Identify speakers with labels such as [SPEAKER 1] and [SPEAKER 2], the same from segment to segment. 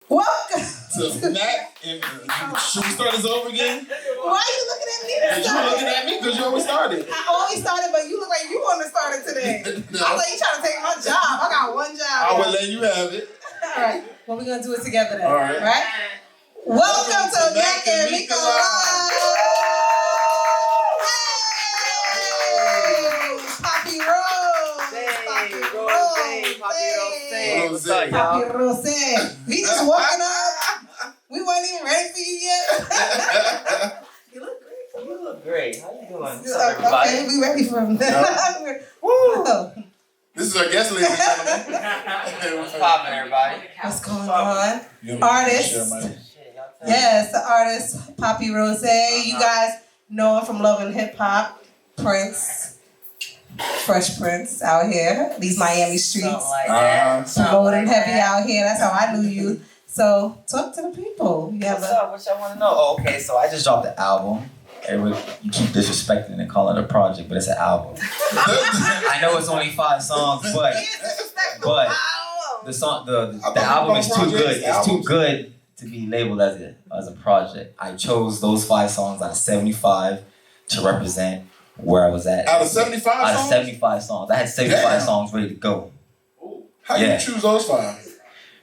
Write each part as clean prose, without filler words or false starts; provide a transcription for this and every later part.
[SPEAKER 1] Welcome
[SPEAKER 2] to Mac. And should we start this over again?
[SPEAKER 1] Why are you looking at me?
[SPEAKER 2] You were looking at me because you always started.
[SPEAKER 1] I always started, but you look like you want to start it today.
[SPEAKER 2] No.
[SPEAKER 1] I was like, you trying to take my job. I got one job.
[SPEAKER 2] I will let you have it.
[SPEAKER 1] All right. Well, we're going to do it together then.
[SPEAKER 2] All right.
[SPEAKER 1] Right? Welcome to Mac and Mika Live. Hey! Papii Rose.
[SPEAKER 3] Papii Rose. What's up, y'all?
[SPEAKER 1] Papii Rose. We just walking up. We weren't even ready for you yet. You look great.
[SPEAKER 3] You look great. How you doing? What's up, everybody?
[SPEAKER 1] Okay, we ready for him.
[SPEAKER 2] Woo! This is our guest, ladies and gentlemen.
[SPEAKER 3] What's poppin', everybody?
[SPEAKER 1] What's going on? Artist. Yes, the artist Papii Rose. You guys know him from Love and Hip Hop. Prince. Fresh Prince out here. These Miami streets. Promoting heavy out here. That's how I knew you. So, talk to the people.
[SPEAKER 3] What's up? What y'all want to know? Oh, okay, so I just dropped the album. Everybody, you keep disrespecting and calling it a project, but it's an album. I know it's only 5 songs, but the album is too good. It's too good to be labeled as a project. I chose those 5 songs out of 75 to represent where I was at.
[SPEAKER 2] Out of 75 songs?
[SPEAKER 3] Out of 75 songs. I had 75 songs ready to go.
[SPEAKER 2] How do you choose those 5?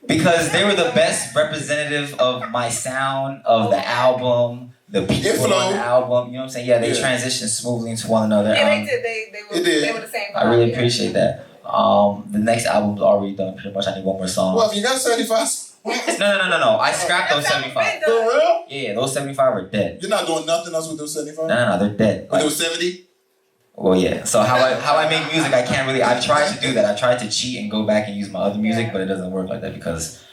[SPEAKER 3] Because they were the best representative of my sound, of the album, the people on the album. You know what I'm saying? Yeah, they transitioned smoothly into one another.
[SPEAKER 1] Yeah, they did. They were the same vibe.
[SPEAKER 3] I really appreciate that. The next album's already done pretty much. I need one more song.
[SPEAKER 2] Well, if you got 75
[SPEAKER 3] No. I scrapped those 75.
[SPEAKER 2] For real?
[SPEAKER 3] Yeah, those 75 are dead.
[SPEAKER 2] You're not doing nothing else with those 75?
[SPEAKER 3] No, they're dead.
[SPEAKER 2] With those 70?
[SPEAKER 3] Well, yeah. So how I make music, I can't really. I've tried to do that. I tried to cheat and go back and use my other music, but it doesn't work like that because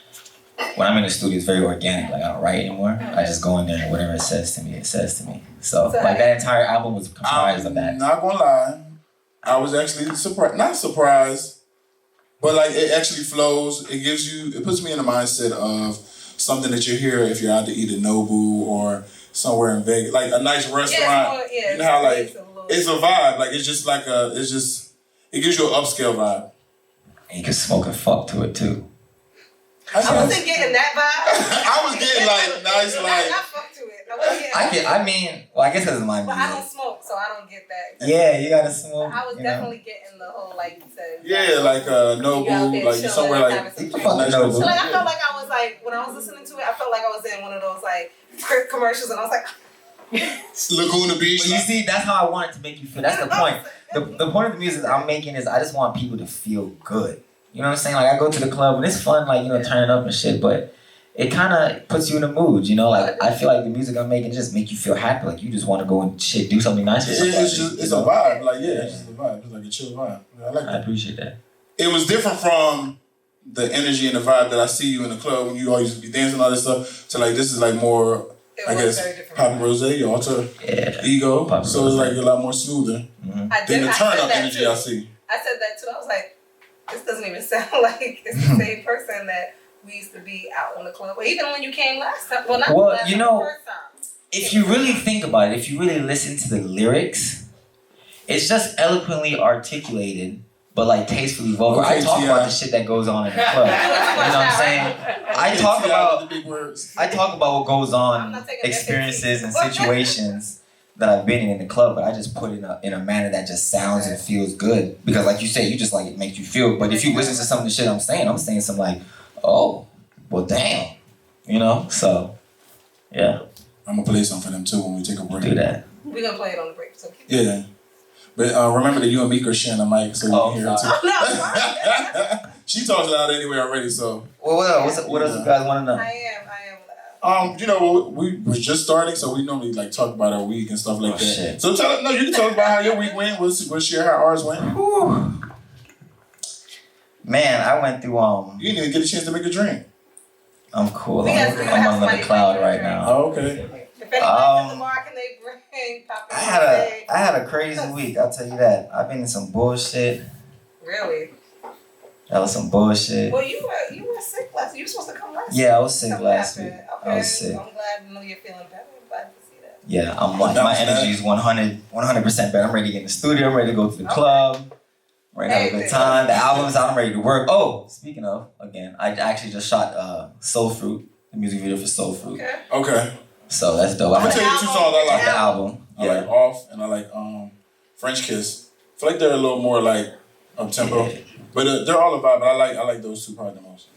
[SPEAKER 3] when I'm in the studio, it's very organic. Like I don't write anymore. I just go in there and whatever it says to me, it says to me. So like that entire album was comprised of that.
[SPEAKER 2] I'm not gonna lie, I was actually surprised. Not surprised, but like it actually flows. It puts me in the mindset of something that you hear if you're out to eat at Nobu or somewhere in Vegas, like a nice restaurant. You know how like. It's a vibe, like it's just like it gives you an upscale vibe.
[SPEAKER 3] And you can smoke and fuck to it too.
[SPEAKER 1] I wasn't getting that vibe.
[SPEAKER 2] I was getting like nice, like.
[SPEAKER 1] I fuck to it. I wasn't getting
[SPEAKER 3] I guess it's my music.
[SPEAKER 1] But I don't smoke, so I don't get that.
[SPEAKER 3] Yeah, you gotta smoke.
[SPEAKER 1] I was definitely getting the whole, like you said.
[SPEAKER 2] Yeah, like Nobu, like somewhere like.
[SPEAKER 3] Nobu.
[SPEAKER 1] So like I felt like I was like, when I was listening to it, I felt like I was in one of those like commercials, and I was like.
[SPEAKER 2] Laguna Beach.
[SPEAKER 3] But you see, that's how I want it to make you feel. That's the point. The point of the music I'm making is I just want people to feel good. You know what I'm saying? Like I go to the club and it's fun, like, you know, turning up and shit, but it kind of puts you in a mood, you know? Like I feel like the music I'm making just make you feel happy. Like you just want to go and shit, do something nice for somebody.
[SPEAKER 2] It's a vibe. Like, yeah, it's just a vibe. It's like a chill vibe. I like that.
[SPEAKER 3] I appreciate that.
[SPEAKER 2] It was different from the energy and the vibe that I see you in the club when you always be dancing and all this stuff. So like this is like more... I guess Papii Rose, your alter ego.
[SPEAKER 3] Papii
[SPEAKER 2] so it's like a lot more smoother than the turn up energy
[SPEAKER 1] too.
[SPEAKER 2] I see.
[SPEAKER 1] I said that too. I was like, this doesn't even sound like it's the same person that we used to be out on the club. Or even when you came last time. Well, not last time, the first time.
[SPEAKER 3] If you really think about it, if you really listen to the lyrics, it's just eloquently articulated, but like tastefully vulgar. I talk about the shit that goes on in the club. You know what I'm saying? I talk about what goes on, experiences and situations that I've been in the club, but I just put it in a manner that just sounds and feels good. Because like you say, you just like it makes you feel. But if you listen to some of the shit I'm saying something like, oh, well damn. You know? So, yeah.
[SPEAKER 2] I'm gonna play something for them too when we take a break.
[SPEAKER 3] Do that.
[SPEAKER 1] We're gonna play it on the break. So
[SPEAKER 2] yeah. But remember that you and Mika are sharing the mic, so you can hear it too. She talks loud anyway already, so.
[SPEAKER 3] Well, what else you guys want to know?
[SPEAKER 1] I am loud.
[SPEAKER 2] You know, we was just starting, so we normally like talk about our week and stuff like that.
[SPEAKER 3] Shit.
[SPEAKER 2] So you can talk about how your week went. We'll share how ours went.
[SPEAKER 3] Whew. Man, I went through
[SPEAKER 2] You didn't even get a chance to make a drink.
[SPEAKER 3] I'm cool. I'm under the cloud right now.
[SPEAKER 2] Oh, okay.
[SPEAKER 1] If anybody's at the bar, can they bring Papii?
[SPEAKER 3] I had a crazy week, I'll tell you that. I've been in some bullshit.
[SPEAKER 1] Really?
[SPEAKER 3] That was some bullshit.
[SPEAKER 1] Well, you were sick last week. You were supposed to come last week.
[SPEAKER 3] Yeah, I was sick last week.
[SPEAKER 1] Okay.
[SPEAKER 3] I was sick.
[SPEAKER 1] I'm glad to know you're feeling better. I'm glad to see that.
[SPEAKER 3] Yeah, I'm like, my energy is 100% better. I'm ready to get in the studio. I'm ready to go to the club. Ready to have a good time. The album's out. I'm ready to work. Oh, speaking of, again, I actually just shot Soul Fruit, the music video for Soul Fruit.
[SPEAKER 2] Okay.
[SPEAKER 3] So that's dope.
[SPEAKER 2] I'm gonna tell you 2 songs I like.
[SPEAKER 3] The album.
[SPEAKER 2] I like Off and I like French Kiss. I feel like they're a little more like up tempo, but they're all about. But I like those 2 probably the most.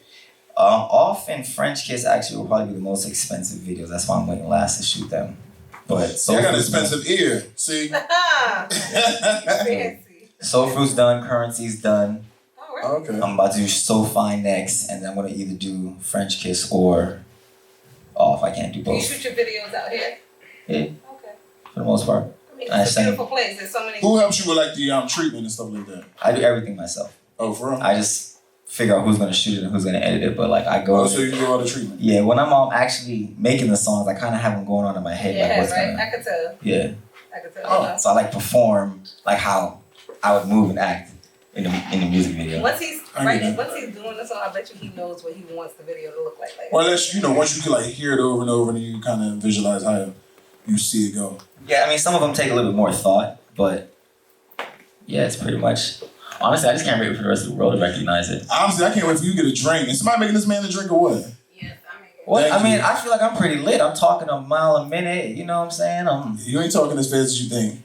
[SPEAKER 3] Off and French Kiss actually will probably be the most expensive videos. That's why I'm waiting last to shoot them. But
[SPEAKER 2] I got an expensive ear. See.
[SPEAKER 3] Soul Fruit's done. Currency's done.
[SPEAKER 2] Oh, okay.
[SPEAKER 3] I'm about to do So Fine next, and then I'm gonna either do French Kiss or Off. I can't do both.
[SPEAKER 1] You shoot your videos out here?
[SPEAKER 3] Yeah.
[SPEAKER 1] Okay.
[SPEAKER 3] For the most part.
[SPEAKER 1] I mean, it's a beautiful place. There's so many.
[SPEAKER 2] Who helps you with like the treatment and stuff like that?
[SPEAKER 3] I do everything myself.
[SPEAKER 2] Oh, for real?
[SPEAKER 3] I just figure out who's gonna shoot it and who's gonna edit it. But like I go.
[SPEAKER 2] Oh, so you do all the treatment?
[SPEAKER 3] Yeah. When I'm actually making the songs, I kind of have them going on in my head.
[SPEAKER 1] Yeah,
[SPEAKER 3] like what's
[SPEAKER 1] right.
[SPEAKER 3] gonna.
[SPEAKER 1] I could tell.
[SPEAKER 3] Yeah.
[SPEAKER 1] I could tell.
[SPEAKER 2] Oh.
[SPEAKER 3] So I like perform like how I would move and act in the music video.
[SPEAKER 1] Once he's doing the song, I bet you he knows what he wants the video to look like.
[SPEAKER 2] Or unless once you can like hear it over and over, and you kind of visualize how you see it go.
[SPEAKER 3] Yeah, I mean some of them take a little bit more thought, but yeah, it's pretty much. Honestly, I just can't wait for the rest of the world to recognize it.
[SPEAKER 2] Honestly, I can't wait for you to get a drink. Is somebody making this man a drink or what?
[SPEAKER 1] Yes, I mean.
[SPEAKER 3] What? I mean, I feel like I'm pretty lit. I'm talking a mile a minute. You know what I'm saying?
[SPEAKER 2] You ain't talking as fast as you think.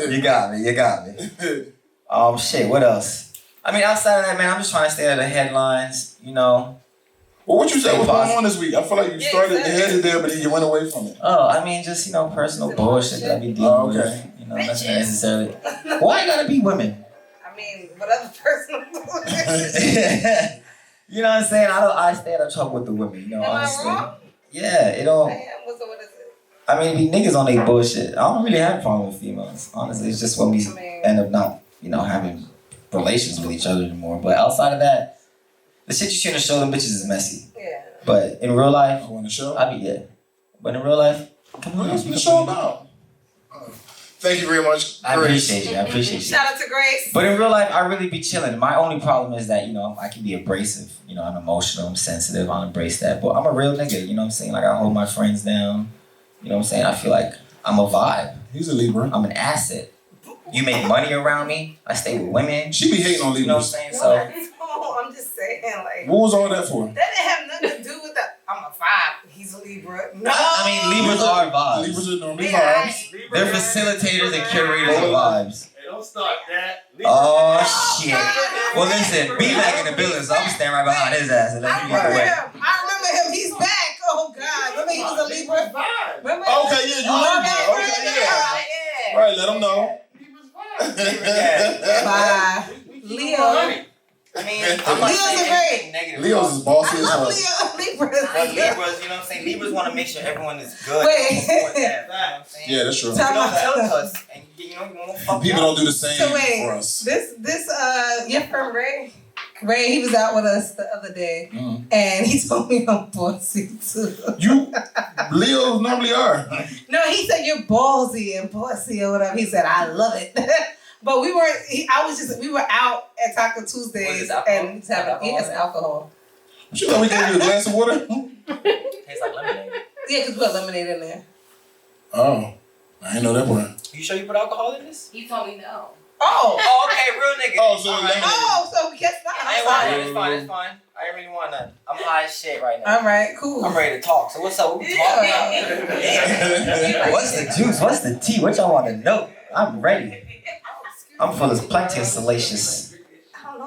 [SPEAKER 3] You got me. Shit, what else? I mean, outside of that, man, I'm just trying to stay out of the headlines, you know.
[SPEAKER 2] Well, what you say was going on this week? I feel like you started headed there, but then you went away from it.
[SPEAKER 3] Oh, I mean, just, personal bullshit that I be dealing with. You know, nothing necessarily. Why gotta be women?
[SPEAKER 1] I mean, what other personal bullshit?
[SPEAKER 3] You know what I'm saying? I stay out of trouble with the women, you know, honestly. Am I wrong? Yeah, it don't.
[SPEAKER 1] Damn, what is it?
[SPEAKER 3] I mean, be niggas on their bullshit. I don't really have a problem with females. Honestly, it's just when we end up not, having relations with each other anymore. But outside of that, the shit you shouldn't show them bitches is messy.
[SPEAKER 1] Yeah.
[SPEAKER 3] But in real life,
[SPEAKER 2] I want to show.
[SPEAKER 3] But in real life,
[SPEAKER 2] come on, what's the show about? Thank you very much, Grace.
[SPEAKER 3] I appreciate you.
[SPEAKER 1] Shout out to Grace.
[SPEAKER 3] But in real life, I really be chilling. My only problem is that, I can be abrasive. I'm emotional, I'm sensitive, I'll embrace that. But I'm a real nigga, you know what I'm saying? Like, I hold my friends down. You know what I'm saying? I feel like I'm a vibe.
[SPEAKER 2] He's a Libra.
[SPEAKER 3] I'm an asset. You make money around me. I stay with women.
[SPEAKER 2] She be hating on Libras.
[SPEAKER 3] You know what I'm saying? So
[SPEAKER 1] I'm just saying, like.
[SPEAKER 2] What was all that for?
[SPEAKER 1] That didn't have nothing to do with that. I'm a vibe. He's a Libra. No.
[SPEAKER 3] I mean, Libras are vibes.
[SPEAKER 2] Libras are normally vibes.
[SPEAKER 3] They're facilitators and curators of vibes.
[SPEAKER 4] Hey, don't start that.
[SPEAKER 3] Oh, shit. Well, listen, be back in the building, so I'm standing right behind his ass and let me get away.
[SPEAKER 1] I remember him. He's back. Oh, God. Remember he was a Libra? Remember?
[SPEAKER 2] Okay, yeah, you Libra. Okay, yeah. Right, let him know.
[SPEAKER 1] Bye. Leo.
[SPEAKER 3] I mean, I'm not saying anything negative.
[SPEAKER 2] Leo's is bossy as hell.
[SPEAKER 1] Libras.
[SPEAKER 3] But Libras, you know what I'm saying? Libras want to make sure everyone is good.
[SPEAKER 1] Wait.
[SPEAKER 3] You know what I'm saying?
[SPEAKER 2] Yeah, that's true.
[SPEAKER 3] You don't us, and you won't fuck
[SPEAKER 2] People don't do the same
[SPEAKER 1] so wait,
[SPEAKER 2] for us.
[SPEAKER 1] This your friend Ray, he was out with us the other day, and he told me I'm bossy too. You,
[SPEAKER 2] Leos normally are.
[SPEAKER 1] No, he said you're ballsy and bossy or whatever. He said I love it. But we were out at Taco Tuesdays and he's having alcohol.
[SPEAKER 2] You thought we gave you a glass of water?
[SPEAKER 3] Tastes like lemonade.
[SPEAKER 1] Yeah, because we put lemonade in there.
[SPEAKER 2] Oh, I didn't know that part.
[SPEAKER 3] You sure you put alcohol in this?
[SPEAKER 5] He told me no.
[SPEAKER 3] Oh, okay, real nigga.
[SPEAKER 2] Oh, so lemonade.
[SPEAKER 1] Oh, so guess not.
[SPEAKER 3] I ain't want it. It's fine. I ain't really want nothing. I'm high as shit right now.
[SPEAKER 1] All right, cool.
[SPEAKER 3] I'm ready to talk. So what's up? What we talking about? What's the juice? What's the tea? What y'all want to know? I'm ready. I'm full of plenty of salacious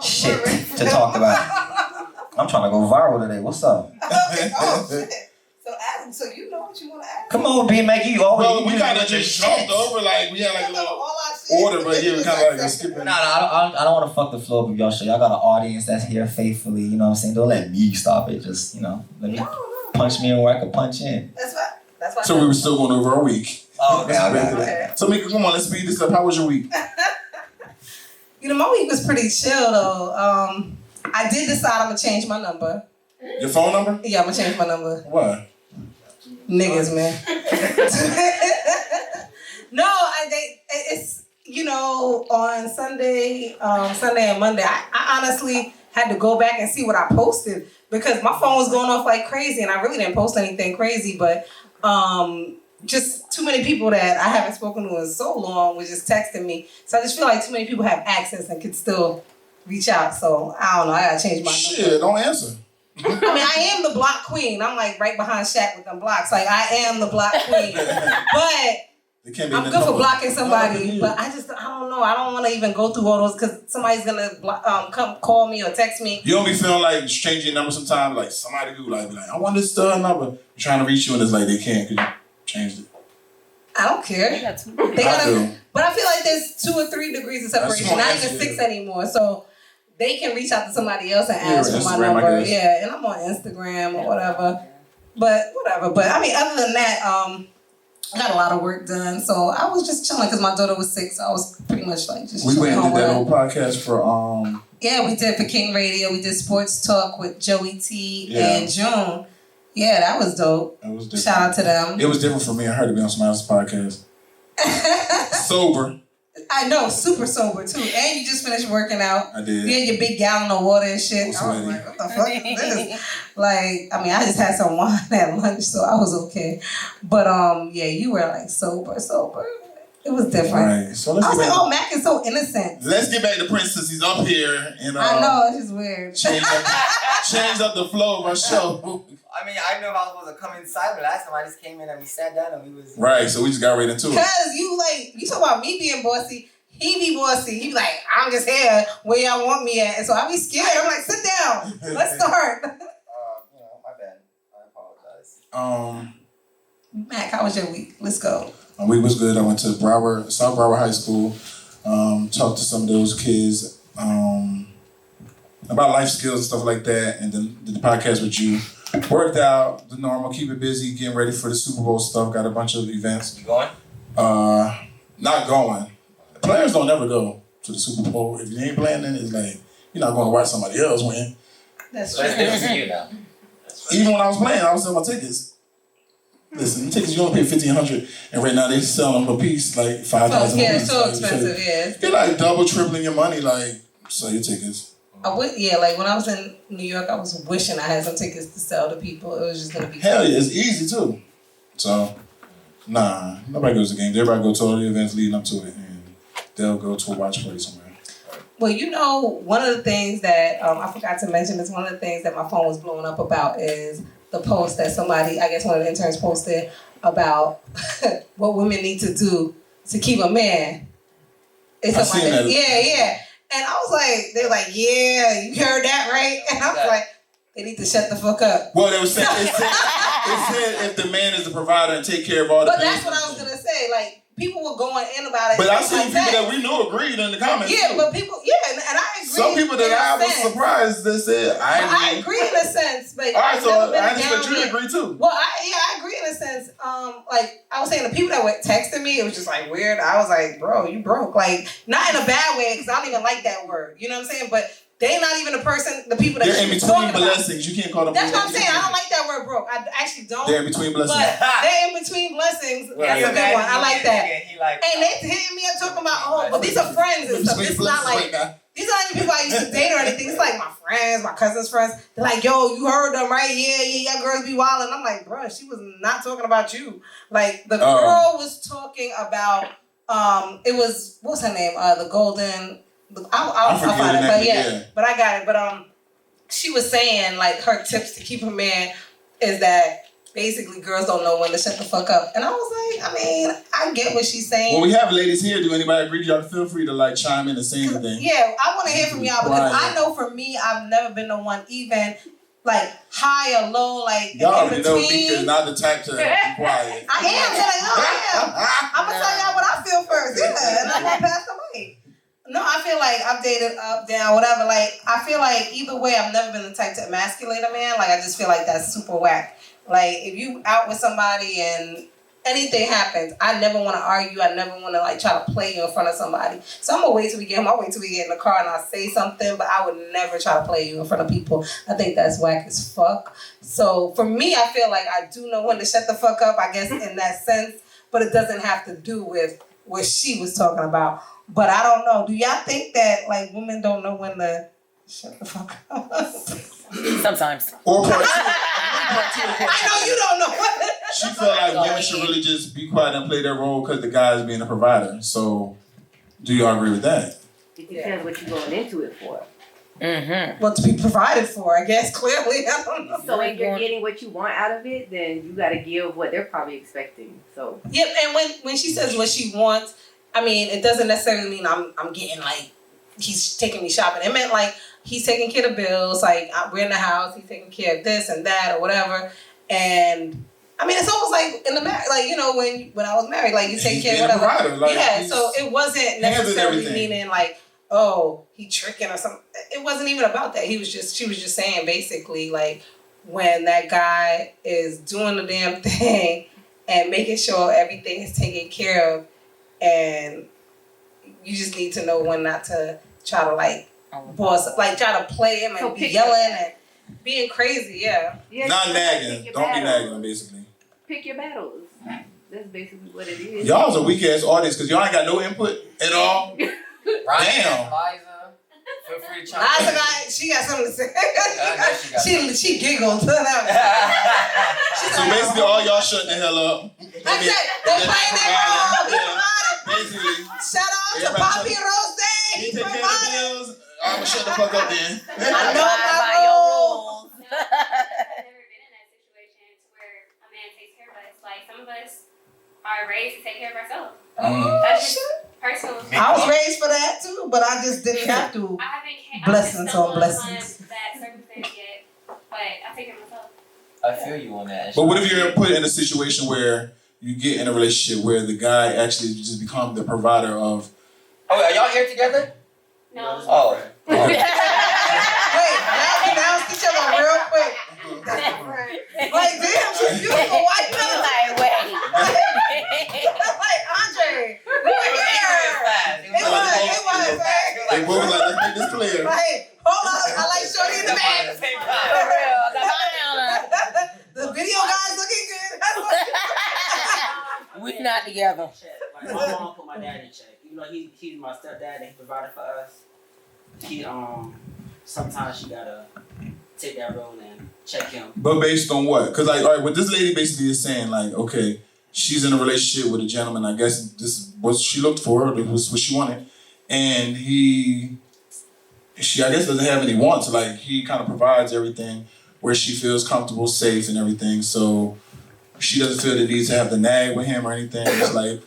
[SPEAKER 3] shit to talk about. I'm trying to go viral today. What's up?
[SPEAKER 1] Oh, shit. So Adam, so you know what you want to ask?
[SPEAKER 3] Come on, B Mac, you always.
[SPEAKER 2] Well, we kind of just jumped over, like we had like a little order, but yeah, we kind of like skipping.
[SPEAKER 3] No, I don't want to fuck the floor with y'all show. Y'all got an audience that's here faithfully. You know what I'm saying? Don't let me stop it. Just let me punch me in where I can punch in.
[SPEAKER 1] That's right.
[SPEAKER 2] So we were still going over our week.
[SPEAKER 3] Oh, okay.
[SPEAKER 2] So Mika, come on, let's speed this up. How was your week?
[SPEAKER 1] My week was pretty chill though. I did decide I'm gonna change my number.
[SPEAKER 2] Your phone number?
[SPEAKER 1] Yeah, I'm gonna change my number.
[SPEAKER 2] Why?
[SPEAKER 1] Niggas, man. No, it's on Sunday and Monday. I honestly had to go back and see what I posted because my phone was going off like crazy, and I really didn't post anything crazy. But just too many people that I haven't spoken to in so long was just texting me. So I just feel like too many people have access and can still reach out. So I don't know. I gotta change my number.
[SPEAKER 2] Shit, don't answer.
[SPEAKER 1] I mean, I am the block queen. I'm like right behind Shaq with them blocks. Like I am the block queen. But I'm good for blocking somebody. But I don't know. I don't want to even go through all those because somebody's gonna come call me or text me.
[SPEAKER 2] You don't be feeling like changing your number sometimes. Like somebody who like be like, I want this number. Trying to reach you and it's like they can't because you changed it.
[SPEAKER 1] I don't care. They gotta, but I feel like there's 2 or 3 degrees of separation. Not even 6 anymore. So they can reach out to somebody else and ask for my number. Yeah, and I'm on Instagram or whatever. But whatever. But I mean, other than that, I got a lot of work done. So I was just chilling because my daughter was sick. So I was pretty much like just chilling.
[SPEAKER 2] We went and did that whole podcast for
[SPEAKER 1] Yeah, we did for King Radio. We did Sports Talk with Joey T and June. Yeah, that was dope. That was different. Shout out to them.
[SPEAKER 2] It was different for me. I heard it be on somebody else's podcast. Sober.
[SPEAKER 1] I know, super sober too. And you just finished working out.
[SPEAKER 2] I did.
[SPEAKER 1] You had your big gallon of water and shit. I was like, what the fuck is this? Like, I mean, I just had some wine at lunch, so I was okay. But yeah, you were like sober. It was different. Right. So let's I was like, oh, Mac is so innocent.
[SPEAKER 2] Let's get back to Prince since he's up here. And,
[SPEAKER 1] I know, it's just weird.
[SPEAKER 2] Change up the flow of our show.
[SPEAKER 4] I mean, I didn't know if I was supposed to come in silent. Last time I just came in and we sat down and we was...
[SPEAKER 2] Right, so we just got right into it.
[SPEAKER 1] Because you talk about me being bossy, he be bossy. He be like, I'm just here where y'all want me at. And so I be scared. I'm like, sit down. Let's start.
[SPEAKER 4] My bad. I apologize.
[SPEAKER 1] Mac, how was your week? Let's go.
[SPEAKER 2] My week was good. I went to South Broward High School, talked to some of those kids about life skills and stuff like that, and then did the podcast with you. Worked out, the normal, keep it busy, getting ready for the Super Bowl stuff. Got a bunch of events.
[SPEAKER 4] You going?
[SPEAKER 2] Not going. Players don't ever go to the Super Bowl. If you ain't playing, then it's like, you're not going to watch somebody else win.
[SPEAKER 1] That's true.
[SPEAKER 4] That's different for you now.
[SPEAKER 2] Even when I was playing, I was selling my tickets. Listen, the tickets you only pay $1,500, and right now they selling them a piece like $5,000.
[SPEAKER 1] Yeah, it's so expensive. Yeah,
[SPEAKER 2] you're like double, tripling your money. Like, sell your tickets.
[SPEAKER 1] Like when I was in New York, I was wishing I had some tickets to sell to people. It was just gonna be
[SPEAKER 2] hell yeah, it's easy too. So, nah, nobody goes to games. Everybody go to all the events leading up to it, and they'll go to a watch party somewhere.
[SPEAKER 1] Well, one of the things that I forgot to mention is one of the things that my phone was blowing up about is the post that somebody, I guess one of the interns posted about what women need to do to keep a man.
[SPEAKER 2] I've seen that.
[SPEAKER 1] Yeah. And I was like, they were like, yeah, you heard that, right? And I was like, they need to shut the fuck up.
[SPEAKER 2] Well, it said if the man is the provider and take care of all the
[SPEAKER 1] But that's what I was going to say. Like, people were going in about it.
[SPEAKER 2] But I seen people that we knew agreed in the comments.
[SPEAKER 1] Yeah, but people, and I agree.
[SPEAKER 2] Some people that I was surprised that said,
[SPEAKER 1] I agree in a sense. But
[SPEAKER 2] all right, so I expect you to agree too.
[SPEAKER 1] Well, I agree in a sense. Like, I was saying, the people that were texting me, it was just like weird. I was like, bro, you broke. Like, not in a bad way, because I don't even like that word. You know what I'm saying? But they not even the person, the people that
[SPEAKER 2] they're in between blessings. You can't call them.
[SPEAKER 1] That's what I'm saying. I don't like that word broke. I actually don't.
[SPEAKER 2] They're in between blessings.
[SPEAKER 1] But they're in between blessings. That's a good one. I like that. And they hitting me up talking about, but these are friends and stuff. This is not like, these aren't even people I used to date or anything. It's like my friends, my cousin's friends. They're like, yo, you heard them, right? Yeah, y'all girls be wild. And I'm like, bro, she was not talking about you. Like, the girl was talking about, it was, what's her name? The Golden... I'll find it, but I got it. But she was saying like her tips to keep a man is that basically girls don't know when to shut the fuck up. And I was like, I mean, I get what she's saying.
[SPEAKER 2] Well, we have ladies here. Do anybody agree? Y'all feel free to like chime in and say anything.
[SPEAKER 1] Yeah, I want to hear from y'all because I know for me, I've never been the one even like high or low, like
[SPEAKER 2] y'all already know Mika is not the type to be quiet.
[SPEAKER 1] I am. I'm gonna tell y'all what I feel first. Yeah, and I'm gonna pass the mic. No, I feel like I've dated up, down, whatever. Like, I feel like either way, I've never been the type to emasculate a man. Like, I just feel like that's super whack. Like, if you out with somebody and anything happens, I never want to argue. I never want to, like, try to play you in front of somebody. So I'm going to wait till we get home. I'll wait till we get in the car and I'll say something, but I would never try to play you in front of people. I think that's whack as fuck. So, for me, I feel like I do know when to shut the fuck up, I guess, in that sense. But it doesn't have to do with what she was talking about. But I don't know. Do y'all think that like women don't know when to shut the fuck up?
[SPEAKER 4] Sometimes.
[SPEAKER 2] Or part two.
[SPEAKER 1] I know you don't know.
[SPEAKER 2] she felt like women should really just be quiet and play their role because the guy's being a provider. So, do y'all agree with that?
[SPEAKER 5] It depends what you're going into it for.
[SPEAKER 1] Mm-hmm. Well, to be provided for, I guess, clearly. I don't know.
[SPEAKER 5] So if you're getting what you want out of it, then you got to give what they're probably expecting. So.
[SPEAKER 1] Yep, and when she says what she wants, I mean, it doesn't necessarily mean I'm getting like, he's taking me shopping. It meant like, he's taking care of the bills, like we're in the house, he's taking care of this and that or whatever. And I mean, it's almost like in the marriage, like, you know, when I was married, like you take care of whatever.
[SPEAKER 2] Provider, like,
[SPEAKER 1] yeah, so it wasn't necessarily meaning like, oh, he tricking or something. It wasn't even about that. She was just saying basically like when that guy is doing the damn thing and making sure everything is taken care of, and you just need to know when not to try to like boss, like try to play him and be yelling and being crazy, yeah.
[SPEAKER 2] Not nagging. Don't be nagging, basically.
[SPEAKER 5] Pick your battles. That's basically what it is.
[SPEAKER 2] Y'all's a weak ass audience because y'all ain't got no input at all. Damn.
[SPEAKER 4] Liza, feel free to chime in.
[SPEAKER 1] Liza she got something to say. she giggled. So
[SPEAKER 2] basically, all y'all shutting the hell up.
[SPEAKER 1] I said they playing their role.
[SPEAKER 2] Basically.
[SPEAKER 1] Shout out to Papii Rose.
[SPEAKER 2] He take care of the bills. I'ma shut the fuck up then.
[SPEAKER 1] I know my rules.
[SPEAKER 6] I've never been in that situation to where a man takes care of us. Like some of us are raised to take care of ourselves. That's just personal.
[SPEAKER 1] I was raised for that too, but I just didn't have to.
[SPEAKER 6] I haven't
[SPEAKER 1] blessings on blessings.
[SPEAKER 6] That circumstance yet, but I take care of myself.
[SPEAKER 4] I feel you on that.
[SPEAKER 2] But what if you're put in a situation where you get in a relationship where the guy actually just become the provider of?
[SPEAKER 4] Oh, are y'all here together?
[SPEAKER 6] No.
[SPEAKER 4] Oh.
[SPEAKER 1] Wait, y'all pronounced each other real quick. Like, damn, she's beautiful. Why you not like, wait? Like, Andre, we were here. It was fast.
[SPEAKER 2] They both was like, let's make this clear.
[SPEAKER 1] Like, hold on, I like Shorty in the back. For real, the video guy's looking good.
[SPEAKER 7] We not together.
[SPEAKER 8] Like my mom put my dad in check. Even though he's my stepdad and he provided for us. He sometimes she gotta take that role and check him.
[SPEAKER 2] But based on what? Because like, all right, what this lady basically is saying, like, okay, she's in a relationship with a gentleman. I guess this is what she looked for. This was what she wanted, and she I guess doesn't have any wants. Like he kind of provides everything where she feels comfortable, safe, and everything. So she doesn't feel the need to have to nag with him or anything. It's like,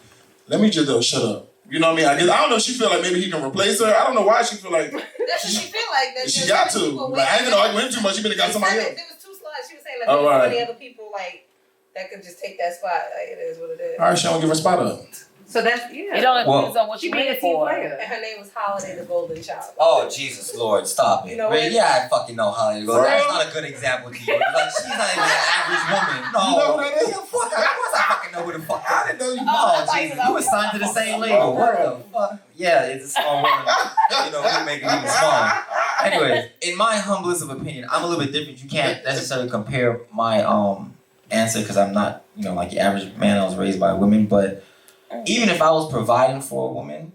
[SPEAKER 2] let me just shut up. You know what I mean? I don't know if she feel like maybe he can replace her. I don't know why she feel like.
[SPEAKER 1] That's what she feel like. That
[SPEAKER 2] she got to. Like, I ain't gonna argue with him too much. She been got somebody else.
[SPEAKER 1] There was 2 slides. She was saying like there's so many other people like that could just take that spot. Like it is what it is.
[SPEAKER 2] All right, she don't give her spot up.
[SPEAKER 5] So that's it
[SPEAKER 7] depends on what
[SPEAKER 5] she
[SPEAKER 7] you
[SPEAKER 5] being a
[SPEAKER 7] waiting
[SPEAKER 5] team
[SPEAKER 7] for.
[SPEAKER 5] player.
[SPEAKER 1] And her name was Holiday the Golden Child.
[SPEAKER 3] Oh, Jesus Lord, stop it.
[SPEAKER 1] You know
[SPEAKER 3] Right? Yeah, I fucking know Holiday.
[SPEAKER 2] Bro.
[SPEAKER 3] That's not a good example to you. Like, she's not even an average woman. No.
[SPEAKER 2] You know who that is?
[SPEAKER 3] Yeah, fuck, of course I fucking know who the fuck that is.
[SPEAKER 2] I didn't know you.
[SPEAKER 3] Oh, Jesus. You was signed to the same label. What the fuck? Yeah, it's a small world. You know, we make it even smaller. Anyways, in my humblest of opinion, I'm a little bit different. You can't necessarily compare my answer because I'm not, you know, like the average man that was raised by women, but even if I was providing for a woman,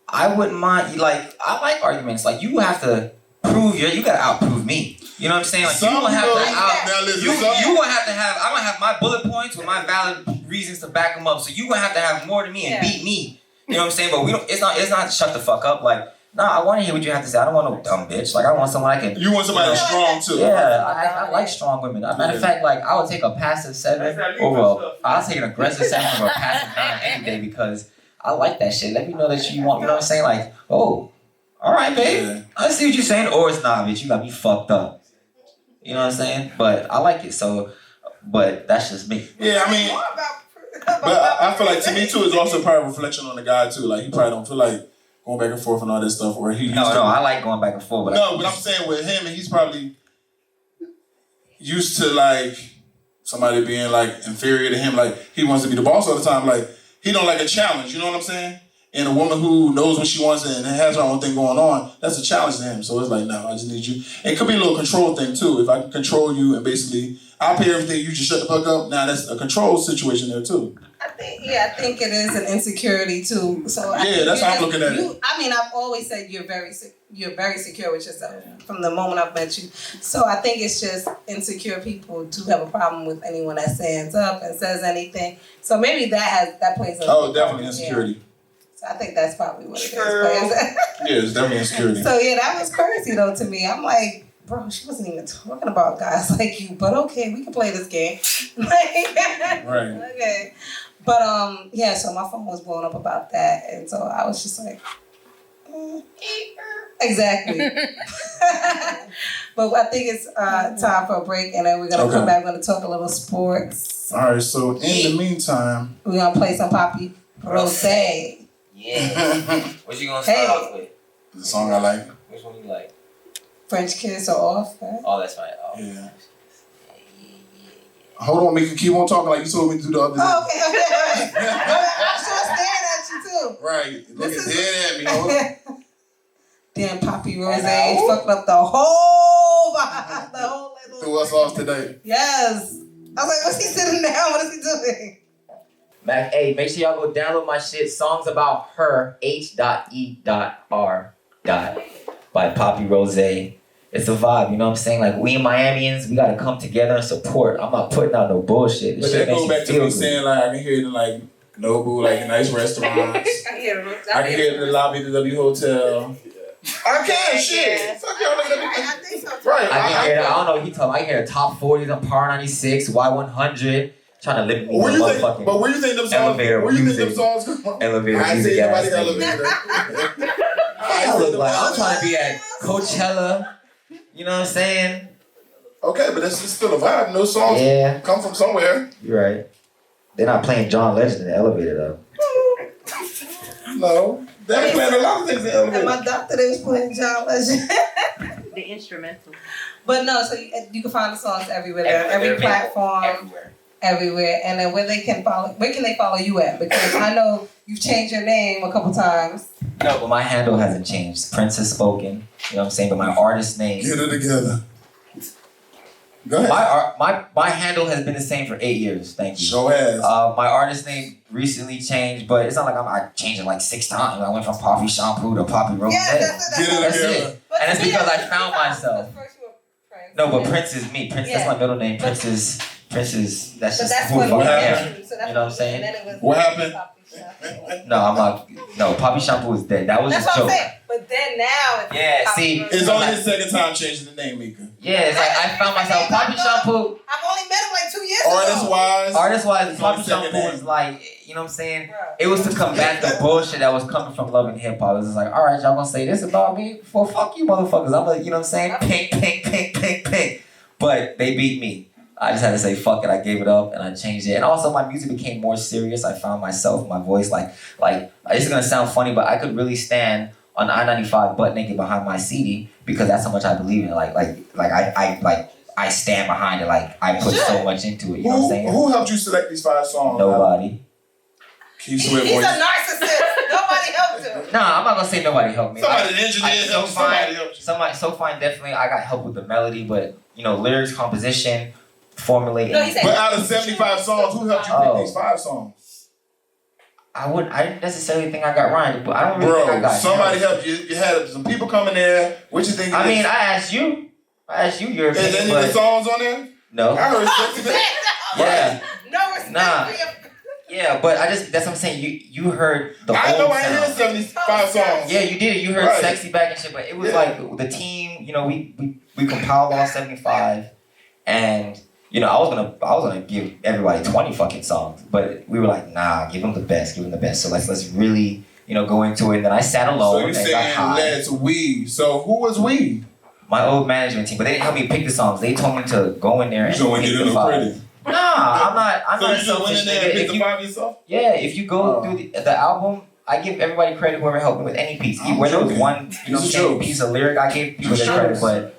[SPEAKER 3] I wouldn't mind. Like, I like arguments. Like, you have to prove you gotta outprove me. You know what I'm saying? Like,
[SPEAKER 2] Some
[SPEAKER 3] you gonna have
[SPEAKER 2] people-
[SPEAKER 3] to
[SPEAKER 2] now listen,
[SPEAKER 3] you
[SPEAKER 2] some-
[SPEAKER 3] gonna have to have. I'm gonna have my bullet points with my valid reasons to back them up. So you gonna have to have more than me and beat me. You know what I'm saying? But we don't. It's not shut the fuck up. Like, nah, I want to hear what you have to say. I don't want no dumb bitch. Like, I want someone I can.
[SPEAKER 2] You want somebody that's strong too.
[SPEAKER 3] Yeah, I like strong women. Matter of fact, like I would take a passive 7 over. I'll take an aggressive 7 over a passive 9 any day because I like that shit. Let me know that you want. You know what I'm saying? Like, oh, all right, babe.
[SPEAKER 2] Yeah.
[SPEAKER 3] I see what you're saying. Or it's not, bitch. You got me fucked up. You know what I'm saying? But I like it. So, but that's just me.
[SPEAKER 2] Yeah, I mean, but I feel like to me too is also part of reflection on the guy too. Like he probably don't feel like going back and forth and all that stuff, or he.
[SPEAKER 3] No, I like going back and forth.
[SPEAKER 2] But I'm saying with him, and he's probably used to like somebody being like inferior to him. Like he wants to be the boss all the time. Like he don't like a challenge. You know what I'm saying? And a woman who knows what she wants and has her own thing going on, that's a challenge to him. So it's like, no, I just need you. It could be a little control thing too. If I can control you and basically I'll pay everything, you just shut the fuck up. Now that's a control situation there too.
[SPEAKER 1] I think I think it is an insecurity too. So
[SPEAKER 2] that's how I'm looking at it.
[SPEAKER 1] I mean, I've always said you're very secure with yourself from the moment I've met you. So I think it's just insecure people do have a problem with anyone that stands up and says anything. So maybe that plays a
[SPEAKER 2] definitely insecurity.
[SPEAKER 1] Yeah. So I think that's probably what it is.
[SPEAKER 2] It's definitely insecurity.
[SPEAKER 1] So yeah, that was crazy though to me. I'm like, bro, she wasn't even talking about guys like you, but okay, we can play this game.
[SPEAKER 2] Right.
[SPEAKER 1] Okay. But so my phone was blowing up about that, and so I was just like, exactly. But I think it's time for a break, and then we're gonna come back. We're gonna talk a little sports.
[SPEAKER 2] All right. So in the meantime,
[SPEAKER 1] we're gonna play some Papii Rose.
[SPEAKER 3] Yeah. What you gonna start off with?
[SPEAKER 2] The song I like.
[SPEAKER 3] Which one you like?
[SPEAKER 1] French Kiss or Off. Right?
[SPEAKER 3] Oh, that's right. Oh.
[SPEAKER 2] Yeah. Hold on, Mika. Keep on talking like you told me to do the other day.
[SPEAKER 1] Oh, okay. I'm sure staring at you too.
[SPEAKER 2] Right. Looking dead at me. Hold on.
[SPEAKER 1] Damn, Papii Rose fucked up the whole vibe.
[SPEAKER 2] Threw us off today.
[SPEAKER 1] Yes. I was like, what's he sitting down? What is he doing?
[SPEAKER 3] Mac, hey, make sure y'all go download my shit. Songs About Her, H.E.R. by Papii Rose. It's a vibe, you know what I'm saying? Like, we Miamians, we gotta come together and support. I'm not putting out no bullshit. This
[SPEAKER 2] but
[SPEAKER 3] shit
[SPEAKER 2] that
[SPEAKER 3] makes
[SPEAKER 2] goes
[SPEAKER 3] you
[SPEAKER 2] back to
[SPEAKER 3] feel
[SPEAKER 2] me
[SPEAKER 3] good.
[SPEAKER 2] saying, like, I can hear it in, like, Nobu, like, nice restaurants. I can hear it in the lobby of the W Hotel. I can, shit. Fuck y'all, look at me.
[SPEAKER 1] I think so too.
[SPEAKER 2] Right.
[SPEAKER 3] I can hear that. I don't know what he talking. I can hear the top 40s on Power 96, Y100, trying to live me
[SPEAKER 2] Where
[SPEAKER 3] in
[SPEAKER 2] you
[SPEAKER 3] motherfucking
[SPEAKER 2] think? But where you think them songs?
[SPEAKER 3] Elevator
[SPEAKER 2] Where you think
[SPEAKER 3] music.
[SPEAKER 2] them songs come from?
[SPEAKER 3] elevator
[SPEAKER 2] I ain't
[SPEAKER 3] music.
[SPEAKER 2] seen nobody
[SPEAKER 3] ass nigga.
[SPEAKER 2] elevator.
[SPEAKER 3] I look like I'm trying to be at Coachella. You know what I'm saying?
[SPEAKER 2] Okay, but that's just still a vibe. No songs come from somewhere.
[SPEAKER 3] You're right. They're not playing John Legend in the elevator though.
[SPEAKER 2] No. They ain't playing a lot of things in the
[SPEAKER 1] And
[SPEAKER 2] elevator.
[SPEAKER 1] my doctor, they was playing John Legend.
[SPEAKER 5] The instrumental.
[SPEAKER 1] But no, so you can find the songs everywhere. Every platform. Everywhere. And then where can they follow you at? Because I know you've changed your name a couple times.
[SPEAKER 3] No, but my handle hasn't changed. Prince has spoken. You know what I'm saying? But my artist name.
[SPEAKER 2] Get it together. Go ahead.
[SPEAKER 3] My handle has been the same for 8 years. Thank you.
[SPEAKER 2] Show ass.
[SPEAKER 3] My artist name recently changed, but it's not like I changed it like 6 times. I went from Papii Shampoo to Papii Rose.
[SPEAKER 1] Yeah, that's
[SPEAKER 2] Get it
[SPEAKER 3] That's
[SPEAKER 2] together.
[SPEAKER 3] it. And it's because I found myself. No, but Prince is me. Prince, that's my middle name. Prince is. That's just who I am. You know what I'm saying?
[SPEAKER 2] What happened?
[SPEAKER 3] No, I'm not. No, Papii Shampoo is dead. That was
[SPEAKER 1] That's
[SPEAKER 3] just
[SPEAKER 1] what I'm
[SPEAKER 3] joke.
[SPEAKER 1] saying. But then now it's
[SPEAKER 3] Yeah, see,
[SPEAKER 2] It's only his second time changing the name, Mika.
[SPEAKER 3] yeah, it's like I found myself. Papii Shampoo.
[SPEAKER 1] I've only met him like 2 years ago.
[SPEAKER 2] Artist wise,
[SPEAKER 3] Papii Shampoo was like, you know what I'm saying? It was to combat the bullshit that was coming from Love and Hip Hop. It was just like, all right, y'all gonna say this about me? Well, fuck you, motherfuckers. I'm like, you know what I'm saying? Pink. But they beat me. I just had to say fuck it. I gave it up and I changed it. And also my music became more serious. I found myself, my voice, like this is gonna sound funny, but I could really stand on I-95 butt naked behind my CD because that's how much I believe in it. I stand behind it. Like I put so much into it. You know what I'm saying?
[SPEAKER 2] Who helped you select these 5 songs?
[SPEAKER 3] Nobody.
[SPEAKER 2] Keith
[SPEAKER 1] He's
[SPEAKER 2] Sweat
[SPEAKER 1] a
[SPEAKER 2] voice.
[SPEAKER 1] narcissist. Nobody helped him.
[SPEAKER 3] Nah, I'm not gonna say nobody helped me.
[SPEAKER 2] Somebody engineered
[SPEAKER 3] So
[SPEAKER 2] him. Somebody helped you.
[SPEAKER 3] So fine, definitely. I got help with the melody, but you know, lyrics, composition, formulating.
[SPEAKER 1] No, he said-
[SPEAKER 2] But out of 75 songs, who helped you pick these 5 songs?
[SPEAKER 3] I didn't necessarily think I got rhymed, but I don't really think I
[SPEAKER 2] Bro,
[SPEAKER 3] got
[SPEAKER 2] somebody helped you. You had some people coming there. What you think?
[SPEAKER 3] I mean, I asked you your
[SPEAKER 2] Is
[SPEAKER 3] opinion,
[SPEAKER 2] any of the
[SPEAKER 3] but
[SPEAKER 2] songs on there?
[SPEAKER 3] no.
[SPEAKER 2] I heard sexy back.
[SPEAKER 3] Yeah.
[SPEAKER 1] No respect
[SPEAKER 3] Nah.
[SPEAKER 1] for your...
[SPEAKER 3] Yeah, but that's what I'm saying. You heard the
[SPEAKER 2] I
[SPEAKER 3] old
[SPEAKER 2] know I
[SPEAKER 3] sound.
[SPEAKER 2] heard 75 songs.
[SPEAKER 3] Yeah, you did it. You heard
[SPEAKER 2] Right.
[SPEAKER 3] Sexy Back and shit, but it was like the team, you know, we compiled all 75 and you know, I was gonna give everybody 20 fucking songs, but we were like, nah, give them the best. So let's really, you know, go into it. And then I sat
[SPEAKER 2] So
[SPEAKER 3] alone
[SPEAKER 2] you
[SPEAKER 3] and got
[SPEAKER 2] saying
[SPEAKER 3] high.
[SPEAKER 2] let's we. So who was we?
[SPEAKER 3] My old management team, but they didn't help me pick the songs. They told me to go in there and
[SPEAKER 2] You don't want to
[SPEAKER 3] pick
[SPEAKER 2] get
[SPEAKER 3] the
[SPEAKER 2] no
[SPEAKER 3] 5.
[SPEAKER 2] credit.
[SPEAKER 3] Nah, I'm not
[SPEAKER 2] So
[SPEAKER 3] a
[SPEAKER 2] you just went
[SPEAKER 3] selfish
[SPEAKER 2] in there and
[SPEAKER 3] nigga.
[SPEAKER 2] picked
[SPEAKER 3] If
[SPEAKER 2] the
[SPEAKER 3] you,
[SPEAKER 2] 5 yourself?
[SPEAKER 3] yeah, if you go through the album, I give everybody credit whoever helped me with any piece.
[SPEAKER 2] I'm
[SPEAKER 3] Whether it was
[SPEAKER 2] joking.
[SPEAKER 3] one, you know what I'm
[SPEAKER 2] These are
[SPEAKER 3] saying,
[SPEAKER 2] jokes.
[SPEAKER 3] piece of lyric, I gave people their credit, but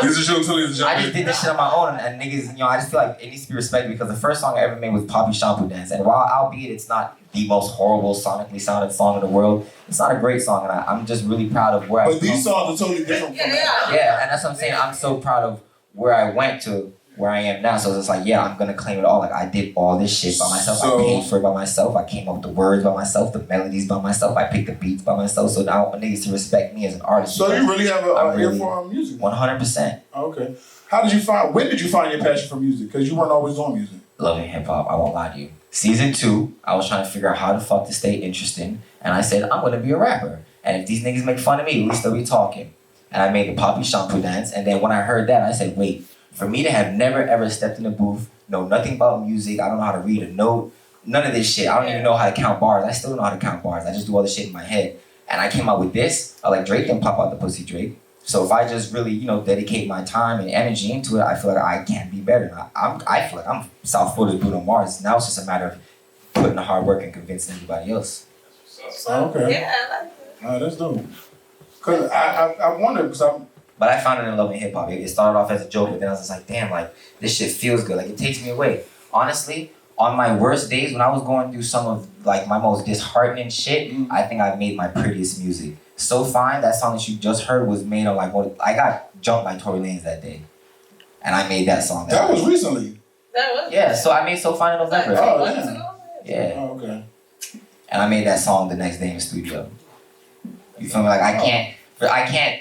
[SPEAKER 2] These are jokes.
[SPEAKER 3] I just did this shit on my own, and niggas, you know, I just feel like it needs to be respected because the first song I ever made was Papii Shampoo Dance, and while albeit it's not the most horrible sonically sounded song in the world, it's not a great song, and I'm just really proud of where
[SPEAKER 2] But
[SPEAKER 3] I
[SPEAKER 2] these songs are totally different from that.
[SPEAKER 3] Yeah, and that's what I'm saying. I'm so proud of where I went to where I am now. So it's like, yeah, I'm gonna claim it all. Like I did all this shit by myself. I paid for it by myself. I came up with the words by myself, the melodies by myself. I picked the beats by myself. So now I want niggas to respect me as an artist.
[SPEAKER 2] So you really have an ear for music?
[SPEAKER 3] 100%.
[SPEAKER 2] Okay. When did you find your passion for music? Because you weren't always doing music.
[SPEAKER 3] Loving hip hop, I won't lie to you. Season 2, I was trying to figure out how the fuck to stay interesting. And I said, I'm gonna be a rapper. And if these niggas make fun of me, at least they'll be talking. And I made the Papii shampoo dance. And then when I heard that, I said, wait, for me to have never ever stepped in a booth, know nothing about music, I don't know how to read a note, none of this shit. I don't even know how to count bars. I still don't know how to count bars. I just do all this shit in my head. And I came out with this. I like Drake didn't pop out the pussy Drake. So if I just really, dedicate my time and energy into it, I feel like I can be better. I feel like I'm South Florida's Bruno Mars. Now it's just a matter of putting the hard work and convincing everybody else.
[SPEAKER 2] Okay.
[SPEAKER 1] Yeah, I like it.
[SPEAKER 2] That's dope. Cause I wonder because
[SPEAKER 3] But I found it in loving hip hop. It started off as a joke, but then I was just like, damn, like this shit feels good. Like it takes me away. Honestly, on my worst days when I was going through some of like my most disheartening shit, I think I made my prettiest music. So Fine, that song that you just heard was made on I got jumped by Tory Lanez that day. And I made that song.
[SPEAKER 2] That was recently.
[SPEAKER 1] That was.
[SPEAKER 3] Yeah, so I made So Fine in November.
[SPEAKER 2] Oh, yeah.
[SPEAKER 3] Yeah.
[SPEAKER 2] Oh, okay.
[SPEAKER 3] And I made that song the next day in the studio. You feel me? Like I can't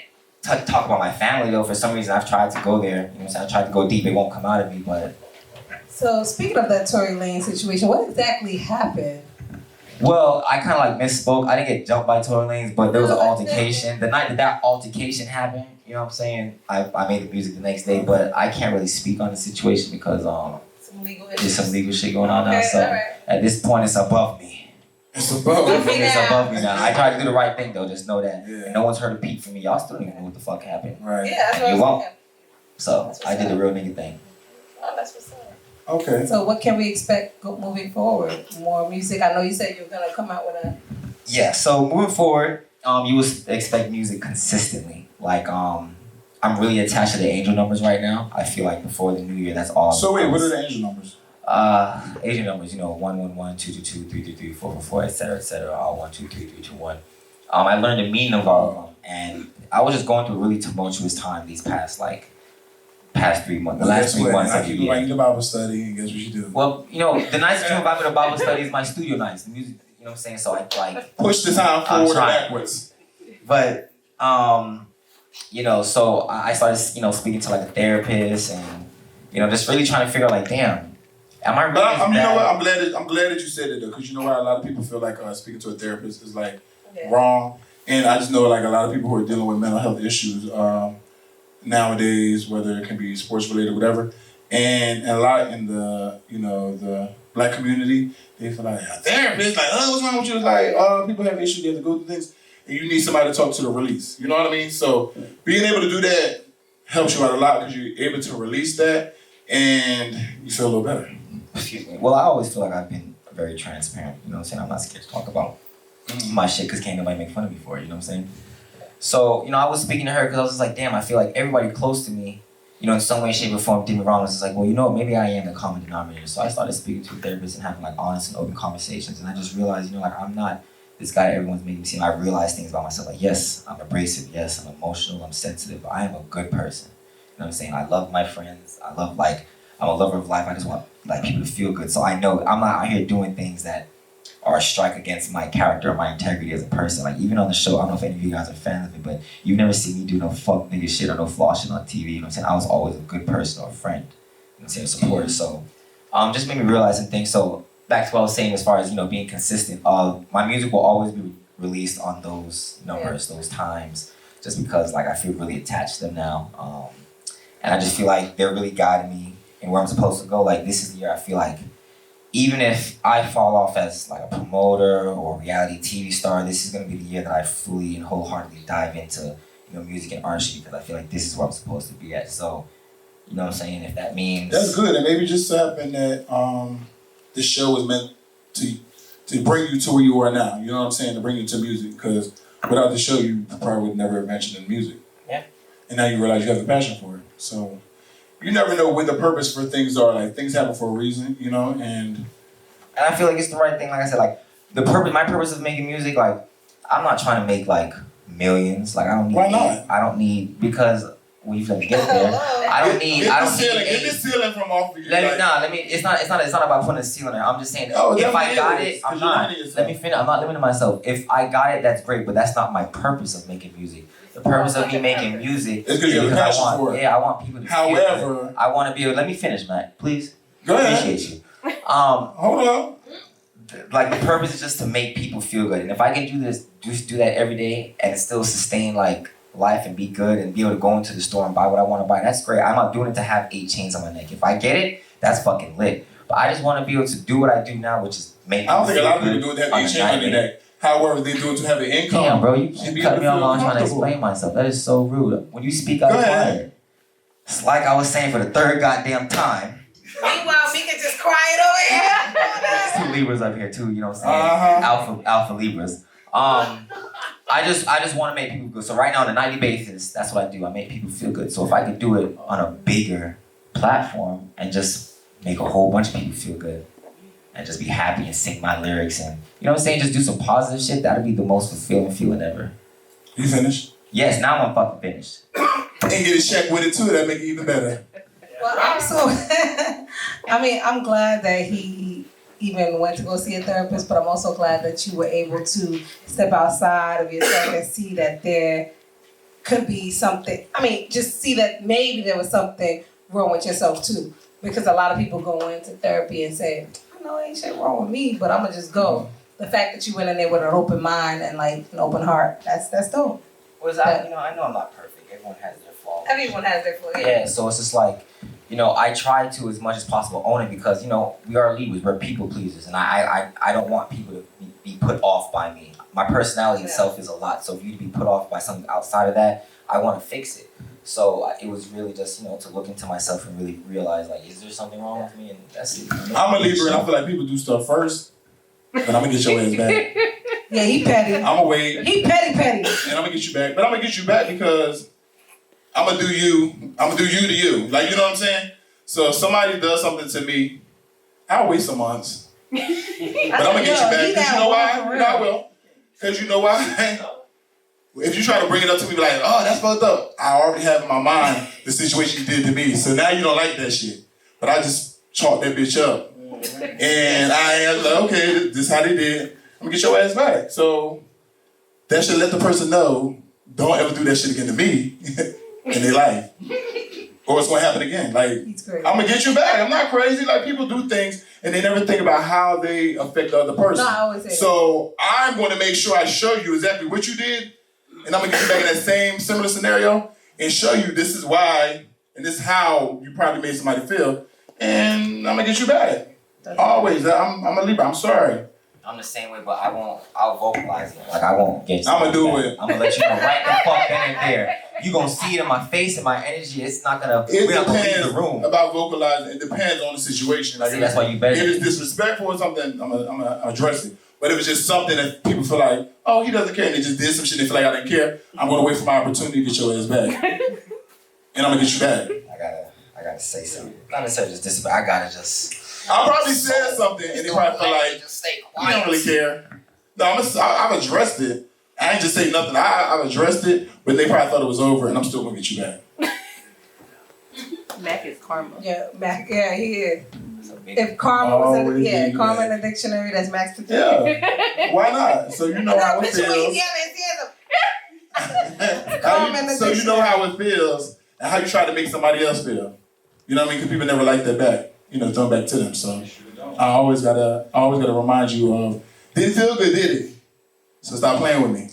[SPEAKER 3] talk about my family though. For some reason, I've tried to go there. You know what I'm saying? I tried to go deep. It won't come out of me, but.
[SPEAKER 1] So speaking of that Tory Lanez situation, what exactly happened?
[SPEAKER 3] Well, I kind of like misspoke. I didn't get jumped by Tory Lanez, but there was an altercation. The night that altercation happened, you know what I'm saying? I made the music the next day, but I can't really speak on the situation because there's some legal shit going on now. So at this point, it's above me.
[SPEAKER 2] It's above me.
[SPEAKER 3] It's above me now. I tried to do the right thing though. Just know that.
[SPEAKER 2] Yeah.
[SPEAKER 3] And no one's heard a peep from me. Y'all still don't even know what the fuck happened.
[SPEAKER 2] Right.
[SPEAKER 1] Yeah, that's what
[SPEAKER 3] You
[SPEAKER 1] I'm
[SPEAKER 3] won't.
[SPEAKER 1] saying.
[SPEAKER 3] So I did the real nigga thing.
[SPEAKER 1] Oh, that's what's up.
[SPEAKER 2] Okay.
[SPEAKER 1] So what can we expect moving forward? More music? I know you said you're gonna come out with a.
[SPEAKER 3] Yeah. So moving forward, you would expect music consistently. Like I'm really attached to the angel numbers right now. I feel like before the new year, that's all.
[SPEAKER 2] So wait, what are the angel numbers?
[SPEAKER 3] Angel numbers, 111, 222, 333, 444, etc., all 1, 2, 3, 3, 2, 1. I learned the meaning of all of them, and I was just going through a really tumultuous time these past 3 months, the last 3 months of the year.
[SPEAKER 2] Like the Bible study, and guess what you do?
[SPEAKER 3] Well, the nights that you invite me to Bible study is my studio nights, the music, you know what I'm saying? So I
[SPEAKER 2] push the time forward and backwards.
[SPEAKER 3] But so I started, speaking to like a therapist and, just really trying to figure out like, damn, am I really
[SPEAKER 2] you know what? I'm glad that you said it though, because you know what? A lot of people feel like speaking to a therapist is like wrong, and I just know like a lot of people who are dealing with mental health issues nowadays, whether it can be sports related, whatever, and a lot in the the Black community, they feel like a therapist, like what's wrong with you? It's like people have issues, they have to go through things, and you need somebody to talk to release. You know what I mean? So being able to do that helps you out a lot because you're able to release that and you feel a little better.
[SPEAKER 3] Excuse me. Well, I always feel like I've been very transparent. You know what I'm saying? I'm not scared to talk about my shit because can't nobody make fun of me for it. You know what I'm saying? So, I was speaking to her because I was just like, damn, I feel like everybody close to me, in some way, shape, or form did me wrong. I was just like, well, maybe I am the common denominator. So I started speaking to a therapist and having like honest and open conversations. And I just realized, I'm not this guy everyone's making me seem. I realize things about myself. Like, yes, I'm abrasive. Yes, I'm emotional. I'm sensitive. But I am a good person. You know what I'm saying? I love my friends. I'm a lover of life. I just want people to feel good. So I know I'm not out here doing things that are a strike against my character or my integrity as a person. Like even on the show, I don't know if any of you guys are fans of it, but you've never seen me do no fuck nigga shit or no flaw shit on TV. You know what I'm saying? I was always a good person or a friend. You know what I'm saying? A supporter. So just made me realize some things. So back to what I was saying as far as, being consistent. My music will always be released on those numbers, those times, just because I feel really attached to them now. And I just feel like they're really guiding me in where I'm supposed to go. Like this is the year I feel like even if I fall off as a promoter or reality TV star, this is gonna be the year that I fully and wholeheartedly dive into music and artistry because I feel like this is where I'm supposed to be at. So, you know what I'm saying? If that means
[SPEAKER 2] that's good, and maybe just so happened that this show was meant to bring you to where you are now. You know what I'm saying? To bring you to music, because without the show, you probably would never have mentioned in music.
[SPEAKER 3] Yeah.
[SPEAKER 2] And now you realize you have a passion for it. So you never know what the purpose for things are. Like things happen for a reason, and
[SPEAKER 3] I feel like it's the right thing. Like I said, my purpose of making music, I'm not trying to make millions. I don't need.
[SPEAKER 2] Why not?
[SPEAKER 3] I don't need because when you finna get there. I don't need.
[SPEAKER 2] Get the ceiling from off of you.
[SPEAKER 3] It's not about putting a ceiling there. I'm just saying, if I got it, I'm not. Let me finish. I'm not limiting myself. If I got it, that's great. But that's not my purpose of making music. The purpose of me making music is because I want people to.
[SPEAKER 2] However,
[SPEAKER 3] I want to be able. Let me finish, Matt. Please.
[SPEAKER 2] Go ahead.
[SPEAKER 3] Appreciate you.
[SPEAKER 2] Hold on.
[SPEAKER 3] Like the purpose is just to make people feel good, and if I can do this, do that every day, and still sustain like life and be good and be able to go into the store and buy what I want to buy, that's great. I'm not doing it to have 8 chains on my neck. If I get it, that's fucking lit. But I just want to be able to do what I do now, which is make.
[SPEAKER 2] I don't think a lot of people do it to have 8 chains on their neck. However, they do it to have an income.
[SPEAKER 3] Damn, bro, you keep cutting me off while I'm trying to explain myself. That is so rude. When you speak out of line, it's like I was saying for the 3rd goddamn time.
[SPEAKER 1] Meanwhile, Mika just crying over here.
[SPEAKER 3] There's 2 Libras up here too, you know what I'm saying? Alpha Libras. I just want to make people good. So right now on a nightly basis, that's what I do. I make people feel good. So if I could do it on a bigger platform and just make a whole bunch of people feel good and just be happy and sing my lyrics and, you know what I'm saying, just do some positive shit, that'd be the most fulfilling feeling ever.
[SPEAKER 2] You finished?
[SPEAKER 3] Yes, now I'm fucking finished.
[SPEAKER 2] And get a check with it too, that'd make it even better.
[SPEAKER 1] Well, I'm so, I'm glad that he even went to go see a therapist, but I'm also glad that you were able to step outside of yourself and see that there could be something, just see that maybe there was something wrong with yourself too. Because a lot of people go into therapy and say, I know ain't shit wrong with me, but I'm gonna just go. The fact that you went in there with an open mind and like an open heart, that's dope.
[SPEAKER 3] I know I'm not perfect. Everyone has their flaws.
[SPEAKER 1] Everyone has their flaws.
[SPEAKER 3] Yeah, so it's just like, I try to as much as possible own it because, we are Libras, we're people pleasers, and I don't want people to be put off by me. My personality itself is a lot, so if you to be put off by something outside of that, I want to fix it. So it was really just, to look into myself and really realize, like, is there something wrong with me? And that's it.
[SPEAKER 2] I'm a Libra and I feel like people do stuff first, but I'm going to get your ass back.
[SPEAKER 1] Yeah, he petty.
[SPEAKER 2] I'm going to wait.
[SPEAKER 1] He petty.
[SPEAKER 2] And I'm going to get you back. But I'm going to get you back because I'm going to do you. I'm going to do you to you. Like, you know what I'm saying? So if somebody does something to me, I'll wait some months. But I'm going to get you back. Because you know why? I will. Because you know why? If you try to bring it up to me like, oh, that's fucked up, I already have in my mind the situation you did to me. So now you don't like that shit. But I just chalked that bitch up. And I was like, okay, this is how they did. I'm gonna get your ass back. So that should let the person know, don't ever do that shit again to me in their life. Or it's gonna happen again. Like, I'm gonna get you back. I'm not crazy. Like, people do things and they never think about how they affect the other person.
[SPEAKER 1] No, I always say
[SPEAKER 2] so I'm gonna make sure I show you exactly what you did. And I'm gonna get you back in that same similar scenario and show you this is why and this is how you probably made somebody feel. And I'm gonna get you back. Always. I'm a Libra. I'm sorry.
[SPEAKER 3] I'm the same way, but I'll vocalize it. Like, I won't get you.
[SPEAKER 2] I'm gonna do it.
[SPEAKER 3] I'm gonna let you know right the fuck then and there. You gonna see it in my face and my energy. It's not gonna, we're not gonna leave the room.
[SPEAKER 2] About vocalizing. It depends on the situation. Like,
[SPEAKER 3] see, that's why you better.
[SPEAKER 2] If it's disrespectful or something, I'm gonna address it. But if it's just something that people feel like, oh, he doesn't care, and they just did some shit, they feel like I didn't care, I'm gonna wait for my opportunity to get your ass back. And I'm gonna get you back.
[SPEAKER 3] I gotta say something. Not necessarily just this, but I gotta just.
[SPEAKER 2] I probably said something, and they probably feel like, you don't really care. No, I've addressed it. I ain't just say nothing. I've addressed it, but they probably thought it was over, and I'm still gonna get you back.
[SPEAKER 5] Mac is karma.
[SPEAKER 1] Yeah, Mac. Yeah, he is. If karma was karma in the dictionary, that's Mac's dictionary.
[SPEAKER 2] Yeah. Why not? So you know how it feels. So you know how it feels and how you try to make somebody else feel. You know what I mean? Because people never like that back. Throw back to them. So I always gotta remind you of, didn't feel good, did it? So stop playing with me.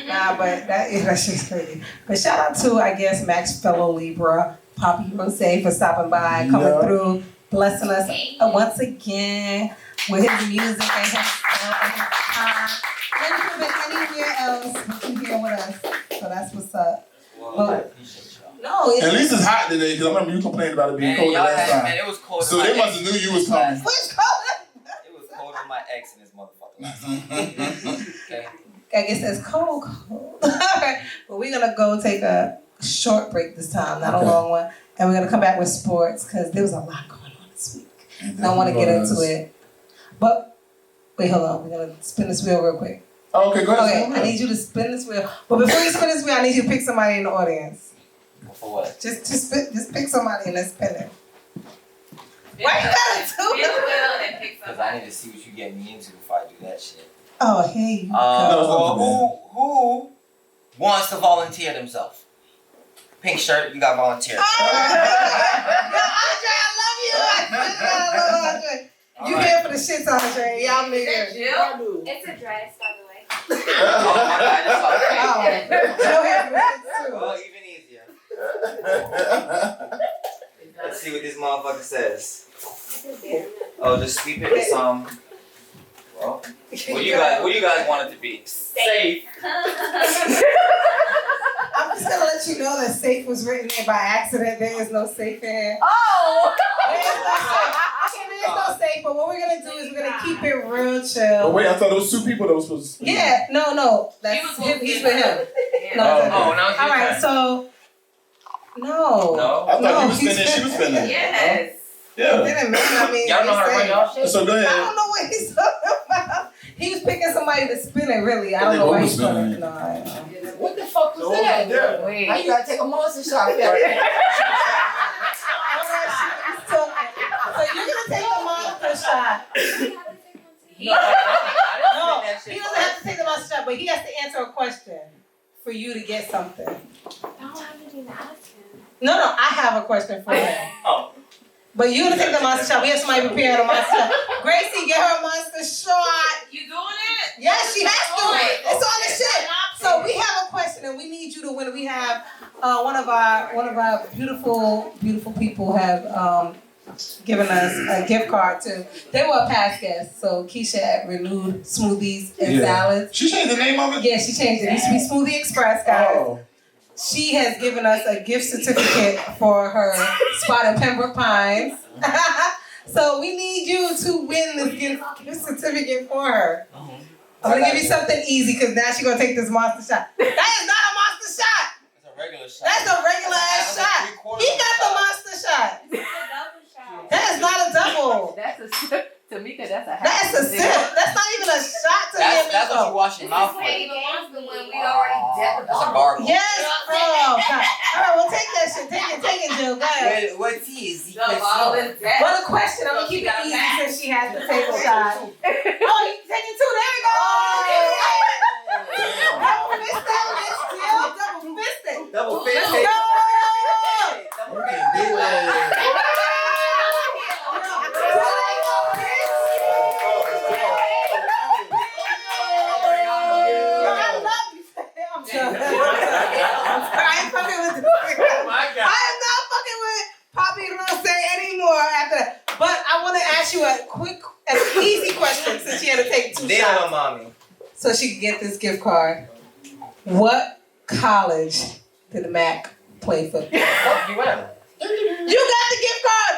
[SPEAKER 1] Nah, but that's just crazy. But shout out to, I guess, Mac's fellow Libra, Papii Rose, for stopping by, coming through, blessing us once again with his music and his stuff and his time. Never could have been anywhere else but you here with us. So that's what's up. But, no,
[SPEAKER 2] at least it's hot today, because I remember you complained about it being cold last time.
[SPEAKER 3] Man, it was cold.
[SPEAKER 2] So they must have knew you was coming.
[SPEAKER 3] It was cold with my ex and his motherfucker. Okay.
[SPEAKER 1] I guess that's cold. Alright, but we're gonna go take a short break this time, not a long one, and we're gonna come back with sports because there was a lot going on this week. And I want to get into it, but wait, hold on. We're gonna spin this wheel real quick.
[SPEAKER 2] Okay, go ahead.
[SPEAKER 1] Okay, I need you to spin this wheel, but before you spin this wheel, I need you to pick somebody in the audience.
[SPEAKER 3] For what?
[SPEAKER 1] Just pick somebody and let's spin it. Why you gotta do that?
[SPEAKER 3] Because I need to see what you get me into before I do that shit.
[SPEAKER 1] Oh, hey.
[SPEAKER 4] Who wants to volunteer themselves? Pink shirt, you got volunteer.
[SPEAKER 1] Yo, Andre, I love you. I love Andre. You here for the shits, Andre. Y'all niggas.
[SPEAKER 6] It's a dress, by the way.
[SPEAKER 4] Oh my God, that's all right.
[SPEAKER 1] Joe here for the shits, too.
[SPEAKER 4] Well, even easier. Let's see what this motherfucker says. Oh, just sweep it with some. Well, what you guys want it to be? Safe.
[SPEAKER 1] I'm just gonna let you know that safe was written there by accident. There is no safe in here.
[SPEAKER 5] Oh!
[SPEAKER 1] There is no safe. Okay, there is no safe, but what we're gonna do is we're gonna keep it real chill.
[SPEAKER 2] Oh wait, I thought it was two people that was supposed to speak.
[SPEAKER 1] Yeah, no. That's him. He's with him. No,
[SPEAKER 4] now it's
[SPEAKER 1] all
[SPEAKER 4] your
[SPEAKER 1] right,
[SPEAKER 4] turn.
[SPEAKER 1] so no.
[SPEAKER 2] I thought he was spinning, she was spinning.
[SPEAKER 5] Yes.
[SPEAKER 2] Yeah.
[SPEAKER 1] Didn't mean, I mean,
[SPEAKER 4] Y'all know how to run y'all shit?
[SPEAKER 2] So go
[SPEAKER 1] I
[SPEAKER 2] ahead.
[SPEAKER 1] don't know what he's talking about. He was picking somebody to spin it, really. I don't know why he's spinning. No, I don't.
[SPEAKER 4] What the fuck was that?
[SPEAKER 2] Yeah.
[SPEAKER 5] Wait.
[SPEAKER 4] Now you gotta take a monster shot.
[SPEAKER 1] So you're gonna take the monster shot.
[SPEAKER 4] No, I didn't
[SPEAKER 1] He doesn't have to take the monster shot, but he has to answer a question for you to get something.
[SPEAKER 6] I don't have anything to ask him.
[SPEAKER 1] No, I have a question for him.
[SPEAKER 4] Oh.
[SPEAKER 1] But you're gonna take the monster shot. We have somebody preparing a monster shot. Gracie, get her a monster shot.
[SPEAKER 5] You doing it?
[SPEAKER 1] Yes, she has to. It's on the shit. So we have a question, and we need you to win. We have one of our beautiful people have given us a gift card too. They were a past guest, so Keisha had renewed smoothies and salads.
[SPEAKER 2] She changed the name of it?
[SPEAKER 1] Yeah, she changed it. It used to be Smoothie Express, guys.
[SPEAKER 2] Oh.
[SPEAKER 1] She has given us a gift certificate for her spot in Pembroke Pines. So we need you to win this gift certificate for her. I'm gonna give you something easy because now she's gonna take this monster shot. That is not a monster shot.
[SPEAKER 4] It's a regular shot.
[SPEAKER 1] That's a regular ass shot. He got the monster shot.
[SPEAKER 6] It's a double shot.
[SPEAKER 1] That is not a double.
[SPEAKER 5] That's a sip. Tamika, that's a half.
[SPEAKER 1] That's a sip. That's not even a shot to me.
[SPEAKER 4] That's what you wash your mouth with. That's a gargle.
[SPEAKER 1] Yes. Oh, God. All right, well, take that shit. Take it, Jill. Go ahead.
[SPEAKER 4] What tea is he?
[SPEAKER 1] Well, the question, I'm gonna keep it easy since she has to take a shot. Oh, you can take it too. There we go. Double fisted. Double fisted.
[SPEAKER 4] Double
[SPEAKER 1] Let's
[SPEAKER 4] fisted.
[SPEAKER 1] go. I ain't fucking with I am not fucking with Papii Rose anymore after that. But I want to ask you an easy question since she had to take two shots.
[SPEAKER 4] Damn, mommy.
[SPEAKER 1] So she can get this gift card. What college did Mac play for?
[SPEAKER 4] Fuck you at?
[SPEAKER 1] You got the gift card.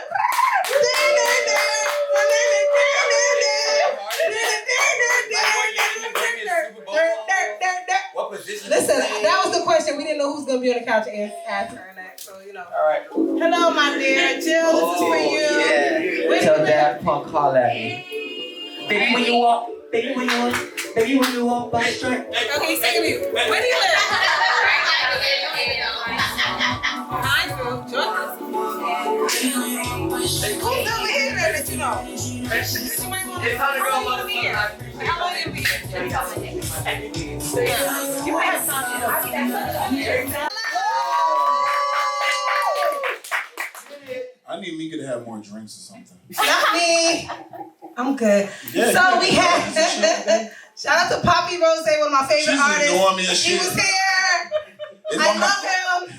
[SPEAKER 4] What position?
[SPEAKER 1] Listen, that was the question. We didn't know who's gonna be on the couch answering that, so you know.
[SPEAKER 4] All right.
[SPEAKER 1] Hello, my dear Jill. This is for you.
[SPEAKER 4] Yeah.
[SPEAKER 1] Where
[SPEAKER 3] Tell
[SPEAKER 1] you
[SPEAKER 3] Dad Punk holler at me. Baby, when you walk, by straight.
[SPEAKER 1] Okay, second you. Where do you live? Hinesville, Georgia. Who's over here that you know? You might want to How long you here? How long you be here? You might have some.
[SPEAKER 2] I need Mika to have more drinks or something.
[SPEAKER 1] Not me. I'm good.
[SPEAKER 2] Yeah,
[SPEAKER 1] So we had shout out to Papii Rose, one of my favorite
[SPEAKER 2] She's
[SPEAKER 1] artists.
[SPEAKER 2] ignoring me and
[SPEAKER 1] She
[SPEAKER 2] shit.
[SPEAKER 1] was here.
[SPEAKER 2] It's
[SPEAKER 1] I
[SPEAKER 2] on my-
[SPEAKER 1] love him.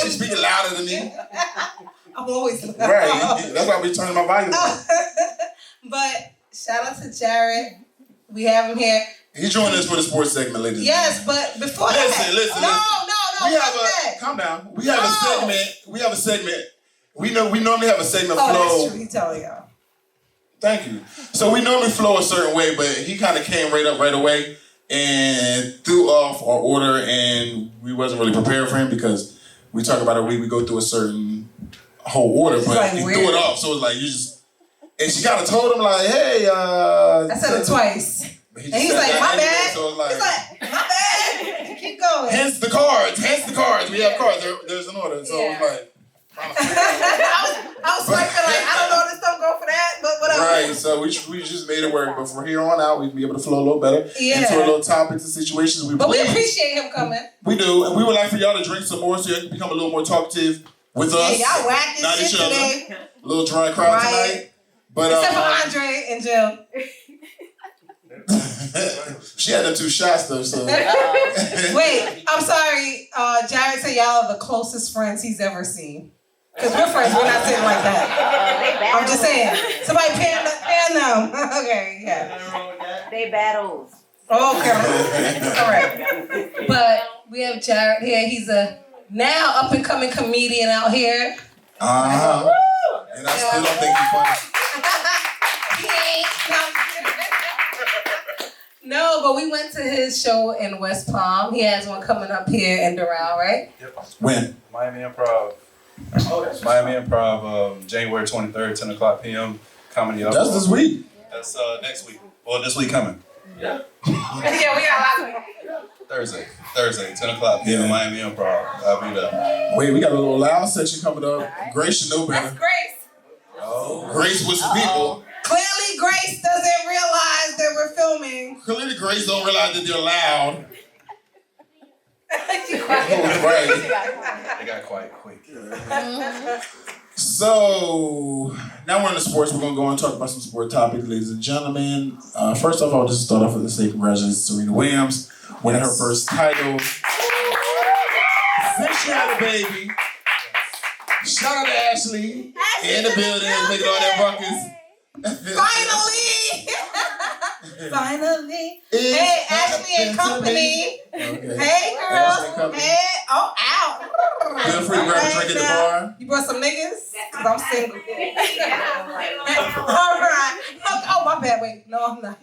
[SPEAKER 2] She's speaking louder than me.
[SPEAKER 1] I'm always loud.
[SPEAKER 2] Right. That's why I be turning my volume up.
[SPEAKER 1] But shout out to Jared. We have him here.
[SPEAKER 2] He joined us for the sports segment, ladies.
[SPEAKER 1] Yes, but before
[SPEAKER 2] Listen,
[SPEAKER 1] that,
[SPEAKER 2] listen.
[SPEAKER 1] no.
[SPEAKER 2] We have
[SPEAKER 1] fuck that.
[SPEAKER 2] calm down. We have a segment. We normally have a segment
[SPEAKER 1] Oh,
[SPEAKER 2] flow.
[SPEAKER 1] that's true. He telling y'all.
[SPEAKER 2] Thank you. So we normally flow a certain way, but he kind of came right away and threw off our order, and we wasn't really prepared for him because we talk about a week, we go through a certain whole order, but
[SPEAKER 1] like
[SPEAKER 2] he
[SPEAKER 1] weird.
[SPEAKER 2] threw it off. So it's like you just, and she kind of told him like, hey,
[SPEAKER 1] I said it twice.
[SPEAKER 2] He
[SPEAKER 1] And he's like, my bad.
[SPEAKER 2] So it's like,
[SPEAKER 1] He's like, my bad. Keep keep going.
[SPEAKER 2] Hence the cards. We have cards. There's an order. So it's like.
[SPEAKER 1] I was like, I don't know, this don't go for that, but whatever.
[SPEAKER 2] Right, so we just made it work. But from here on out, we can be able to flow a little better into a little topics and situations.
[SPEAKER 1] But we appreciate him coming.
[SPEAKER 2] We do, and we would like for y'all to drink some more so you can become a little more talkative with us.
[SPEAKER 1] Yeah, y'all whack
[SPEAKER 2] Not
[SPEAKER 1] this
[SPEAKER 2] each
[SPEAKER 1] shit
[SPEAKER 2] other.
[SPEAKER 1] today.
[SPEAKER 2] A little dry crowd tonight. But
[SPEAKER 1] except for Andre and Jill.
[SPEAKER 2] she had them 2 shots though, so.
[SPEAKER 1] Wait, I'm sorry. Jared said y'all are the closest friends he's ever seen. Because we're friends, we're not sitting like that. I'm just saying. Somebody pan them. Okay, yeah.
[SPEAKER 5] They battles.
[SPEAKER 1] Okay. All right. But we have Jared here. He's a now up and coming comedian out here.
[SPEAKER 2] Uh-huh. And I still don't think he's funny.
[SPEAKER 1] No, but we went to his show in West Palm. He has one coming up here in Doral, right?
[SPEAKER 7] Yep.
[SPEAKER 2] When?
[SPEAKER 7] Miami Improv. Miami Improv, January 23rd, 10 o'clock p.m. Comedy Up.
[SPEAKER 2] That's this week.
[SPEAKER 7] That's next week. Well, this week coming.
[SPEAKER 1] Yeah, we got a lot of
[SPEAKER 7] Thursday, 10 o'clock p.m. Miami Improv. I'll be there.
[SPEAKER 2] Wait, we got a little loud section coming up.
[SPEAKER 1] Right.
[SPEAKER 2] Grace should know better.
[SPEAKER 1] That's Grace.
[SPEAKER 2] Oh. Grace with some people.
[SPEAKER 1] Clearly, Grace doesn't realize that we're filming.
[SPEAKER 2] Clearly, Grace don't realize that they're loud.
[SPEAKER 7] Right. They got quiet quick.
[SPEAKER 2] So now we're in the sports. We're gonna go and talk about some sport topics, ladies and gentlemen. First off, I'll just start off with the say congratulations to Serena Williams winning her first title. Since she had a baby. Shout out to Ashley in the building, making all that ruckus.
[SPEAKER 1] Finally! Finally. Hey, Ashley and Company.
[SPEAKER 2] Okay.
[SPEAKER 1] Hey, girl. Hey, oh, ow.
[SPEAKER 2] Feel free to grab a drink at the bar.
[SPEAKER 1] You brought some niggas? Because I'm single. All right. Oh, my bad. Wait. No, I'm not.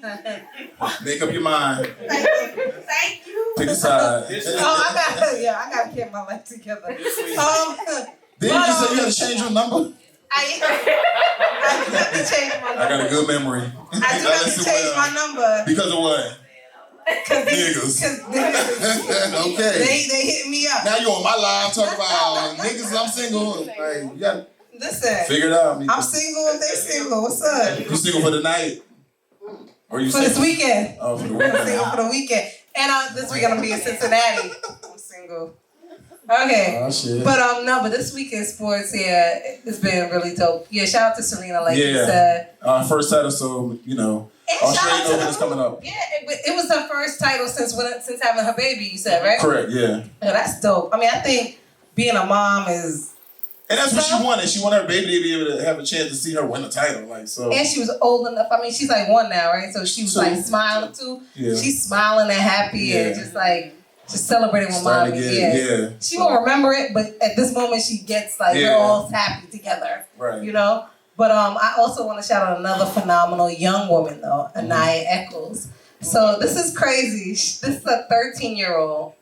[SPEAKER 2] Make up your mind.
[SPEAKER 1] Thank you.
[SPEAKER 2] Pick a side.
[SPEAKER 1] I got to get my life together.
[SPEAKER 2] Didn't you just say you had to change your number?
[SPEAKER 1] I have to change my number.
[SPEAKER 2] I got a good memory.
[SPEAKER 1] I do have to change my number.
[SPEAKER 2] Because of what? Niggas. Okay.
[SPEAKER 1] They hit me up.
[SPEAKER 2] Now you on my live talking about niggas. I'm single. Like, you gotta figure it out.
[SPEAKER 1] I'm single if they single. What's up?
[SPEAKER 2] You single for the night? Or you
[SPEAKER 1] for this weekend?
[SPEAKER 2] Oh, for the weekend.
[SPEAKER 1] I'm single for the weekend. And this week I'm gonna be in Cincinnati. I'm single. Okay.
[SPEAKER 2] Oh, shit.
[SPEAKER 1] But this week in sports, it's been really dope. Yeah, shout out to Serena, like you said.
[SPEAKER 2] First title, so Australian Open is coming up.
[SPEAKER 1] Yeah, it was her first title since having her baby. You said, right?
[SPEAKER 2] Correct. Yeah.
[SPEAKER 1] Yeah, that's dope. I mean, I think being a mom is.
[SPEAKER 2] And that's what she wanted. She wanted her baby to be able to have a chance to see her win the title, like so.
[SPEAKER 1] And she was old enough. I mean, she's like 1 now, right? So she was like smiling too. Yeah. She's smiling and happy and just celebrating with mommy. Yeah. She won't remember it, but at this moment she gets like we're all happy together.
[SPEAKER 2] Right.
[SPEAKER 1] You know? But I also want to shout out another phenomenal young woman though, Anaya Eccles. So this is crazy. This is a 13-year-old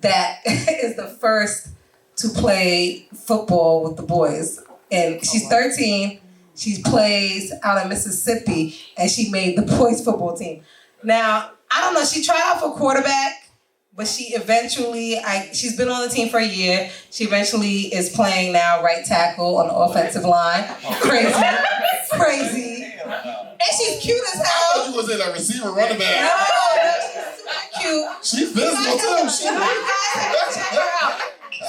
[SPEAKER 1] that is the first to play football with the boys. And she's 13. She plays out in Mississippi and she made the boys football team. Now, I don't know, she tried out for quarterback, but she eventually, she's been on the team for a year. She eventually is playing now right tackle on the offensive line. Crazy. And she's cute as hell.
[SPEAKER 2] I thought you was in a receiver running back.
[SPEAKER 1] No, she's super cute.
[SPEAKER 2] She's physical too.
[SPEAKER 1] Check her out.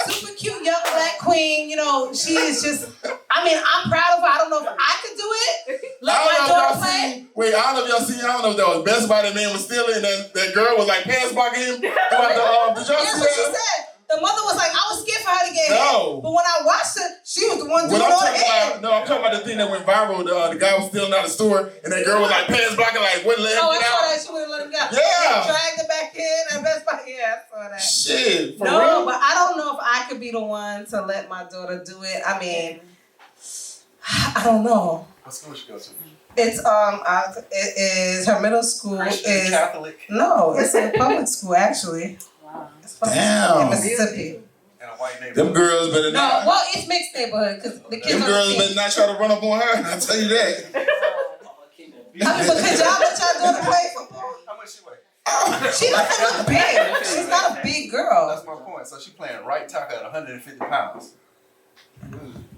[SPEAKER 1] Super cute young black queen. You know, she is just, I mean, I'm proud of her. I don't know if I could do it. Let my daughter play.
[SPEAKER 2] Wait, I don't know if y'all seen, I don't know if that was Best Buy that man was stealing and that girl was like pants blocking him. Did y'all see
[SPEAKER 1] what she
[SPEAKER 2] that?
[SPEAKER 1] said. The mother was like, I was scared for her to get hit. But when I watched her, she was the one doing all the hit.
[SPEAKER 2] I'm talking about the thing that went viral. The guy was stealing out of the store and that girl was like pants blocking, like wouldn't let him get out.
[SPEAKER 1] I saw that. She wouldn't let him go.
[SPEAKER 2] Yeah.
[SPEAKER 1] They dragged her back in at Best Buy. Yeah, I saw that.
[SPEAKER 2] Shit, for
[SPEAKER 1] no,
[SPEAKER 2] real?
[SPEAKER 1] But I don't know if I could be the one to let my daughter do it. I mean, I don't know.
[SPEAKER 7] What school she go to?
[SPEAKER 1] It's it is her middle school is
[SPEAKER 7] Catholic.
[SPEAKER 1] No, it's a public school actually.
[SPEAKER 5] Wow.
[SPEAKER 1] It's public school in Mississippi.
[SPEAKER 2] Them girls better not.
[SPEAKER 1] No, well, it's mixed neighborhood because the kids.
[SPEAKER 2] Them girls better not try to run up on her. I tell you that.
[SPEAKER 1] I mean, but could y'all let y'all daughter play football?
[SPEAKER 7] How much she weigh?
[SPEAKER 1] She doesn't look big. She's not a big girl.
[SPEAKER 7] That's my point. So she playing right tackle at 150 pounds.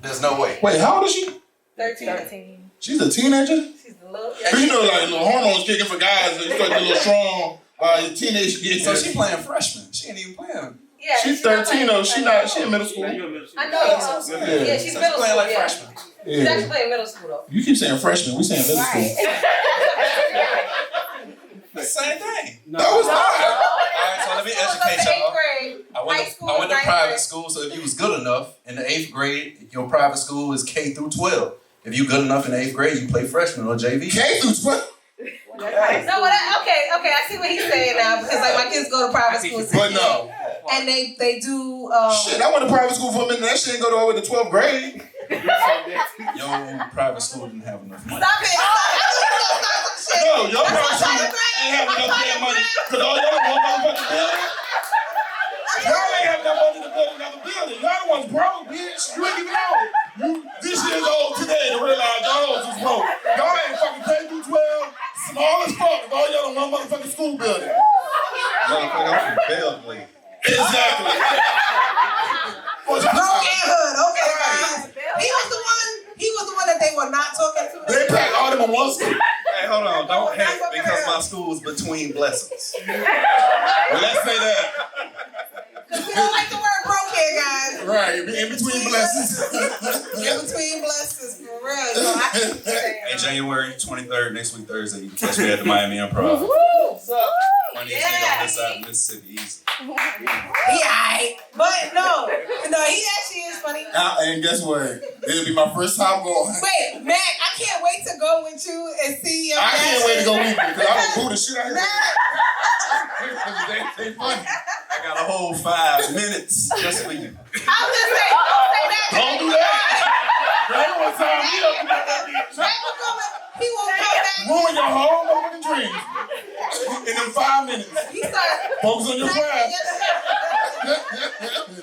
[SPEAKER 7] There's no way.
[SPEAKER 2] Wait, how old is she?
[SPEAKER 5] 13.
[SPEAKER 2] She's a teenager?
[SPEAKER 1] She's a little.
[SPEAKER 2] You know, like little hormones kicking for guys. You start to get a little strong teenage years.
[SPEAKER 7] So she playing freshman. She ain't even playing.
[SPEAKER 1] Yeah,
[SPEAKER 2] She's 13 though. She in middle school.
[SPEAKER 1] I know.
[SPEAKER 2] Yeah,
[SPEAKER 1] she's
[SPEAKER 7] So
[SPEAKER 1] middle
[SPEAKER 7] playing
[SPEAKER 1] school.
[SPEAKER 7] like
[SPEAKER 1] Yeah.
[SPEAKER 7] freshman.
[SPEAKER 1] She's actually playing middle school though.
[SPEAKER 2] You keep saying freshman. We saying middle school.
[SPEAKER 7] The same thing.
[SPEAKER 2] That was not.
[SPEAKER 7] Alright, so let me
[SPEAKER 1] She was up to
[SPEAKER 7] educate
[SPEAKER 1] 8th
[SPEAKER 7] y'all.
[SPEAKER 1] grade.
[SPEAKER 7] I went
[SPEAKER 1] High
[SPEAKER 7] to,
[SPEAKER 1] school
[SPEAKER 7] I went to
[SPEAKER 1] was
[SPEAKER 7] private
[SPEAKER 1] 9th grade.
[SPEAKER 7] school, so if you was good enough in the 8th grade, your private school is K through 12. If you good enough in the 8th grade, you play freshman or JV.
[SPEAKER 2] K through 12.
[SPEAKER 1] No, okay, I see what he's saying now because like my kids go to private school,
[SPEAKER 2] But no.
[SPEAKER 1] and they do.
[SPEAKER 2] Shit, I went to private school for a minute. That shit didn't go all the way to 12th grade.
[SPEAKER 7] Your private school didn't have enough money.
[SPEAKER 1] Stop it!
[SPEAKER 2] No, your
[SPEAKER 1] That's
[SPEAKER 2] private
[SPEAKER 1] what
[SPEAKER 2] school
[SPEAKER 1] I'm trying
[SPEAKER 2] ain't have enough damn money. Cause all y'all want motherfucking building. Y'all ain't have enough money to build another building. Y'all the ones broke, bitch. You ain't even know. You this year's old today to realize y'all was broke. Y'all ain't fucking K through 12, small as fuck. If all y'all in one motherfucking school building.
[SPEAKER 7] Motherfucker, I'm from Belgrade.
[SPEAKER 2] Exactly.
[SPEAKER 1] Broke and hood. Okay, guys. He was the one that they were not talking to.
[SPEAKER 2] They packed all them in one school.
[SPEAKER 7] Hey, hold on. Don't hate because my school was between blessings.
[SPEAKER 2] Well, let's say that.
[SPEAKER 1] Because we don't like the word broke here, guys.
[SPEAKER 2] Right, in between blessings.
[SPEAKER 1] In between blessings, for real. So I can say
[SPEAKER 7] Hey, January 23rd, next week Thursday, you can catch me at the Miami Improv.
[SPEAKER 1] what's up?
[SPEAKER 7] Funniest nigga on this side of Mississippi. Easy.
[SPEAKER 1] He aight. But no, he actually is funny.
[SPEAKER 2] And guess what? It'll be my first time going.
[SPEAKER 1] Wait, Mac, I can't wait to go with you and see your
[SPEAKER 2] I can't wait to go with you because I don't boo the shit out of
[SPEAKER 1] Mac,
[SPEAKER 2] they funny.
[SPEAKER 7] I got a whole 5 minutes just for you.
[SPEAKER 1] I'm just saying, don't say that.
[SPEAKER 2] Don't do that. They don't want time me up about that bitch.
[SPEAKER 1] Mac will come back. He won't come back.
[SPEAKER 2] Ruin your whole motherfucking dreams in them 5 minutes.
[SPEAKER 1] He starts.
[SPEAKER 2] Focus on your craft.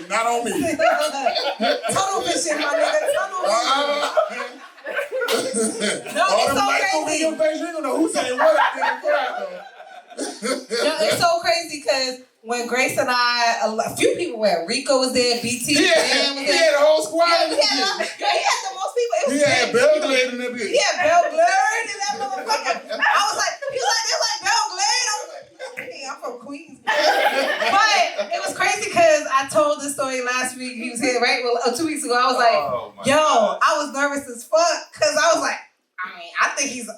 [SPEAKER 2] Not on me.
[SPEAKER 1] Tunnel vision, my nigga. Tunnel vision. No,
[SPEAKER 2] All
[SPEAKER 1] it's
[SPEAKER 2] them
[SPEAKER 1] so
[SPEAKER 2] lights over
[SPEAKER 1] crazy.
[SPEAKER 2] your face, you ain't gonna know who's saying what out there in the crowd though.
[SPEAKER 1] No, it's so crazy because when Grace and I, a few people were. Rico was there, BT,
[SPEAKER 2] He
[SPEAKER 1] Dan was
[SPEAKER 2] had
[SPEAKER 1] there.
[SPEAKER 2] a whole squad.
[SPEAKER 1] Yeah, he had the most people. It was
[SPEAKER 2] He had
[SPEAKER 1] crazy.
[SPEAKER 2] Belgrade in that bitch.
[SPEAKER 1] He had Bell Glade and that motherfucker. I was like, he was like, they're like Bell Glade. I was like, hey, I'm from Queens. But it was crazy because I told this story last week. He was here, right? Well, 2 weeks ago. I was like, yo, I was nervous as fuck because I was like, I mean, I think he's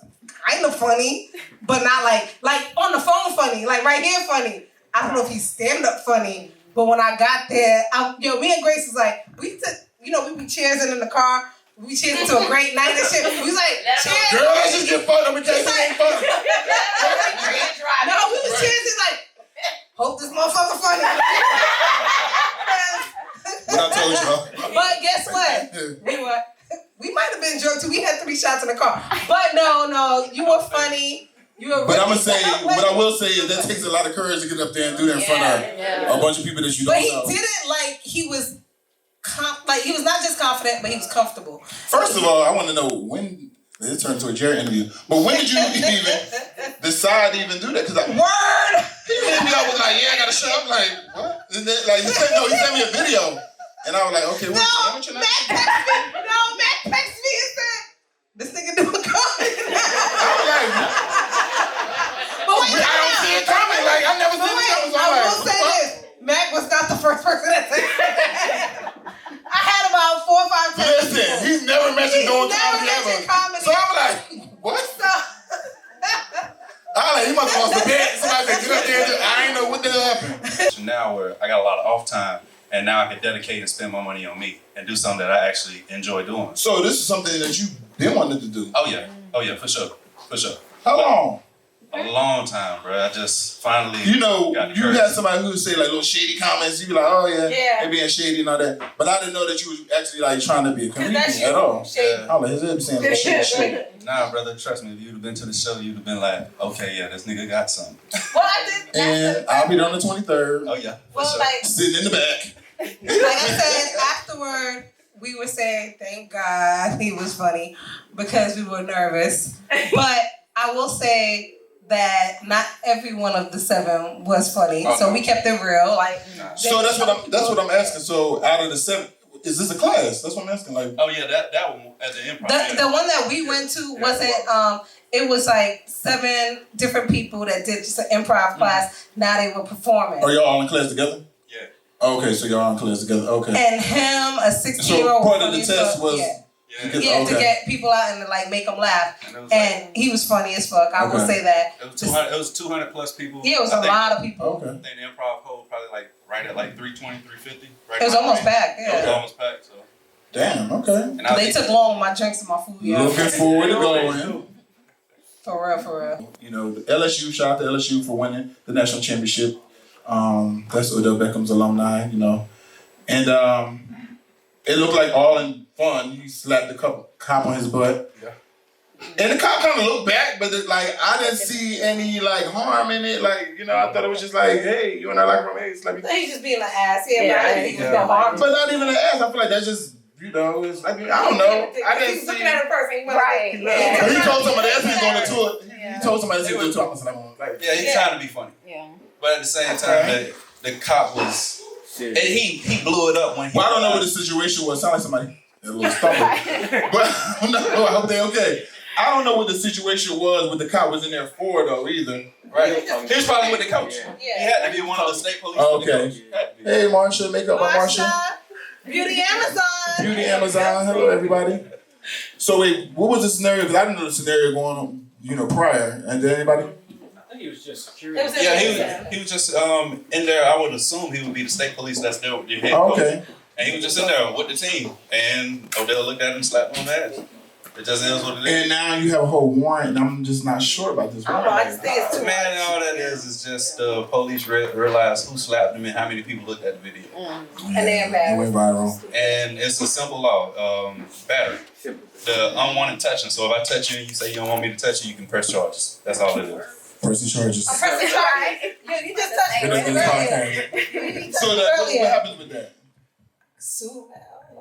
[SPEAKER 1] kind of funny, but not like on the phone funny, like right here funny. I don't know if he's stand up funny, but when I got there, me and Grace was like, we took, we be cheersing in the car. We cheersing to a great night and shit. We was like, cheers.
[SPEAKER 2] Girl, let's just get fucked up in case it ain't funny.
[SPEAKER 1] No, we was cheersing like, hope this motherfucker funny.
[SPEAKER 2] What I told y'all.
[SPEAKER 1] But guess what? We might have been drunk too. We had 3 shots in the car. But no, you were funny. You were
[SPEAKER 2] But
[SPEAKER 1] really
[SPEAKER 2] I'm gonna say,
[SPEAKER 1] funny.
[SPEAKER 2] what I will say is that takes a lot of courage to get up there and do that in front of a bunch of people that you
[SPEAKER 1] But
[SPEAKER 2] don't
[SPEAKER 1] he
[SPEAKER 2] know.
[SPEAKER 1] did it like he was, he was not just confident, but he was comfortable.
[SPEAKER 2] First of all, I want to know when. It turned into a Jerry interview. But when did you even decide to even do that? Because
[SPEAKER 1] Word!
[SPEAKER 2] He hit me up was like, yeah, I got a show. I'm like, what? And then, like, he sent me a video. And I was like, okay, what's
[SPEAKER 1] No, Matt texted me and said, this nigga doing comedy.
[SPEAKER 2] I was like,
[SPEAKER 1] But wait,
[SPEAKER 2] I don't see it coming. Like, I never seen it coming. So
[SPEAKER 1] I
[SPEAKER 2] I'm like,
[SPEAKER 1] will say this. Mac was not the first person that said that. I had about 4 or 5 times.
[SPEAKER 2] listen, he's never mentioned doing comedy ever.
[SPEAKER 1] Comedy.
[SPEAKER 2] So I'm like, what? I like, he must have lost the bet. Somebody said, get up there. I ain't know what the hell happened.
[SPEAKER 7] Now where I got a lot of off time, and now I can dedicate and spend my money on me and do something that I actually enjoy doing.
[SPEAKER 2] So this is something that you've been wanting to do.
[SPEAKER 7] Oh yeah, for sure.
[SPEAKER 2] How long?
[SPEAKER 7] A long time, bro. I just finally.
[SPEAKER 2] You know,
[SPEAKER 7] got the
[SPEAKER 2] you
[SPEAKER 7] courage.
[SPEAKER 2] had somebody who would say like little shady comments. You be like, oh yeah,
[SPEAKER 1] Yeah.
[SPEAKER 2] they being shady and all that. But I didn't know that you was actually like trying to be a comedian
[SPEAKER 1] That's you.
[SPEAKER 2] at all.
[SPEAKER 1] Shady.
[SPEAKER 2] I was like, his head be saying little shit.
[SPEAKER 7] Nah, brother, trust me. If you'd have been to the show, you'd have been like, okay, yeah, this nigga got something.
[SPEAKER 1] Well, I did.
[SPEAKER 2] And I'll be there on the 23rd,
[SPEAKER 7] Oh yeah, for
[SPEAKER 1] Well,
[SPEAKER 7] sure.
[SPEAKER 1] like
[SPEAKER 2] sitting in the back.
[SPEAKER 1] I said, afterward, we were saying, thank God he was funny because we were nervous. But I will say that not every one of the 7 was funny,
[SPEAKER 2] Oh,
[SPEAKER 1] so
[SPEAKER 2] no.
[SPEAKER 1] we kept it real. Like,
[SPEAKER 2] So that's what I'm asking. So out of the 7, is this a class? That's what I'm asking. Like,
[SPEAKER 9] Oh yeah, that one at the improv.
[SPEAKER 1] the one that we went to wasn't. It was like 7 different people that did just an improv class. Now they were performing.
[SPEAKER 2] are y'all all in class together?
[SPEAKER 9] Yeah.
[SPEAKER 2] Okay, so y'all all in class together. Okay.
[SPEAKER 1] And him, a 16-year-old.
[SPEAKER 2] So part of the test was.
[SPEAKER 1] Yeah, to get people out and to like make them laugh. And he was funny as fuck. I will say that.
[SPEAKER 9] It was 200. It was 200 plus people.
[SPEAKER 1] Yeah, it was a lot of people.
[SPEAKER 2] Okay.
[SPEAKER 9] I think the improv hold probably like right at like 320, 350. Right
[SPEAKER 1] It was almost packed.
[SPEAKER 9] It was
[SPEAKER 1] Yeah.
[SPEAKER 9] almost packed. So.
[SPEAKER 2] Damn. Okay.
[SPEAKER 9] And I
[SPEAKER 1] They took long my drinks and my food. Yeah.
[SPEAKER 2] Looking forward to going.
[SPEAKER 1] For real.
[SPEAKER 2] You know, the LSU. Shout out to LSU for winning the national championship. That's Odell Beckham's alumni. You know, and it looked like all in fun. He slapped the cop on his butt.
[SPEAKER 9] Yeah.
[SPEAKER 2] And the cop kind of looked back, but I didn't see any like harm in it. Like, you know, I thought it was just like, hey, you and I like from hey, slap me.
[SPEAKER 1] He's just being an ass. Yeah,
[SPEAKER 5] Yeah,
[SPEAKER 1] but I
[SPEAKER 5] I
[SPEAKER 1] didn't
[SPEAKER 5] think
[SPEAKER 1] harm.
[SPEAKER 2] But not even an ass. I feel like that's just, you know, it's like, I don't know. I didn't see.
[SPEAKER 1] looking at a person.
[SPEAKER 5] Right.
[SPEAKER 2] But he told somebody else he was going to tour.
[SPEAKER 1] Yeah.
[SPEAKER 2] He told somebody else he was going to tour. Like,
[SPEAKER 9] Yeah, he's trying to be funny.
[SPEAKER 5] Yeah.
[SPEAKER 9] But at the same time, the cop was. And he blew it up when he.
[SPEAKER 2] well, I don't know what the situation was. Sound like somebody a little stumbled. But I don't know. I hope they okay. I don't know what the situation was, what the cop was in there for though either.
[SPEAKER 9] Right. He was probably with the coach.
[SPEAKER 1] Yeah.
[SPEAKER 9] He had to be one of the state police.
[SPEAKER 2] Oh,
[SPEAKER 9] with the
[SPEAKER 2] okay.
[SPEAKER 9] coach. He had to be.
[SPEAKER 2] Hey, Marsha, makeup by Marsha.
[SPEAKER 1] Beauty Amazon.
[SPEAKER 2] Beauty Amazon. Hello, everybody. So wait, what was the scenario? Because I didn't know the scenario going on, you know, prior. And did anybody?
[SPEAKER 8] I think he was just curious.
[SPEAKER 9] Yeah, he was just in there. I would assume he would be the state police that's there with your head coach.
[SPEAKER 2] Okay.
[SPEAKER 9] And he was just in there with the team. And Odell looked at him and slapped him on the ass. It just is what it is.
[SPEAKER 2] And now you have a whole warrant, and I'm just not sure about this
[SPEAKER 1] I don't know. I
[SPEAKER 2] warrant.
[SPEAKER 1] just think it's too
[SPEAKER 9] Man, all that is just the police realize who slapped him and how many people looked at the video.
[SPEAKER 1] And they're
[SPEAKER 2] It went viral.
[SPEAKER 9] And it's a simple law, battery. The unwanted touching. So if I touch you and you say you don't want me to touch you, you can press charges. That's all it is.
[SPEAKER 2] Person charges.
[SPEAKER 1] I'm pressing charge. You just touched me
[SPEAKER 2] But
[SPEAKER 1] earlier.
[SPEAKER 2] that's so what happens with that?
[SPEAKER 1] Sue.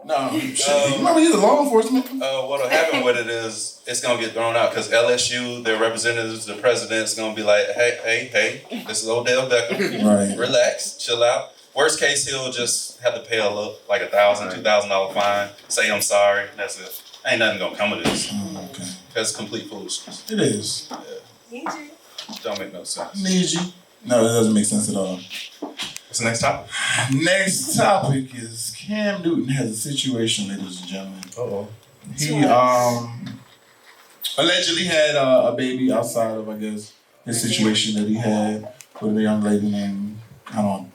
[SPEAKER 2] No, remember he's a law enforcement.
[SPEAKER 9] What'll happen with it is it's gonna get thrown out because LSU, their representatives, the president's gonna be like, hey, this is Odell Beckham.
[SPEAKER 2] Right.
[SPEAKER 9] Relax, chill out. Worst case, he'll just have to pay a little, like $1,000, $2,000 fine. Say I'm sorry. That's it. Ain't nothing gonna come of this.
[SPEAKER 2] Okay.
[SPEAKER 9] That's complete foolishness.
[SPEAKER 2] It is.
[SPEAKER 9] Yeah. Don't make no sense.
[SPEAKER 2] Need you? No, it doesn't make sense at all.
[SPEAKER 9] What's the next topic?
[SPEAKER 2] Next topic is Cam Newton has a situation, ladies and gentlemen.
[SPEAKER 9] Uh-oh.
[SPEAKER 2] He allegedly had a baby outside of, I guess, his situation that he had with a young lady named, I don't know,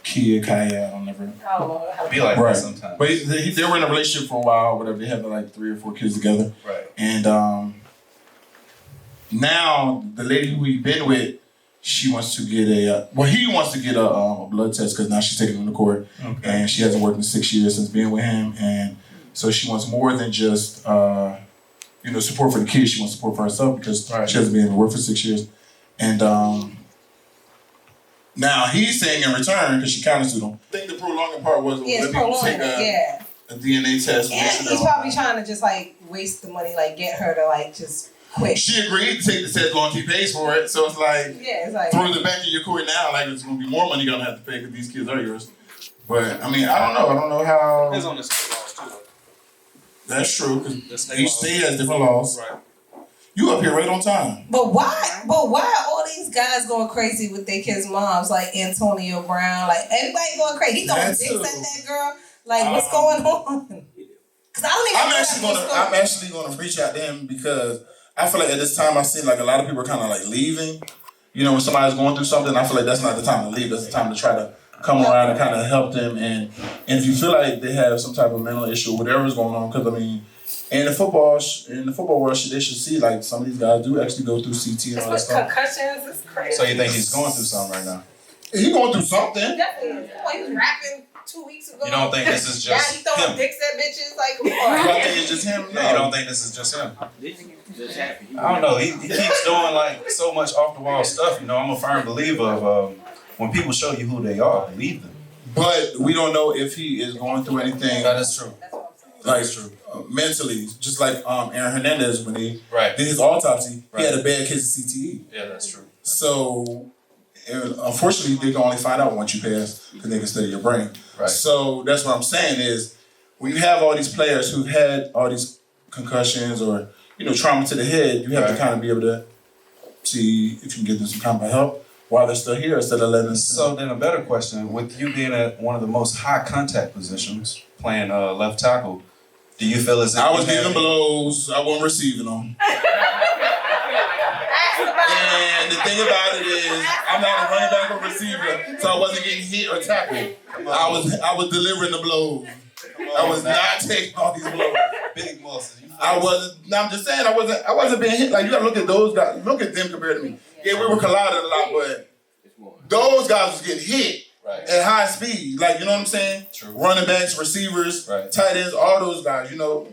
[SPEAKER 2] Kaya, I don't know.
[SPEAKER 9] Be like
[SPEAKER 2] Right.
[SPEAKER 9] that sometimes.
[SPEAKER 2] But they were in a relationship for a while, whatever. They had like 3 or 4 kids together.
[SPEAKER 9] Right.
[SPEAKER 2] And now the lady who he's been with, she wants to get he wants to get a blood test because now she's taking him to court.
[SPEAKER 9] Okay.
[SPEAKER 2] And she hasn't worked in 6 years since being with him. And so she wants more than just, support for the kids. She wants support for herself because she hasn't been able to work for 6 years. And now he's saying in return, because she countersued him, I think the prolonging part was let me take a DNA test.
[SPEAKER 1] And he's probably trying to just like waste the money, like get her to like just quit.
[SPEAKER 2] She agreed to take the test long as he pays for it. So it's like,
[SPEAKER 1] Yeah, it's like
[SPEAKER 2] throwing it back in your court now, like it's going to be more money you're going to have to pay because these kids are yours. But, I mean, I don't know. I don't know how.
[SPEAKER 9] Depends on the state laws too.
[SPEAKER 2] That's true,
[SPEAKER 9] The
[SPEAKER 2] because
[SPEAKER 9] state
[SPEAKER 2] each
[SPEAKER 9] laws.
[SPEAKER 2] state has different laws.
[SPEAKER 9] Right.
[SPEAKER 2] You up here right on time.
[SPEAKER 1] But why are all these guys going crazy with their kids' moms? Like Antonio Brown, like everybody going crazy. He throwing
[SPEAKER 2] That
[SPEAKER 1] dicks
[SPEAKER 2] too.
[SPEAKER 1] at that girl. Like what's going on? Because I don't even.
[SPEAKER 2] I'm actually gonna reach out to him because I feel like at this time I see like a lot of people are kind of like leaving. You know, when somebody's going through something, I feel like that's not the time to leave. That's the time to try to come around and kind of help them. And if you feel like they have some type of mental issue, whatever's going on, because I mean, in the football world, they should see like some of these guys do actually go through CT and all that stuff.
[SPEAKER 1] Concussions is crazy.
[SPEAKER 9] So you think he's going through something right now?
[SPEAKER 2] He going through something.
[SPEAKER 1] Definitely. Boy, he was rapping 2 weeks ago.
[SPEAKER 9] You don't think this is
[SPEAKER 1] Yeah,
[SPEAKER 9] just
[SPEAKER 1] he throwing
[SPEAKER 9] him?
[SPEAKER 1] dicks at bitches. Like, come
[SPEAKER 2] Do
[SPEAKER 1] on.
[SPEAKER 2] I think it's just him?
[SPEAKER 9] No, you don't think this is just him?
[SPEAKER 8] Just happy.
[SPEAKER 9] I don't know. He keeps doing like so much off the wall stuff. You know, I'm a firm believer of when people show you who they are, believe them.
[SPEAKER 2] But we don't know if he is going through anything.
[SPEAKER 9] That is true.
[SPEAKER 2] Like mentally, just like Aaron Hernandez when he
[SPEAKER 9] Right.
[SPEAKER 2] did his autopsy,
[SPEAKER 9] Right.
[SPEAKER 2] he had a bad case of CTE.
[SPEAKER 9] Yeah, that's true.
[SPEAKER 2] So, unfortunately, they can only find out once you pass because they can study your brain.
[SPEAKER 9] Right.
[SPEAKER 2] So that's what I'm saying is, when you have all these players who've had all these concussions or trauma to the head, you have to kind of be able to see if you can get them some kind of help while they're still here instead of letting them.
[SPEAKER 7] So then a better question, with you being at one of the most high contact positions, playing left tackle, do you feel as if
[SPEAKER 2] I was giving blows, I wasn't receiving them. And the thing about it is, I'm not a running back or receiver, so I wasn't getting hit or tackled. I was delivering the blows. I was not taking all these blows.
[SPEAKER 9] Big muscles.
[SPEAKER 2] I wasn't. No, I'm just saying I wasn't being hit. Like, you gotta look at those guys. Look at them compared to me. Yeah, we were colliding a lot, but those guys was getting hit at high speed. Like, you know what I'm saying?
[SPEAKER 9] True.
[SPEAKER 2] Running backs, receivers, tight ends, all those guys.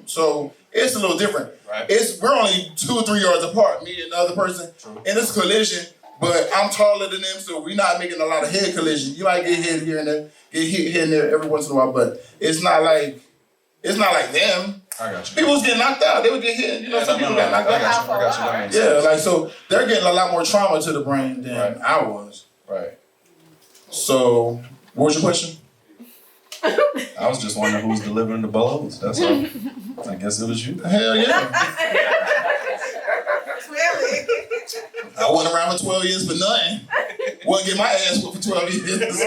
[SPEAKER 2] So it's a little different.
[SPEAKER 9] Right.
[SPEAKER 2] We're only 2 or 3 yards apart, me and the other person, and it's collision. But I'm taller than them, so we're not making a lot of head collision. You might get hit here and there, get hit here and there every once in a while, but it's not like them.
[SPEAKER 7] I got you.
[SPEAKER 2] People was getting knocked out. They would get hit. Some people got knocked out.
[SPEAKER 7] I got you.
[SPEAKER 2] Yeah, like, so they're getting a lot more trauma to the brain than I was.
[SPEAKER 7] Right.
[SPEAKER 2] So, what was your question?
[SPEAKER 7] I was just wondering who was delivering the blows. That's all. I guess it was you.
[SPEAKER 2] Hell yeah.
[SPEAKER 1] Clearly.
[SPEAKER 2] I wasn't around for 12 years for nothing. Wasn't get my ass whooped for 12 years.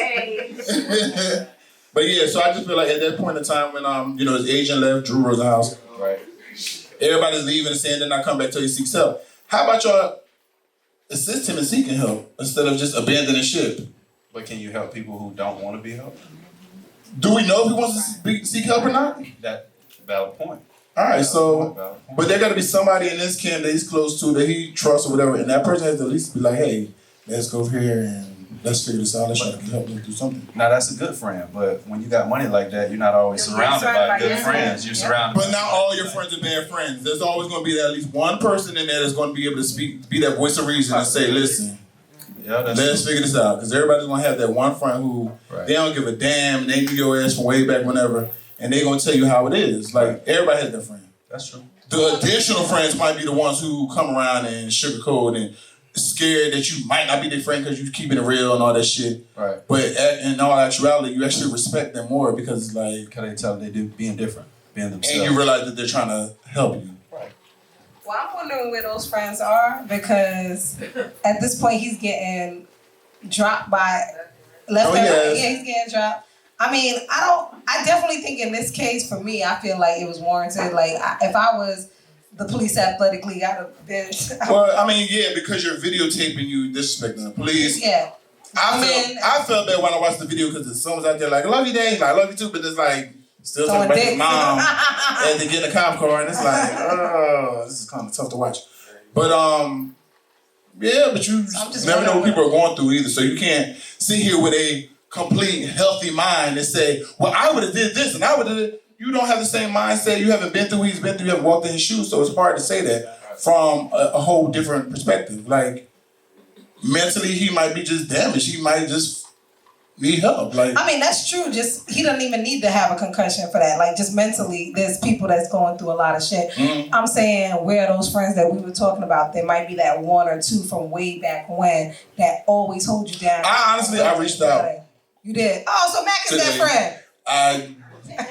[SPEAKER 2] But yeah, so I just feel like at that point in time when his agent left, Drew Rosenhaus, everybody's leaving and saying they're not coming back till he seeks help. How about y'all assist him in seeking help instead of just abandoning ship?
[SPEAKER 7] But can you help people who don't want to be helped?
[SPEAKER 2] Do we know if he wants to seek help or not?
[SPEAKER 7] That valid point.
[SPEAKER 2] All right, so, but there got to be somebody in this camp that he's close to, that he trusts or whatever, and that person has to at least be like, hey, let's go over here and let's figure this out. Let's try to help them do something.
[SPEAKER 7] Now, that's a good friend, but when you got money like that, you're not always surrounded by good friends. You're surrounded
[SPEAKER 2] But not all your friends are bad friends. There's always going to be at least one person in there that's going to be able to be that voice of reason and say, listen, let's figure this out. Because everybody's going to have that one friend who they don't give a damn, they knew your ass from way back whenever, and they're going to tell you how it is. Like, everybody has that friend.
[SPEAKER 7] That's true.
[SPEAKER 2] The additional friends might be the ones who come around and sugarcoat and scared that you might not be their friend because you're keeping it real and all that shit.
[SPEAKER 7] Right.
[SPEAKER 2] But in all actuality, you actually respect them more because it's like...
[SPEAKER 7] Can they tell they do being different, being themselves.
[SPEAKER 2] And you realize that they're trying to help you.
[SPEAKER 7] Right.
[SPEAKER 1] Well, I'm wondering where those friends are because at this point he's getting dropped by left and right. Yeah, he's getting dropped. I mean, I definitely think in this case, for me, I feel like it was warranted. Like, if I was the police athletic league, I'd have been...
[SPEAKER 2] Well, I mean, yeah, because you're videotaping you disrespecting the police.
[SPEAKER 1] Yeah.
[SPEAKER 2] I felt bad when I watched the video because there's someone's out there like, I love you, Dave. I love you too, but it's like, still talking about his mom and they get in a cop car and it's like, oh, this is kind of tough to watch. But, yeah, but you never know what people are going through either. So you can't sit here with a complete healthy mind and say, well, I would have did this and I would have did. You don't have the same mindset. You haven't been through what he's been through. You haven't walked in his shoes. So it's hard to say that from a whole different perspective. Like, mentally, he might be just damaged. He might just need help. Like,
[SPEAKER 1] I mean, that's true. Just, he doesn't even need to have a concussion for that. Like, just mentally, there's people that's going through a lot of shit. Mm-hmm. I'm saying, where are those friends that we were talking about? There might be that one or two from way back when that always hold you down.
[SPEAKER 2] I reached out.
[SPEAKER 1] You did? Oh, so Mac is that friend. Did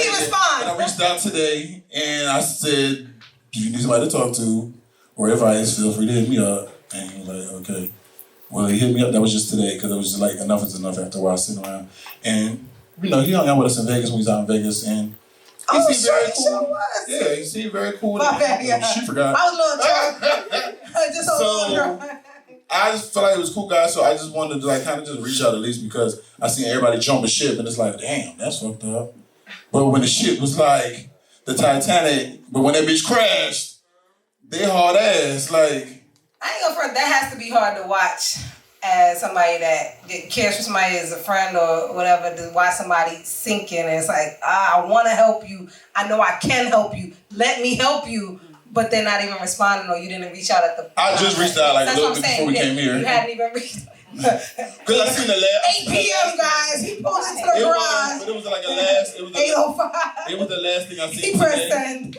[SPEAKER 1] he respond?
[SPEAKER 2] I reached out today and I said, do you need somebody to talk to or advice? Feel free to hit me up. And he was like, okay. Well, he hit me up. That was just today because it was just like enough is enough after a while sitting around. And, he hung out with us in Vegas when he was out in Vegas. And he seemed very cool.
[SPEAKER 1] Sure was.
[SPEAKER 2] Yeah, he seemed very cool.
[SPEAKER 1] She
[SPEAKER 2] forgot.
[SPEAKER 1] I was a little drunk. Just a little drunk.
[SPEAKER 2] I just felt like it was a cool guy, so I just wanted to like kind of just reach out at least because I seen everybody jump the ship and it's like, damn, that's fucked up. But when the ship was like the Titanic, but when that bitch crashed, they hard ass. Like,
[SPEAKER 1] I ain't gonna front, that has to be hard to watch as somebody that cares for somebody as a friend or whatever, to watch somebody sinking and it's like, I want to help you. I know I can help you. Let me help you. But they're not even responding, or you didn't reach out at the...
[SPEAKER 2] I just reached out like a little bit before we came here.
[SPEAKER 1] You hadn't even reached...
[SPEAKER 2] Because I seen the last
[SPEAKER 1] 8 p.m. guys. He pulled into the garage.
[SPEAKER 2] But it was like a last. It was
[SPEAKER 1] 8:05.
[SPEAKER 2] It was the last thing I
[SPEAKER 1] He
[SPEAKER 2] seen
[SPEAKER 1] pressed
[SPEAKER 2] today.
[SPEAKER 1] send.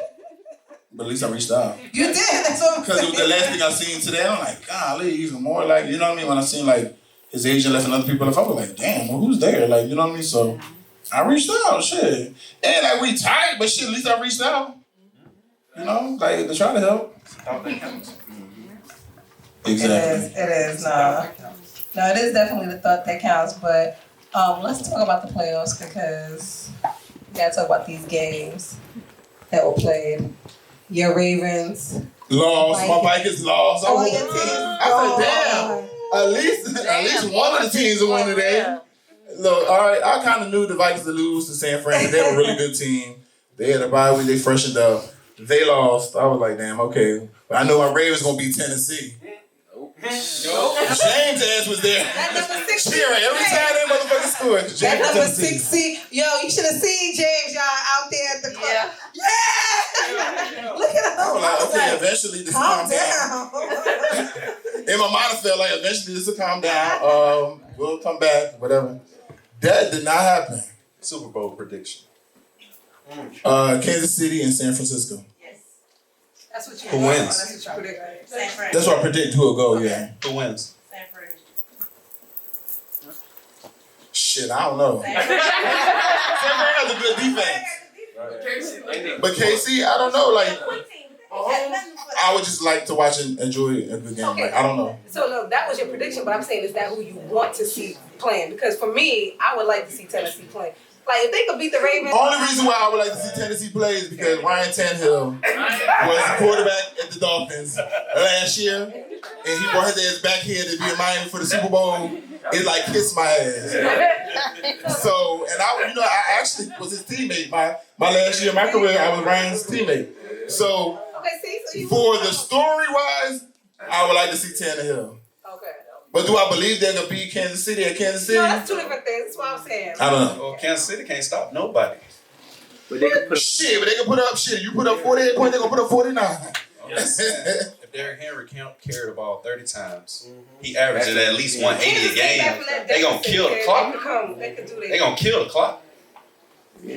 [SPEAKER 2] But at least I reached out.
[SPEAKER 1] You did. That's what I'm
[SPEAKER 2] Because it was the last thing I seen today. I'm like, golly, even more like, you know what I mean? When I seen like his agent left and other people left, I was like, damn, well, who's there? Like, you know what I mean? So I reached out, shit. And like we tight, but shit, at least I reached out. You know, like to try to help. Exactly.
[SPEAKER 1] It is. No, it is definitely the thought that counts. But let's talk about the playoffs because we gotta talk about these games that were played. Your Ravens
[SPEAKER 2] Lost. My Vikings lost.
[SPEAKER 1] Oh, your team.
[SPEAKER 2] I said, damn. At least one of the teams will win today. Look, all right. I kind of knew the Vikings would lose to San Fran. They were a really good team. They had a bye week. They freshened up. They lost. I was like, damn, okay. But I know our Ravens gonna beat Tennessee. James' ass was there.
[SPEAKER 1] That number 6
[SPEAKER 2] cheering every time that motherfucker scored.
[SPEAKER 1] That number 6 seed. Yo, you should have seen James, y'all, out there at the club. Yeah. Look at him.
[SPEAKER 2] I was like, okay, eventually this will
[SPEAKER 1] calm
[SPEAKER 2] calm down. In my mind, I felt like eventually this will calm down. We'll come back, whatever. That did not happen.
[SPEAKER 9] Super Bowl prediction.
[SPEAKER 2] Kansas City and San Francisco.
[SPEAKER 1] That's what you
[SPEAKER 9] Who wins?
[SPEAKER 1] That's what you predict. San Fran.
[SPEAKER 2] That's what I predict who will go, yeah.
[SPEAKER 9] Who wins?
[SPEAKER 1] San Fran.
[SPEAKER 2] Shit, I don't know. San Fran has a good defense. But KC, I don't know. Like, I would just like to watch and enjoy a good game.
[SPEAKER 1] Okay.
[SPEAKER 2] Like, I don't know.
[SPEAKER 1] So look, that was your prediction, but I'm saying is that who you want to see playing? Because for me, I would like to see Tennessee play. Like if they could beat the Ravens.
[SPEAKER 2] Only reason why I would like to see Tennessee play is because Ryan Tannehill was the quarterback at the Dolphins last year, and he brought his ass back here to be in Miami for the Super Bowl. It like kissed my ass. So, and I actually was his teammate. My last year of my career, I was Ryan's teammate. So, for the story wise, I would like to see Tannehill.
[SPEAKER 1] Okay.
[SPEAKER 2] But do I believe they're gonna beat Kansas City at Kansas City?
[SPEAKER 1] No, that's two different things. That's what I'm saying.
[SPEAKER 2] I don't know.
[SPEAKER 9] Well, Kansas City can't stop nobody.
[SPEAKER 7] But they can put
[SPEAKER 2] Shit, but they can put up shit. You put up 48 points, they're gonna put up 49.
[SPEAKER 9] If Derrick Henry carried the ball 30 times, he averaged at least 180 a game. They gonna kill the clock. They gonna kill the clock.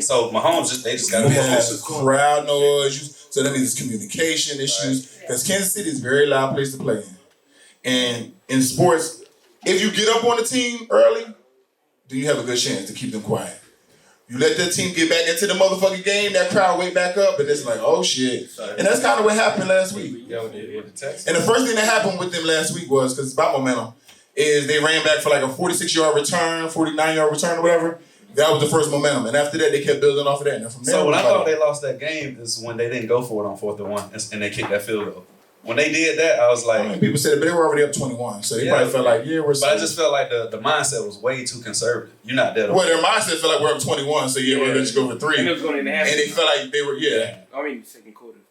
[SPEAKER 9] So Mahomes they just gotta be
[SPEAKER 2] has crowd noise. So that means it's communication issues. Because Kansas City is a very loud place to play in. And in sports, if you get up on the team early, then you have a good chance to keep them quiet. You let that team get back into the motherfucking game, that crowd wake back up, and it's like, oh shit. And that's kind of what happened last week. And the first thing that happened with them last week was, because it's about momentum, is they ran back for like a 46-yard return, 49-yard return or whatever. That was the first momentum. And after that, they kept building off of that. And from there,
[SPEAKER 9] so when I thought they lost that game is when they didn't go for it on 4th and 1 and they kicked that field goal. When they did that, I was like...
[SPEAKER 2] I mean, people said it, but they were already up 21. So they probably felt like, we're
[SPEAKER 9] But I just felt like the mindset was way too conservative. You're not that.
[SPEAKER 2] Well, their mindset felt like we're up 21, so we're just go for 3.
[SPEAKER 7] And it was going in the half.
[SPEAKER 2] And they felt like they were,
[SPEAKER 7] I mean, second quarter.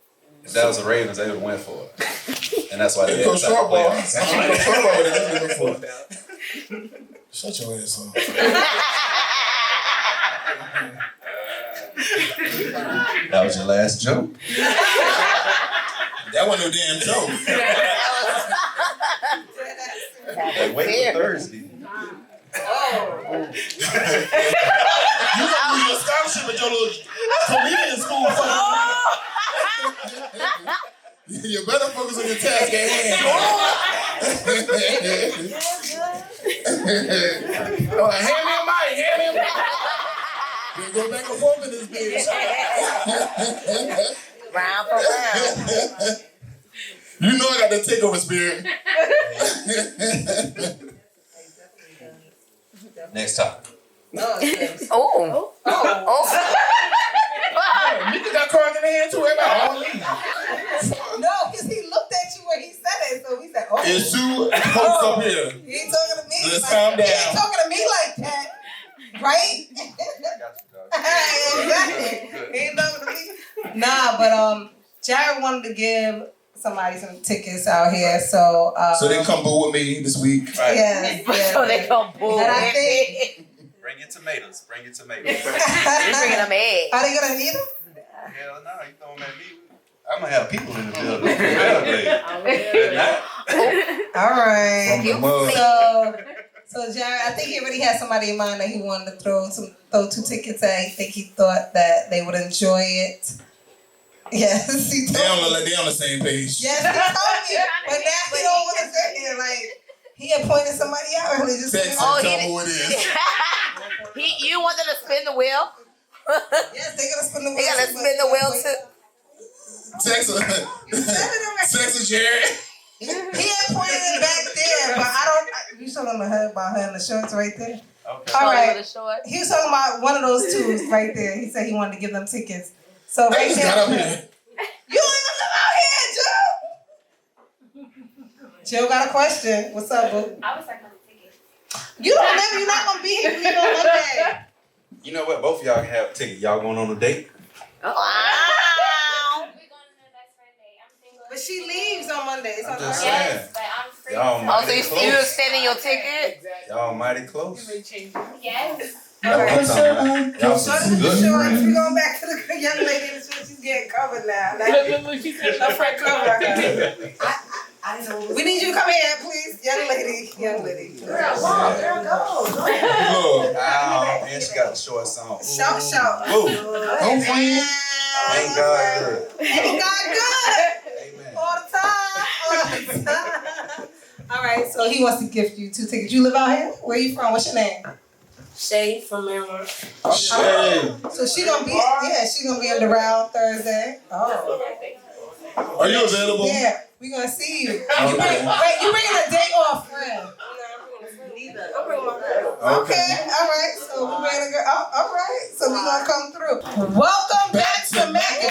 [SPEAKER 9] If that was the Ravens, they would win for it. And that's why they
[SPEAKER 2] Coach
[SPEAKER 9] had to play
[SPEAKER 2] Harbaugh.
[SPEAKER 9] on.
[SPEAKER 2] Coach Harbaugh would have been for it. Shut your ass up.
[SPEAKER 9] That was your last joke?
[SPEAKER 2] That wasn't no damn joke.
[SPEAKER 9] Hey, wait for Thursday.
[SPEAKER 2] You gonna lose your scholarship at your little comedian school. You better focus on your task at hand. Hand me a mic, hand me a mic. We'll go back and forth in this bitch.
[SPEAKER 10] Round for round.
[SPEAKER 2] You know I got that takeover spirit.
[SPEAKER 9] Next topic.
[SPEAKER 10] Oh.
[SPEAKER 2] Mika got cards in the hand too. Everybody all leave.
[SPEAKER 1] No, because he looked at you when he said it, so he said, oh.
[SPEAKER 2] It's two folks up here.
[SPEAKER 1] He ain't talking to me.
[SPEAKER 2] Let's calm down.
[SPEAKER 1] He ain't talking to me like that. Right? Exactly. He ain't talking to me. Nah, but Jared wanted to give somebody some tickets out here, so
[SPEAKER 2] so they come boo with me this week.
[SPEAKER 9] Right.
[SPEAKER 1] Yes.
[SPEAKER 10] So they come boo.
[SPEAKER 1] And I think
[SPEAKER 9] Bring your tomatoes. Bring your tomatoes.
[SPEAKER 10] You're bringing them eggs.
[SPEAKER 1] are they gonna need them?
[SPEAKER 9] Hell no, you throwing at me. I'm gonna have people in the building.
[SPEAKER 1] All right.
[SPEAKER 2] From the mug.
[SPEAKER 1] So So Jared, I think he already had somebody in mind that he wanted to throw 2 tickets at. I think he thought that they would enjoy it. Yes, he told me.
[SPEAKER 2] They on the same page.
[SPEAKER 1] Yes, he told me. But now he don't want to say it. Like, he had pointed somebody out earlier. Just
[SPEAKER 2] Text and tell me who it is.
[SPEAKER 10] You want them to spin the wheel?
[SPEAKER 1] Yes, they're gonna spin the wheel.
[SPEAKER 10] They gotta spin the wheel too.
[SPEAKER 2] Text Jared.
[SPEAKER 1] He had pointed it back there, but I don't. You talking about her in the shorts right there?
[SPEAKER 9] Okay.
[SPEAKER 1] All right.
[SPEAKER 10] Short.
[SPEAKER 1] He was talking about one of those twos right there. He said he wanted to give them tickets. So
[SPEAKER 2] They
[SPEAKER 1] right
[SPEAKER 2] just
[SPEAKER 1] there.
[SPEAKER 2] got up here.
[SPEAKER 1] You don't even live out here, Joe. Joe got a question. What's up, boo?
[SPEAKER 6] I was talking about the ticket.
[SPEAKER 1] You don't live. You're not gonna be here. You know Monday.
[SPEAKER 9] You know what? Both of y'all can have a ticket. Y'all going on a date?
[SPEAKER 10] Wow.
[SPEAKER 6] We're going to the best friend day. I'm single.
[SPEAKER 1] But she leaves on Mondays.
[SPEAKER 9] I'm just
[SPEAKER 6] Yes,
[SPEAKER 9] saying.
[SPEAKER 6] but I'm free.
[SPEAKER 9] Y'all
[SPEAKER 10] Oh,
[SPEAKER 9] mighty
[SPEAKER 10] so you
[SPEAKER 9] close.
[SPEAKER 10] extending your ticket?
[SPEAKER 9] Y'all mighty close.
[SPEAKER 6] Yes.
[SPEAKER 9] That's what I'm talking about. Y'all
[SPEAKER 1] Short
[SPEAKER 9] some good
[SPEAKER 1] shorts.
[SPEAKER 9] friends.
[SPEAKER 1] We going back to the young lady in the shorts. She's getting covered now. Like,
[SPEAKER 11] She said
[SPEAKER 1] her front cover. We need you to come here, please, young lady. Young lady.
[SPEAKER 10] Girl, go.
[SPEAKER 2] Look.
[SPEAKER 9] Ow, and she got the shorts on.
[SPEAKER 1] Shout.
[SPEAKER 9] Ooh.
[SPEAKER 2] Don't friend.
[SPEAKER 9] Ain't God good.
[SPEAKER 1] Ain't God good?
[SPEAKER 9] Amen.
[SPEAKER 1] All the time. All right, so he wants to gift you 2 tickets. You live out here? Where you from? What's your name?
[SPEAKER 11] Shay from Maryland.
[SPEAKER 2] Shay.
[SPEAKER 1] So she gonna be in the round Thursday. Oh.
[SPEAKER 2] Are you available?
[SPEAKER 1] Yeah, we gonna see you.
[SPEAKER 2] Okay.
[SPEAKER 1] You bringing a day off friend. Okay, all right. So we bringing a girl. Oh, all right. So we gonna come through. Welcome back to Mackie.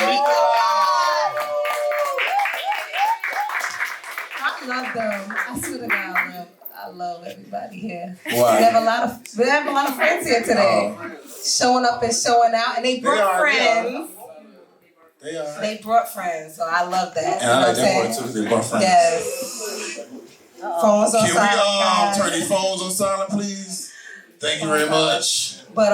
[SPEAKER 1] I love them. I swear to God, I love everybody here.
[SPEAKER 2] Why?
[SPEAKER 1] We have a lot of friends here today, showing up and showing out, and they brought friends.
[SPEAKER 2] They are.
[SPEAKER 1] They brought friends, so I love that.
[SPEAKER 2] And I like that part too, because they brought friends.
[SPEAKER 1] Yes. Phones on
[SPEAKER 2] Can
[SPEAKER 1] silent.
[SPEAKER 2] we
[SPEAKER 1] guys.
[SPEAKER 2] turn these phones on silent, please? Thank you very much.
[SPEAKER 1] But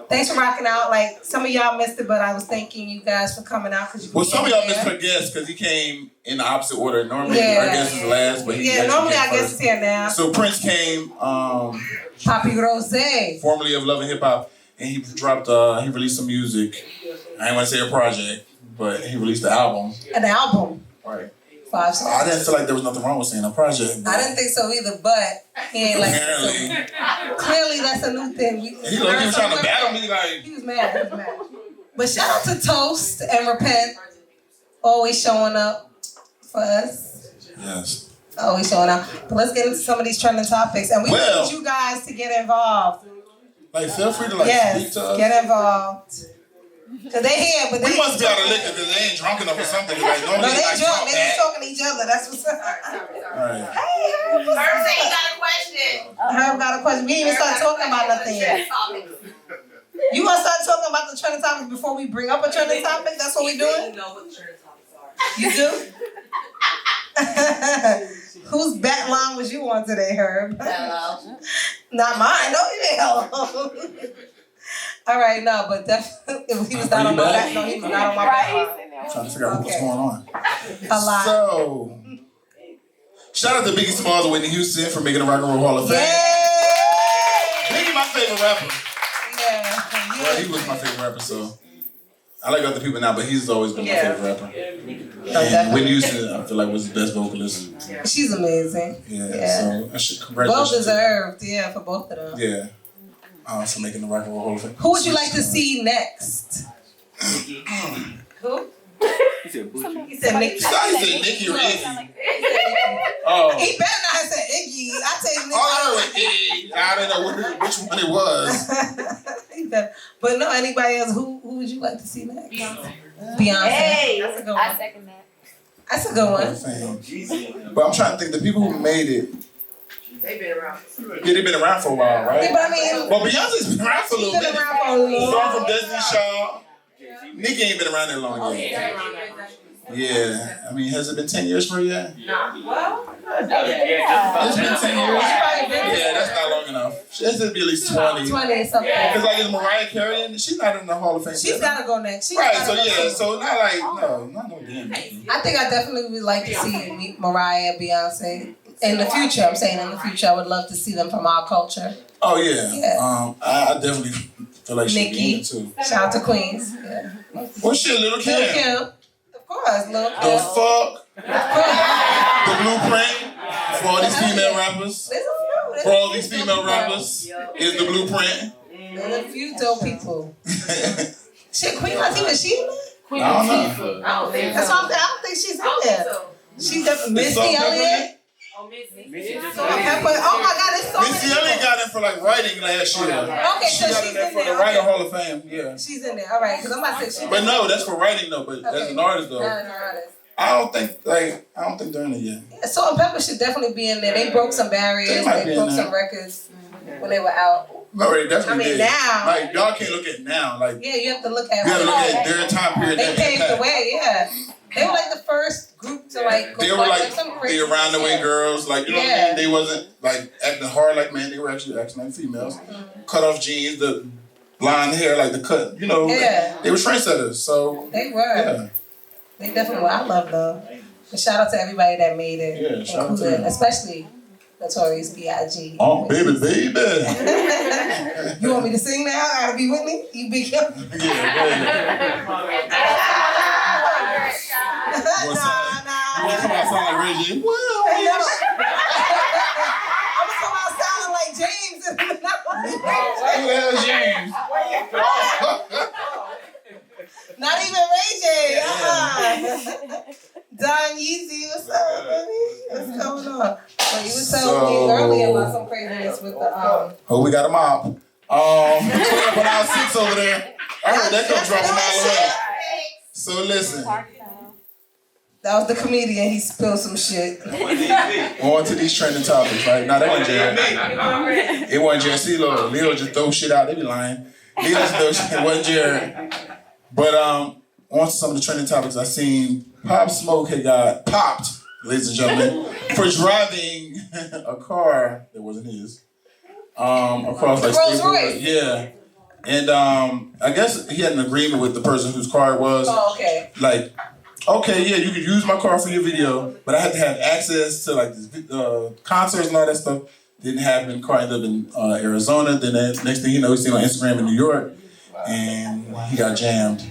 [SPEAKER 1] thanks for rocking out. Like, some of y'all missed it, but I was thanking you guys for coming out.
[SPEAKER 2] Well, some of y'all missed her guest because he came in the opposite order. Normally, our guest is last, but he actually
[SPEAKER 1] normally
[SPEAKER 2] came
[SPEAKER 1] our guest
[SPEAKER 2] first.
[SPEAKER 1] is here now.
[SPEAKER 2] So Prince came,
[SPEAKER 1] Papii Rose.
[SPEAKER 2] formerly of Love and Hip Hop, and he dropped, he released some music. I ain't want to say a project, but he released the album.
[SPEAKER 1] An album.
[SPEAKER 2] Right.
[SPEAKER 1] 5 songs.
[SPEAKER 2] I didn't feel like there was nothing wrong with saying a project.
[SPEAKER 1] I didn't think so either, but he ain't like
[SPEAKER 2] Apparently.
[SPEAKER 1] so clearly that's a new thing.
[SPEAKER 2] He was trying to battle me like.
[SPEAKER 1] He was mad. But shout out to Toast and Repent, always showing up for us.
[SPEAKER 2] Yes.
[SPEAKER 1] Always showing up. But let's get into some of these trending topics, and we need you guys to get involved.
[SPEAKER 2] Like, feel free to speak to us.
[SPEAKER 1] Get involved. Cause they here, but
[SPEAKER 2] we must be out of liquor because they ain't drunk enough or something. Like, normally
[SPEAKER 1] no, they
[SPEAKER 2] like,
[SPEAKER 1] drunk. They just talking to each other. That's what's up.
[SPEAKER 2] Right.
[SPEAKER 1] Hey, Herb.
[SPEAKER 10] Herb said he got a question.
[SPEAKER 1] Herb got a question. We didn't even start talking about nothing yet. You want to start talking about the trending topics before we bring up a trending topic? That's what we doing?
[SPEAKER 11] You know what the trending topics are.
[SPEAKER 1] You do? Whose bat line was you on today, Herb?
[SPEAKER 10] Hello.
[SPEAKER 1] Not mine. No, hello. All right, no, but definitely he was not on my back. No, he was not on my back.
[SPEAKER 2] I'm trying to figure out what's going on.
[SPEAKER 1] A lot.
[SPEAKER 2] So, shout out to Biggie Smalls and Whitney Houston for making the Rock and Roll Hall of Fame. Biggie, my favorite rapper.
[SPEAKER 1] Yeah.
[SPEAKER 2] Well, he was my favorite rapper, so I like other people now, but he's always been my favorite rapper. And Whitney Houston, I feel like, was the best vocalist.
[SPEAKER 1] She's amazing.
[SPEAKER 2] Yeah. So I should
[SPEAKER 1] Well
[SPEAKER 2] congratulations.
[SPEAKER 1] deserved, for both of them.
[SPEAKER 2] Yeah. For making the Rock and Roll Hall of Fame.
[SPEAKER 1] Who would you like to see next? Who?
[SPEAKER 11] He said Bucci.
[SPEAKER 1] He said Nikki.
[SPEAKER 2] He said Nikki or Iggy.
[SPEAKER 1] He better not have said Iggy. I tell you, Nikki.
[SPEAKER 2] All I heard was Iggy. I didn't know which one it was.
[SPEAKER 1] But no, anybody else? Who would you like to see next? Beyonce.
[SPEAKER 10] Hey.
[SPEAKER 1] That's a good
[SPEAKER 6] I
[SPEAKER 1] one.
[SPEAKER 6] second that.
[SPEAKER 1] That's a good one.
[SPEAKER 2] But I'm trying to think, the people who made it,
[SPEAKER 11] They've been around.
[SPEAKER 2] yeah, they've been around for a while, right?
[SPEAKER 1] Yeah, but I mean,
[SPEAKER 2] Well, Beyonce's been around for a little
[SPEAKER 1] she's
[SPEAKER 2] bit.
[SPEAKER 1] been around for a little
[SPEAKER 2] Song from Destiny's Child. Nicki ain't been around that long yet. Yeah. I mean, has it been 10 years for her yet?
[SPEAKER 11] Nah. Well,
[SPEAKER 2] It's been 10 years. Yeah, that's not long enough. She has to be at least 20.
[SPEAKER 1] 20 something.
[SPEAKER 2] Because like, is Mariah Carey in? She's not in the Hall of Fame.
[SPEAKER 1] She's got to go next.
[SPEAKER 2] Right, so yeah, so not like, no damn Nicki.
[SPEAKER 1] I think I definitely would like to see Mariah, Beyonce. in the future, I'm saying in the future, I would love to see them from our culture.
[SPEAKER 2] Oh yeah.
[SPEAKER 1] Yeah.
[SPEAKER 2] I definitely feel like she'd be in it too.
[SPEAKER 1] Shout out to Queens. Yeah.
[SPEAKER 2] What's shit, Little Kim?
[SPEAKER 1] Little Kim. Of course, Little Kim.
[SPEAKER 2] The fuck? The blueprint for all these female rappers. For all these female rappers is the blueprint.
[SPEAKER 1] There's a few dope people. Shit, Queen Latifah, is she in there?
[SPEAKER 2] I don't know.
[SPEAKER 1] That's why I don't think she's in there. She's definitely Missy Elliott. Salt and Pepper. Oh my God, it's so
[SPEAKER 2] Missy Elliott got in for like writing last year.
[SPEAKER 1] Okay,
[SPEAKER 2] She
[SPEAKER 1] so
[SPEAKER 2] got
[SPEAKER 1] she's
[SPEAKER 2] in there
[SPEAKER 1] in
[SPEAKER 2] for the
[SPEAKER 1] there.
[SPEAKER 2] Writing
[SPEAKER 1] Okay.
[SPEAKER 2] Hall of Fame. Yeah.
[SPEAKER 1] She's in there. All right, because I'm about to say she's
[SPEAKER 2] But no, that's for writing though. But as an artist though,
[SPEAKER 1] Not as an artist.
[SPEAKER 2] I don't think they're in it yet.
[SPEAKER 1] Yeah, Salt and Pepper should definitely be in there. They broke some barriers.
[SPEAKER 2] They might be
[SPEAKER 1] They
[SPEAKER 2] in
[SPEAKER 1] broke
[SPEAKER 2] there.
[SPEAKER 1] some records when they were out.
[SPEAKER 2] No, they definitely
[SPEAKER 1] I mean,
[SPEAKER 2] did.
[SPEAKER 1] now-
[SPEAKER 2] Like y'all can't look at now. Like
[SPEAKER 1] Yeah, you have to look at.
[SPEAKER 2] you gotta look at their time period.
[SPEAKER 1] They
[SPEAKER 2] their
[SPEAKER 1] paved the
[SPEAKER 2] impact.
[SPEAKER 1] way. Yeah, they were like the first group to like.
[SPEAKER 2] They
[SPEAKER 1] go
[SPEAKER 2] were
[SPEAKER 1] back
[SPEAKER 2] like
[SPEAKER 1] to some crazy
[SPEAKER 2] the around the way
[SPEAKER 1] shit.
[SPEAKER 2] girls, like you know what I mean. They wasn't like acting hard like men. They were actually acting like females. Cut off jeans, the blonde hair, like the cut. You know,
[SPEAKER 1] Yeah.
[SPEAKER 2] they were trendsetters. So
[SPEAKER 1] They were.
[SPEAKER 2] yeah,
[SPEAKER 1] They definitely were. I love them. And shout out to everybody that made it.
[SPEAKER 2] Yeah, shout out to
[SPEAKER 1] including,
[SPEAKER 2] them.
[SPEAKER 1] especially Notorious B.I.G.
[SPEAKER 2] oh baby, baby.
[SPEAKER 1] You want me to sing now? I gotta be Whitney? You be Kim?
[SPEAKER 2] Yeah, yeah. You want to come out sound like Ray J? Well,
[SPEAKER 1] I know. I'm gonna come out sounding like James.
[SPEAKER 2] who the hell is James?
[SPEAKER 1] Not even Ray J. Don Yeezy, what's up, baby? What's going on? But you were telling me earlier about some craziness with the
[SPEAKER 2] Oh, we got a mop. Clean up on aisle 6 over there. I heard that come drop a mile away. So listen.
[SPEAKER 1] That was the comedian. He spilled some shit.
[SPEAKER 2] On to these trending topics, right? Now that wasn't Jared. It wasn't Jared. See, Leo just throw shit out. They be lying. Leo just throw shit. It wasn't Jared. But on to some of the trending topics. I seen Pop Smoke had got popped, ladies and gentlemen, for driving a car that wasn't his. Across like
[SPEAKER 1] Rolls
[SPEAKER 2] State Road.
[SPEAKER 1] Royce.
[SPEAKER 2] Yeah. And I guess he had an agreement with the person whose car it was.
[SPEAKER 1] Oh, okay.
[SPEAKER 2] Like, okay, yeah, you could use my car for your video, but I had to have access to like concerts and all that stuff. Didn't happen. Car ended up in Arizona. Then next thing you know, he's seen on Instagram in New York, and he got jammed.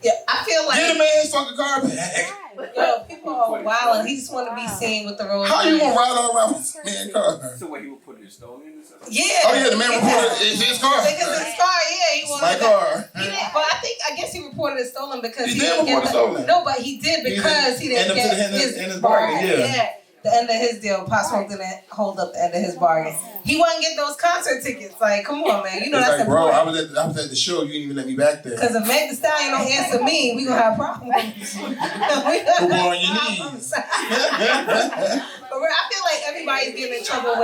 [SPEAKER 1] Yeah, I feel like.
[SPEAKER 2] Get a man his fucking car back.
[SPEAKER 1] Yo, people are wild and he just want to be seen with the Rolls
[SPEAKER 2] How you gonna
[SPEAKER 1] Royce.
[SPEAKER 2] ride all around with a man's car?
[SPEAKER 11] So what, he would put it stolen or something?
[SPEAKER 1] Yeah.
[SPEAKER 2] Oh yeah, the man reported it's his car.
[SPEAKER 1] Because his car, yeah, he
[SPEAKER 2] It's
[SPEAKER 1] wanted
[SPEAKER 2] my car.
[SPEAKER 1] He didn't, but I guess he reported it stolen because
[SPEAKER 2] He
[SPEAKER 1] he
[SPEAKER 2] did
[SPEAKER 1] didn't
[SPEAKER 2] report
[SPEAKER 1] get
[SPEAKER 2] it stolen.
[SPEAKER 1] No, but he did because he didn't
[SPEAKER 2] end up to
[SPEAKER 1] get
[SPEAKER 2] the end of
[SPEAKER 1] his
[SPEAKER 2] his bargain,
[SPEAKER 1] bargain.
[SPEAKER 2] yeah.
[SPEAKER 1] The end of his deal. Pop Smoke didn't hold up the end of his bargain. He wasn't getting those concert tickets. Like, come on, man. You know
[SPEAKER 2] It's
[SPEAKER 1] that's
[SPEAKER 2] like, bro,
[SPEAKER 1] important.
[SPEAKER 2] I was at the show. You didn't even let me back there.
[SPEAKER 1] Because if Meg Thee Stallion don't answer me, we gonna have problems.
[SPEAKER 2] Go on your knees.
[SPEAKER 1] But I feel like everybody's getting in trouble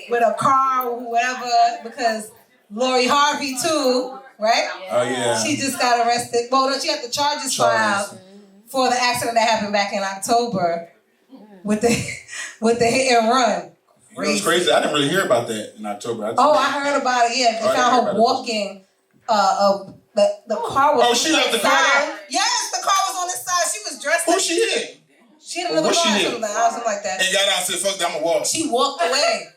[SPEAKER 1] with a car or whatever because Lori Harvey too, right?
[SPEAKER 2] Oh yeah.
[SPEAKER 1] She just got arrested. Well, no, she had the charges filed for the accident that happened back in October with the hit and run.
[SPEAKER 2] You know, it's crazy. I didn't really hear about that in October.
[SPEAKER 1] I heard about it. Yeah, they found her walking. The car was.
[SPEAKER 2] Oh, she left the car there?
[SPEAKER 1] Yes, the car was on this side. She was dressed.
[SPEAKER 2] Who she hit?
[SPEAKER 1] She hit another car or something like that.
[SPEAKER 2] And got out and said, "Fuck that, I'ma walk."
[SPEAKER 1] She walked away.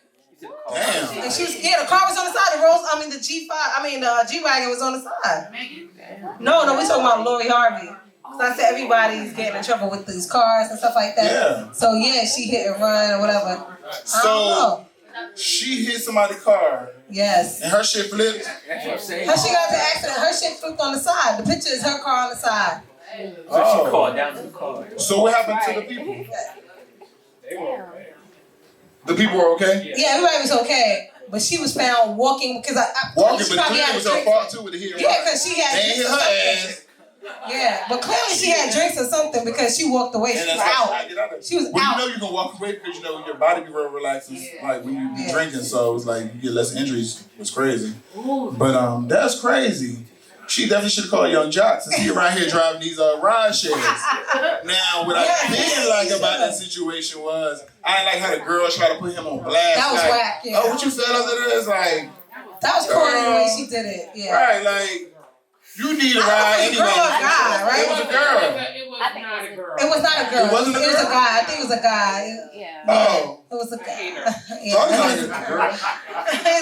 [SPEAKER 2] Damn.
[SPEAKER 1] And she was, the car was on the side. The G-Wagon was on the side. No, we talking about Lori Harvey. So I said everybody's getting in trouble with these cars and stuff like that.
[SPEAKER 2] Yeah.
[SPEAKER 1] So yeah, she hit and run or whatever.
[SPEAKER 2] So she hit somebody's car.
[SPEAKER 1] Yes.
[SPEAKER 2] And her shit flipped.
[SPEAKER 1] Her shit got the accident. Her shit flipped on the side. The picture is her car on the side.
[SPEAKER 2] Oh.
[SPEAKER 11] She called down to the car.
[SPEAKER 2] So what happened to the people? The people were okay?
[SPEAKER 1] Yeah, everybody was okay. But she was found walking because
[SPEAKER 2] Walking,
[SPEAKER 1] she
[SPEAKER 2] but
[SPEAKER 1] probably
[SPEAKER 2] clearly
[SPEAKER 1] had
[SPEAKER 2] it was
[SPEAKER 1] a
[SPEAKER 2] her
[SPEAKER 1] drink.
[SPEAKER 2] fault too with the hit and
[SPEAKER 1] Yeah,
[SPEAKER 2] run.
[SPEAKER 1] because she had
[SPEAKER 2] They ain't hit her ass.
[SPEAKER 1] Yeah, but clearly she had drinks or something because she walked away. She
[SPEAKER 2] And
[SPEAKER 1] was
[SPEAKER 2] that's how
[SPEAKER 1] out.
[SPEAKER 2] I get out of it.
[SPEAKER 1] She was
[SPEAKER 2] Well,
[SPEAKER 1] out.
[SPEAKER 2] you know you can walk away because you know your body be real relaxed. Like when you be drinking, so it's like you get less injuries. It's crazy. But that's crazy. She definitely should call Young Jock since he around here driving these ride shares. Now, what I didn't like about that situation was I didn't like how the girl tried to put him on blast.
[SPEAKER 1] That was
[SPEAKER 2] like,
[SPEAKER 1] whack, yeah.
[SPEAKER 2] Oh, what you fellas it is like.
[SPEAKER 1] That was corny the way she did it. Yeah.
[SPEAKER 2] Right, like you need a ride anyway.
[SPEAKER 1] Girl or guy, right?
[SPEAKER 2] It was a girl.
[SPEAKER 6] I think it was a girl.
[SPEAKER 1] It was not a girl.
[SPEAKER 2] It wasn't a
[SPEAKER 1] It was a
[SPEAKER 2] girl?
[SPEAKER 1] guy. I think it was a guy.
[SPEAKER 6] Yeah.
[SPEAKER 2] Oh.
[SPEAKER 1] It was a guy.
[SPEAKER 2] So I was like,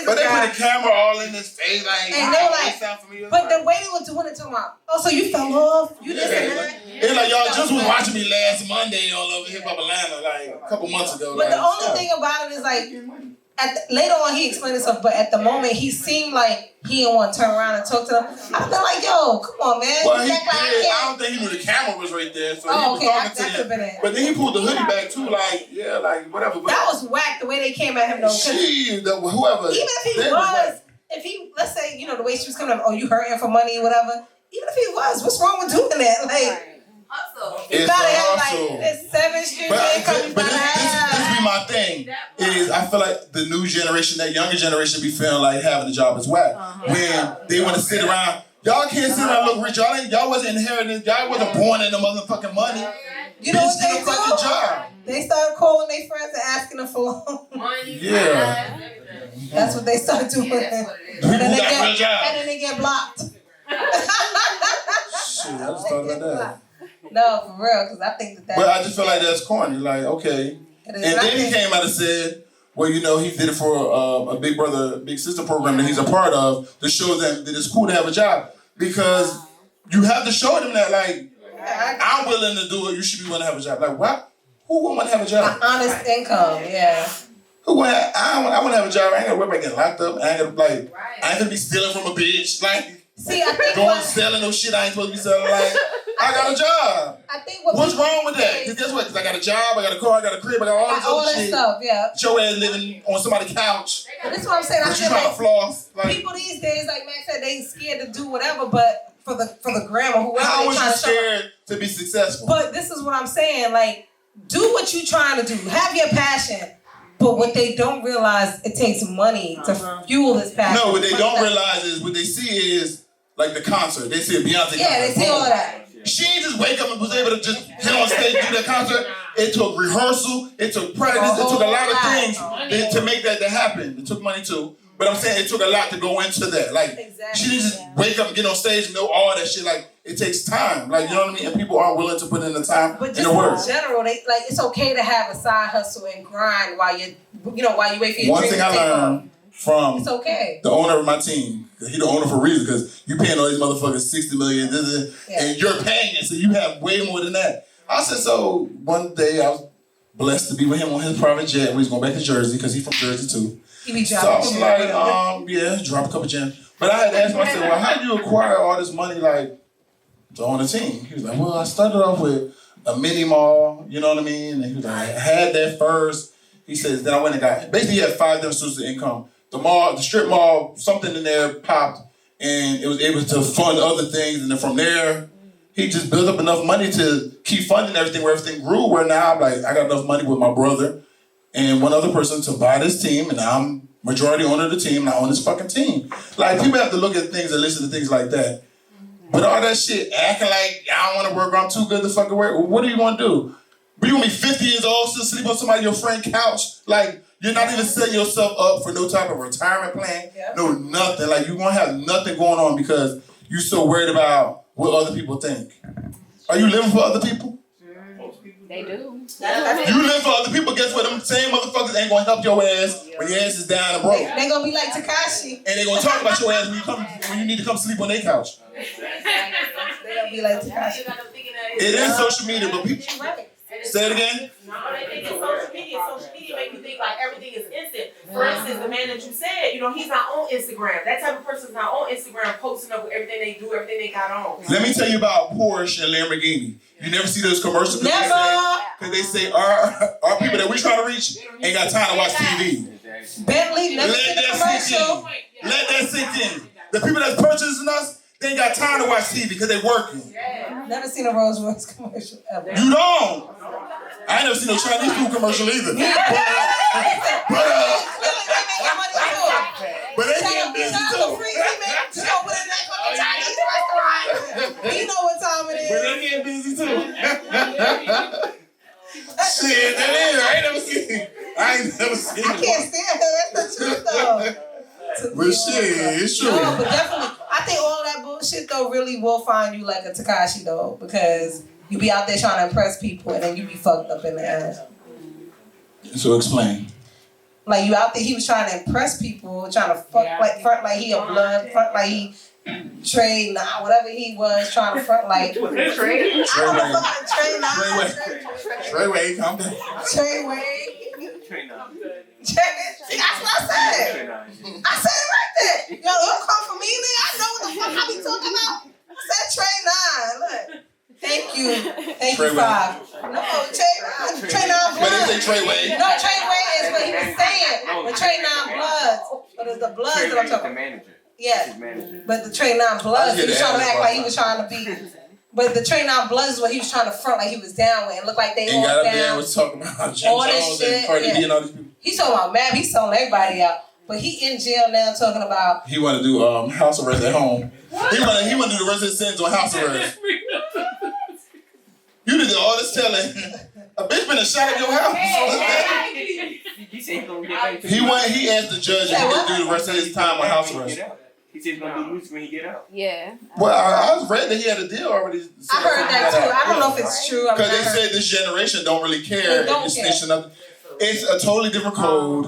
[SPEAKER 2] but they put the camera all in his face, like,
[SPEAKER 1] And they were like,
[SPEAKER 2] sound familiar?
[SPEAKER 1] but the way they were doing it, talking about, oh, so you fell off? You this and that?
[SPEAKER 2] It's like y'all just was watching me last Monday all over Hip Hop Atlanta, like a couple months ago.
[SPEAKER 1] But
[SPEAKER 2] like,
[SPEAKER 1] the only thing about it is like, later on he explained himself, but at the moment he seemed like he didn't want to turn around and talk to them. I felt like, yo, come on, man.
[SPEAKER 2] Well, he
[SPEAKER 1] You act like
[SPEAKER 2] did. I
[SPEAKER 1] can't-
[SPEAKER 2] don't think he knew the camera was right there, so he
[SPEAKER 1] Oh,
[SPEAKER 2] was
[SPEAKER 1] okay,
[SPEAKER 2] talking
[SPEAKER 1] that
[SPEAKER 2] to
[SPEAKER 1] could have been
[SPEAKER 2] them.
[SPEAKER 1] it.
[SPEAKER 2] But then he pulled the hoodie back too, like, yeah, like whatever. But
[SPEAKER 1] That was whack the way they came at him though. 'Cause
[SPEAKER 2] she, whoever.
[SPEAKER 1] even if he
[SPEAKER 2] they
[SPEAKER 1] was, if he, let's say, you know, the way she was coming up, oh, you hurting for money or whatever. Even if he was, what's wrong with doing that? Like, you
[SPEAKER 2] It's
[SPEAKER 1] gotta
[SPEAKER 2] a
[SPEAKER 1] have
[SPEAKER 2] hustle.
[SPEAKER 1] like this 7 streams
[SPEAKER 2] But,
[SPEAKER 1] income. You
[SPEAKER 2] but
[SPEAKER 1] gotta
[SPEAKER 2] this
[SPEAKER 1] have.
[SPEAKER 2] be my thing. Is I feel like the new generation, that younger generation, be feeling like having a job is whack. When they want to sit around, y'all can't sit around and look rich. Y'all wasn't inherited. Y'all wasn't born in the motherfucking money.
[SPEAKER 1] You know what
[SPEAKER 2] Bitch,
[SPEAKER 1] they
[SPEAKER 2] get a fucking
[SPEAKER 1] do?
[SPEAKER 2] job.
[SPEAKER 1] They started calling their friends and asking them for money.
[SPEAKER 2] Yeah.
[SPEAKER 1] That's what they started doing. And
[SPEAKER 2] Who
[SPEAKER 1] then,
[SPEAKER 2] got real job?
[SPEAKER 1] and then they get blocked.
[SPEAKER 2] Shit, I just thought about that.
[SPEAKER 1] No, for real, because I think that.
[SPEAKER 2] But I just feel like that's corny. Like, okay.
[SPEAKER 1] It
[SPEAKER 2] And
[SPEAKER 1] is.
[SPEAKER 2] then he came out and said, well, you know, he did it for a Big Brother, Big Sister program that he's a part of to show them that it's cool to have a job. Because you have to show them that, like, I'm willing to do it, you should be willing to have a job. Like, what? Who wouldn't want to have a job?
[SPEAKER 1] An honest income, yeah.
[SPEAKER 2] Who want? I want to have a job. I ain't got to worry about getting locked up. I ain't gonna like. I ain't gonna be stealing from a bitch. Like,
[SPEAKER 1] See, I think
[SPEAKER 2] going selling no shit I ain't supposed to be selling. Like, I got a job.
[SPEAKER 1] I think
[SPEAKER 2] What's wrong with that? Because guess what? Because I got a job, I got a car, I got a crib, I got all this
[SPEAKER 1] all
[SPEAKER 2] other
[SPEAKER 1] that
[SPEAKER 2] shit.
[SPEAKER 1] stuff, yeah.
[SPEAKER 2] Your ass living on somebody's couch.
[SPEAKER 1] But this is what I'm saying. I
[SPEAKER 2] But you
[SPEAKER 1] feel
[SPEAKER 2] trying to
[SPEAKER 1] like
[SPEAKER 2] floss. Like,
[SPEAKER 1] people these days, like Max said, they scared to do whatever, but for the gram or whoever
[SPEAKER 2] how
[SPEAKER 1] they
[SPEAKER 2] was you
[SPEAKER 1] trying to show.
[SPEAKER 2] scared to be successful?
[SPEAKER 1] But this is what I'm saying. Like, do what you trying to do. Have your passion. But what they don't realize, it takes money to fuel this passion.
[SPEAKER 2] No, what they don't realize is what they see is like the concert. They see a Beyonce concert.
[SPEAKER 1] Yeah, they see all of that.
[SPEAKER 2] She ain't just wake up and was able to just get on stage and do that concert. It took rehearsal, it took practice, it took a lot of things to make that happen. It took money too. But I'm saying it took a lot to go into that. Like, she didn't just wake up and get on stage and know all that shit. Like, it takes time. Like, you know what I mean? And people aren't willing to put in the time
[SPEAKER 1] But
[SPEAKER 2] and
[SPEAKER 1] just
[SPEAKER 2] the work.
[SPEAKER 1] in general, they like it's okay to have a side hustle and grind while you while you wait for your
[SPEAKER 2] One
[SPEAKER 1] dream
[SPEAKER 2] thing
[SPEAKER 1] to
[SPEAKER 2] I
[SPEAKER 1] take off.
[SPEAKER 2] learned from
[SPEAKER 1] It's okay.
[SPEAKER 2] the owner of my team, he the owner for a reason, because you paying all these motherfuckers $60 million, and you're paying it, so you have way more than that. I said, so one day I was blessed to be with him on his private jet. We was going back to Jersey, because he's from Jersey too.
[SPEAKER 1] He be
[SPEAKER 2] So I was
[SPEAKER 1] dropping
[SPEAKER 2] like, yeah, drop a couple gems. But I had to ask him, I said, well, how do you acquire all this money, like, to own a team? He was like, well, I started off with a mini mall, you know what I mean? And he was like, I had that first. He says, then I went and got, basically he had 5 different sources of income. The mall, the strip mall, something in there popped, and it was able to fund other things. And then from there, he just built up enough money to keep funding everything, where everything grew, where now I'm like, I got enough money with my brother and one other person to buy this team, and now I'm majority owner of the team, and I own this fucking team. Like, people have to look at things and listen to things like that. But all that shit, acting like I don't want to work, or I'm too good to fucking work, what are you going to do? You gonna be 50 years old, still sleep on somebody your friend couch? Like, you're not even setting yourself up for no type of retirement plan, no nothing. Like, you're gonna have nothing going on because you're so worried about what other people think. Are you living for other people?
[SPEAKER 6] They do.
[SPEAKER 2] You live for other people, guess what? Them same motherfuckers ain't gonna help your ass when your ass is down and broke.
[SPEAKER 1] They gonna be like Tekashi.
[SPEAKER 2] And they gonna talk about your ass when you need to come sleep on their couch.
[SPEAKER 1] They gonna be like Tekashi.
[SPEAKER 2] It is social media, but people... Say it again?
[SPEAKER 10] No, they think it's social media. Social media make you think like everything is instant. For instance, the man that you said, he's not on Instagram. That type of person's not on Instagram posting up with everything they do, everything they got on.
[SPEAKER 2] Let me tell you about Porsche and Lamborghini. You never see those commercials?
[SPEAKER 1] Never.
[SPEAKER 2] Because they say our people that we trying to reach ain't got time to watch TV.
[SPEAKER 1] Bentley, never seen a commercial.
[SPEAKER 2] Let that sink in. The people that's purchasing us, they ain't got time to watch TV because they working.
[SPEAKER 1] Never seen a Rolls Royce commercial ever.
[SPEAKER 2] You don't. I ain't never seen no Chinese food commercial either. But they getting busy too.
[SPEAKER 1] You know what time it is.
[SPEAKER 2] But they getting busy too. Shit, that is. I ain't never seen
[SPEAKER 1] I can't stand her. That's the truth though.
[SPEAKER 2] But shit, it's true.
[SPEAKER 1] No, but definitely, I think all that bullshit though really will find you like a Tekashi though, because You be out there trying to impress people, and then you be fucked up in the ass.
[SPEAKER 2] So explain.
[SPEAKER 1] Like you out there, he was trying to impress people, trying to front like he a blood, front like he trade, whatever he was, trying to front like
[SPEAKER 2] Treyway, calm down.
[SPEAKER 1] Treyway. That's what I said. I said it right there. Yo, don't come for me, nigga. I know what the fuck I be talking about. I said Trey 9. Look. Thank you. Thank you, 5. No, Trey 9 Bloods.
[SPEAKER 2] But they say Treyway.
[SPEAKER 1] No, Treyway is what he was saying. The Trey 9 Bloods. But it's the Bloods that I'm talking about. Yeah. But the Trey 9 Bloods, he was trying to act like he was trying to be. But the Trey 9 Bloods is what he was trying to front like he was down with. It looked like they all
[SPEAKER 2] got up there
[SPEAKER 1] down.
[SPEAKER 2] and was talking about Jim
[SPEAKER 1] all this
[SPEAKER 2] Jones
[SPEAKER 1] shit.
[SPEAKER 2] and Cardi B and all these people.
[SPEAKER 1] He's talking about Mab. He's selling everybody out. But he in jail now talking about.
[SPEAKER 2] He want to do house arrest at home. He want to do the rest of his sentence on house arrest. You did all this telling. A bitch been shot at your house. He asked the judge if he could do the rest of his time on house arrest.
[SPEAKER 11] He said he's gonna do music when he get out.
[SPEAKER 6] Yeah.
[SPEAKER 2] Well, I read that he had a deal already.
[SPEAKER 1] I heard that too. I don't know if it's true.
[SPEAKER 2] Because they said this generation don't really care. It's a totally different code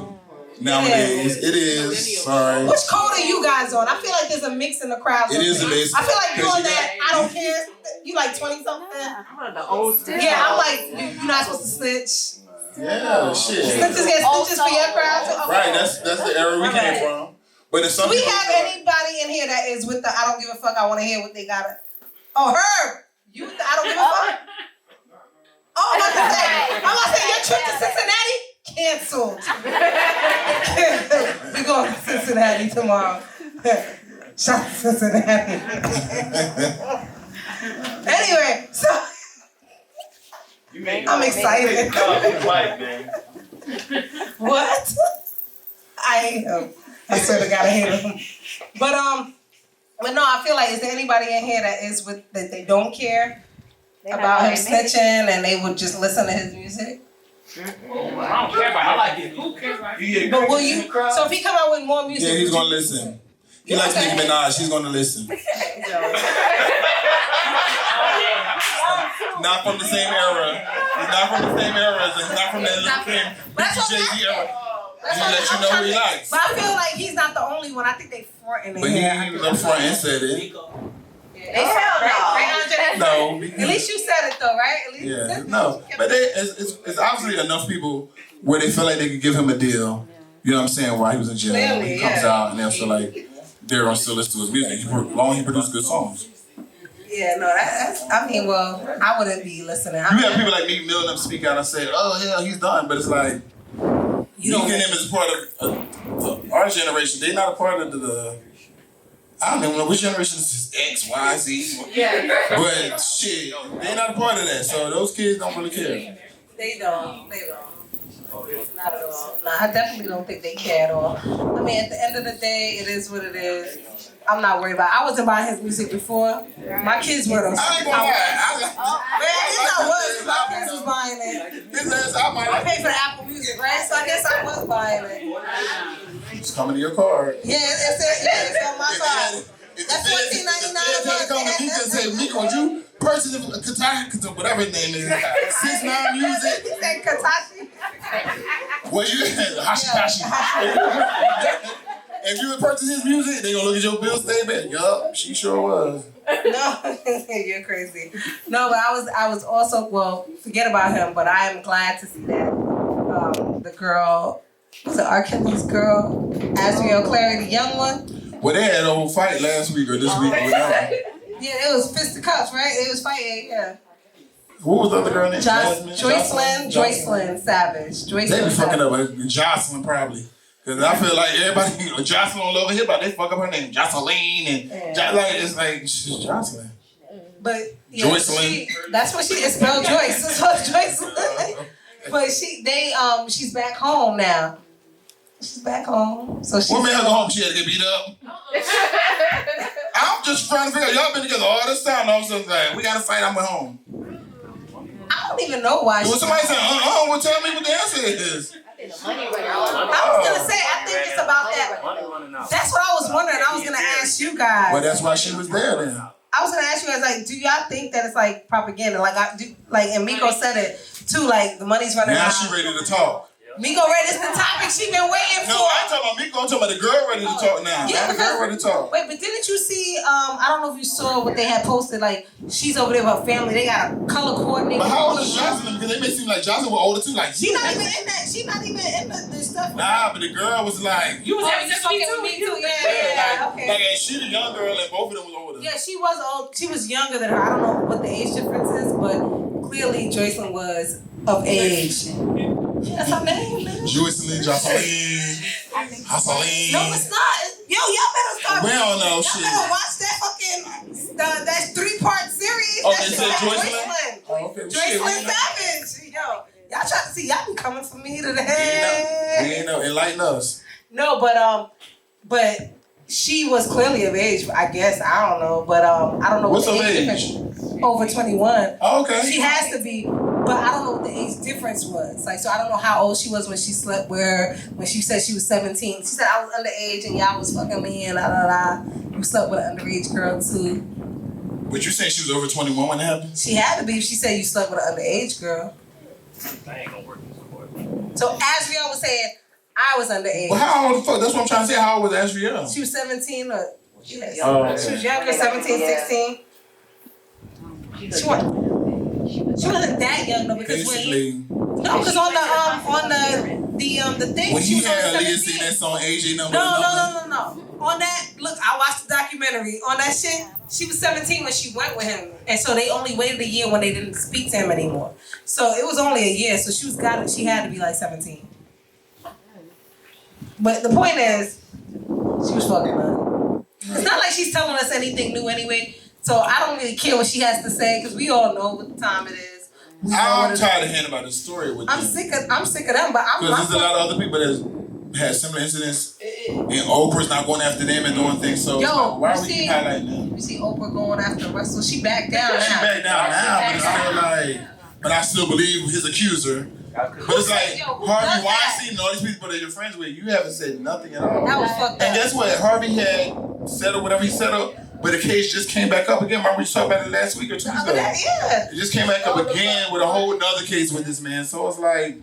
[SPEAKER 2] nowadays. It is. Sorry.
[SPEAKER 1] Which code are you guys on? I feel like there's a mix in the crowd.
[SPEAKER 2] It is a mix.
[SPEAKER 1] I feel like you're on that. I don't care. You like 20 something?
[SPEAKER 10] I'm on the old school.
[SPEAKER 1] Yeah, I'm like you're not supposed to snitch.
[SPEAKER 2] Yeah, shit.
[SPEAKER 1] Snitches get stitches for your crowd too. Okay.
[SPEAKER 2] Right. That's the era we came from. But if
[SPEAKER 1] Do we have anybody in here that is with the I don't give a fuck, I want to hear what they got? Oh, Herb, you with the I don't give a fuck? Oh, I'm about to say, your trip to Cincinnati canceled. We going to Cincinnati tomorrow. Shout to Cincinnati. Anyway, so I'm excited. What? I am. I swear to God, I hate him. But no, I feel like is there anybody in here that is with that they don't care about him snitching and they would just listen to his music?
[SPEAKER 11] I don't care about. I like it. Who cares about it?
[SPEAKER 1] But will you? So if he come out with more music,
[SPEAKER 2] yeah, he's gonna listen. He likes Nicki Minaj. He's gonna listen. Not from the same era. He's not from the same era. He's not from that same Jay-Z era. He let you know who he likes.
[SPEAKER 1] But I feel like he's not the only one. I think they fronting
[SPEAKER 2] But he was up front and said it. No.
[SPEAKER 1] At least you said it though, right? At least
[SPEAKER 2] yeah. No. But it's obviously enough people where they feel like they could give him a deal. You know what I'm saying? While he was in jail,
[SPEAKER 1] Clearly,
[SPEAKER 2] he comes out and they'll feel like they're gonna still listen to his music. As long as he produces good songs.
[SPEAKER 1] Yeah, no, that's. I mean, well, I wouldn't be listening.
[SPEAKER 2] You have people like Meek Mill and them speak out and say, "Oh yeah, he's done," but it's like Meek and him is a part of our generation. They're not a part of the. I don't even know which generation is this, X, Y, Z.
[SPEAKER 1] Yeah.
[SPEAKER 2] But shit, they're not a part of that. So those kids don't really care.
[SPEAKER 1] They don't. Not at all. No, I definitely don't think they care at all. I mean, at the end of the day, it is what it is. I'm not worried about it. I wasn't buying his music before. My kids were though.
[SPEAKER 2] I ain't gonna lie.
[SPEAKER 1] My kids was buying it. I paid for the Apple Music, right? So I guess I was buying it.
[SPEAKER 2] It's coming to your card.
[SPEAKER 1] Yeah, it's on my card. That's $14.99 a month.
[SPEAKER 2] He just said, Meek, would you purchase Katashi, whatever his name is, 6ix9ine Music?
[SPEAKER 1] He said Katashi.
[SPEAKER 2] Well, you Hashikashi. If you would purchase his music, they gonna look at your bill statement. Yup, she sure was.
[SPEAKER 1] No, you're crazy. No, but I was also, well, forget about him, but I am glad to see that the girl, was it R. Kelly's girl, Asriel Clary, the young one?
[SPEAKER 2] Well, they had a whole fight last week or this week.
[SPEAKER 1] Yeah, it was fisticuffs, right? It was fighting, yeah.
[SPEAKER 2] What was the other girl named?
[SPEAKER 1] Joycelyn Savage.
[SPEAKER 2] They be fucking up Jocelyn probably. Cause I feel like everybody, Jocelyn on Love and Hip Hop, they fuck up her name, Jocelyn, and it's like she's Jocelyn.
[SPEAKER 1] But yeah,
[SPEAKER 2] Joycelyn.
[SPEAKER 1] That's what she is spelled Joyce. It's Joycelyn. But she's back home now. She's back home. So
[SPEAKER 2] what made her go home? She had to get beat up. I'm just trying to figure out, y'all been together all this time. All of a sudden, like, we got to fight. I'm at home.
[SPEAKER 1] I don't even know why.
[SPEAKER 2] Well, somebody said, well, tell me what the answer is.
[SPEAKER 1] I was gonna say, I think it's about that. That's what I was wondering. I was gonna ask you guys.
[SPEAKER 2] Well, that's why she was there then.
[SPEAKER 1] I was gonna ask you guys, like, do y'all think that it's like propaganda? Like, and Miko said it too. Like, the money's running out.
[SPEAKER 2] Now she ready to talk.
[SPEAKER 1] Miko ready? This is the topic she been waiting for.
[SPEAKER 2] No, I ain't talking about Miko. I'm talking about the girl ready to talk now.
[SPEAKER 1] Yeah,
[SPEAKER 2] the girl ready to talk.
[SPEAKER 1] Wait, but didn't you see? I don't know if you saw what they had posted. Like, she's over there with her family. They got a color coordinated.
[SPEAKER 2] But how old is Jocelyn? Because they may seem like Jocelyn was older too. Like,
[SPEAKER 1] she not even in that. She not even in the stuff.
[SPEAKER 2] Nah, but the girl was like.
[SPEAKER 1] You was having sex with me too. Yeah, okay.
[SPEAKER 2] Like, she the young girl and both of them was older.
[SPEAKER 1] Yeah, she was old. She was younger than her. I don't know what the age difference is, but clearly Jocelyn was of age. That's her name, man.
[SPEAKER 2] Jocelyn. Jocelyn.
[SPEAKER 1] No, it's not. Yo, y'all better start.
[SPEAKER 2] We don't know
[SPEAKER 1] y'all
[SPEAKER 2] shit.
[SPEAKER 1] better watch that fucking that 3-part series.
[SPEAKER 2] Oh,
[SPEAKER 1] That
[SPEAKER 2] they
[SPEAKER 1] shit
[SPEAKER 2] said
[SPEAKER 1] like
[SPEAKER 2] Jocelyn? Oh, okay.
[SPEAKER 1] Jocelyn Savage. Yo, y'all trying to see? Y'all be coming for me today.
[SPEAKER 2] We ain't know. Enlighten us.
[SPEAKER 1] No, but she was clearly of age. I guess I don't know, but I don't know
[SPEAKER 2] What's
[SPEAKER 1] what the
[SPEAKER 2] her
[SPEAKER 1] age
[SPEAKER 2] age?
[SPEAKER 1] difference. Over 21.
[SPEAKER 2] Oh, okay.
[SPEAKER 1] She has to be, but I don't know what the age difference was. Like, so I don't know how old she was when she slept with her. When she said she was 17, she said I was underage and y'all was fucking me and la la la. You slept with an underage girl too.
[SPEAKER 2] But you saying she was over 21 when it happened?
[SPEAKER 1] She had to be if she said you slept with an underage girl.
[SPEAKER 11] That ain't gonna work.
[SPEAKER 1] So Asriel was saying I was underage.
[SPEAKER 2] Well, how old the fuck? That's what I'm trying to say. How old was Asriel?
[SPEAKER 1] She was 17 or she was
[SPEAKER 2] okay.
[SPEAKER 1] younger, 17, 16. She wasn't that young though because
[SPEAKER 2] Basically,
[SPEAKER 1] because on the thing
[SPEAKER 2] when
[SPEAKER 1] she
[SPEAKER 2] he
[SPEAKER 1] was only
[SPEAKER 2] had Aaliyah
[SPEAKER 1] 17.
[SPEAKER 2] sing that song AJ number.
[SPEAKER 1] No. On that, look, I watched the documentary. On that shit, she was 17 when she went with him, and so they only waited a year when they didn't speak to him anymore. So it was only a year. So she had to be like 17. But the point is, she was fucking up. It's not like she's telling us anything new anyway. So I don't really care what she has to say because we all know what time it is.
[SPEAKER 2] I'm tired of hearing about this story with
[SPEAKER 1] I'm
[SPEAKER 2] them.
[SPEAKER 1] sick of them, but
[SPEAKER 2] Because there's a lot of other people that had similar incidents, and Oprah's not going after them and doing things. So
[SPEAKER 1] yo,
[SPEAKER 2] why are we keep highlighting them?
[SPEAKER 1] You see Oprah going after Russell. She backed down now.
[SPEAKER 2] She backed down now, but it's still like, but I still believe his accuser. But it's like Harvey Weinstein and all these people that you're friends with, you haven't said nothing at all.
[SPEAKER 1] That was fucked up.
[SPEAKER 2] And guess what? Harvey had settled whatever he settled, but the case just came back up again. Remember we talked about it last week or 2 weeks ago?
[SPEAKER 1] Yeah.
[SPEAKER 2] It just came back up again with a whole nother case with this man. So it's like,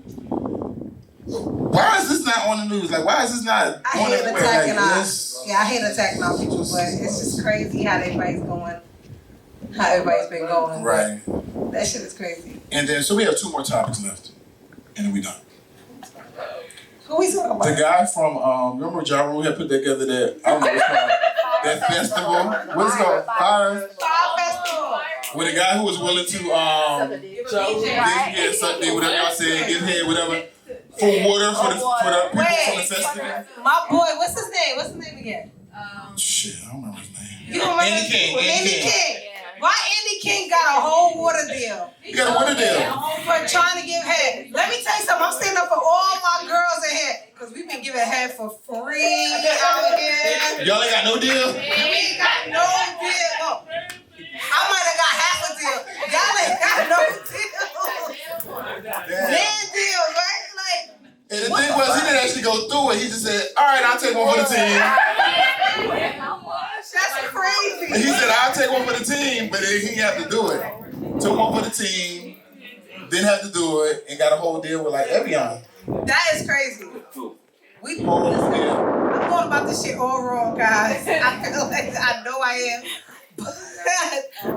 [SPEAKER 2] why is this not on the news? Like, why is this not
[SPEAKER 1] I
[SPEAKER 2] going
[SPEAKER 1] hate
[SPEAKER 2] everywhere?
[SPEAKER 1] attacking
[SPEAKER 2] Like,
[SPEAKER 1] I hate attacking our people, but it's just crazy how everybody's going, how everybody's been going.
[SPEAKER 2] Right.
[SPEAKER 1] That shit is crazy.
[SPEAKER 2] And then, so we have 2 more topics left, and then we done.
[SPEAKER 1] Who we talking about?
[SPEAKER 2] The guy from, remember Ja Rule had put together that, I don't know what's called, that festival? What is it called? Fire
[SPEAKER 1] Festival.
[SPEAKER 2] With a guy who was willing to, suck dick, whatever y'all say, give head, whatever, for water for the people from the festival.
[SPEAKER 1] My boy, what's his name? What's his name again?
[SPEAKER 2] Shit, I don't remember his name.
[SPEAKER 1] You remember? Andy King. Why Andy King got a whole water deal?
[SPEAKER 2] He got a water deal?
[SPEAKER 1] For trying to give head. Let me tell you something. I'm standing up for all my girls in here. Because we've been giving head for free out here.
[SPEAKER 2] Y'all ain't got no deal?
[SPEAKER 1] We ain't got no deal. No. I might have got half a deal. Y'all ain't got no deal. Man deal, right? Like,
[SPEAKER 2] and the thing was, he didn't actually go through it. He just said, all right, I'll take one for the team.
[SPEAKER 1] That's crazy.
[SPEAKER 2] And he said, I'll take one for the team, but he didn't have to do it. Took one for the team, didn't have to do it, and got a whole deal with like Evian.
[SPEAKER 1] That is crazy. I'm going about this shit all wrong, guys. I feel like I know I am.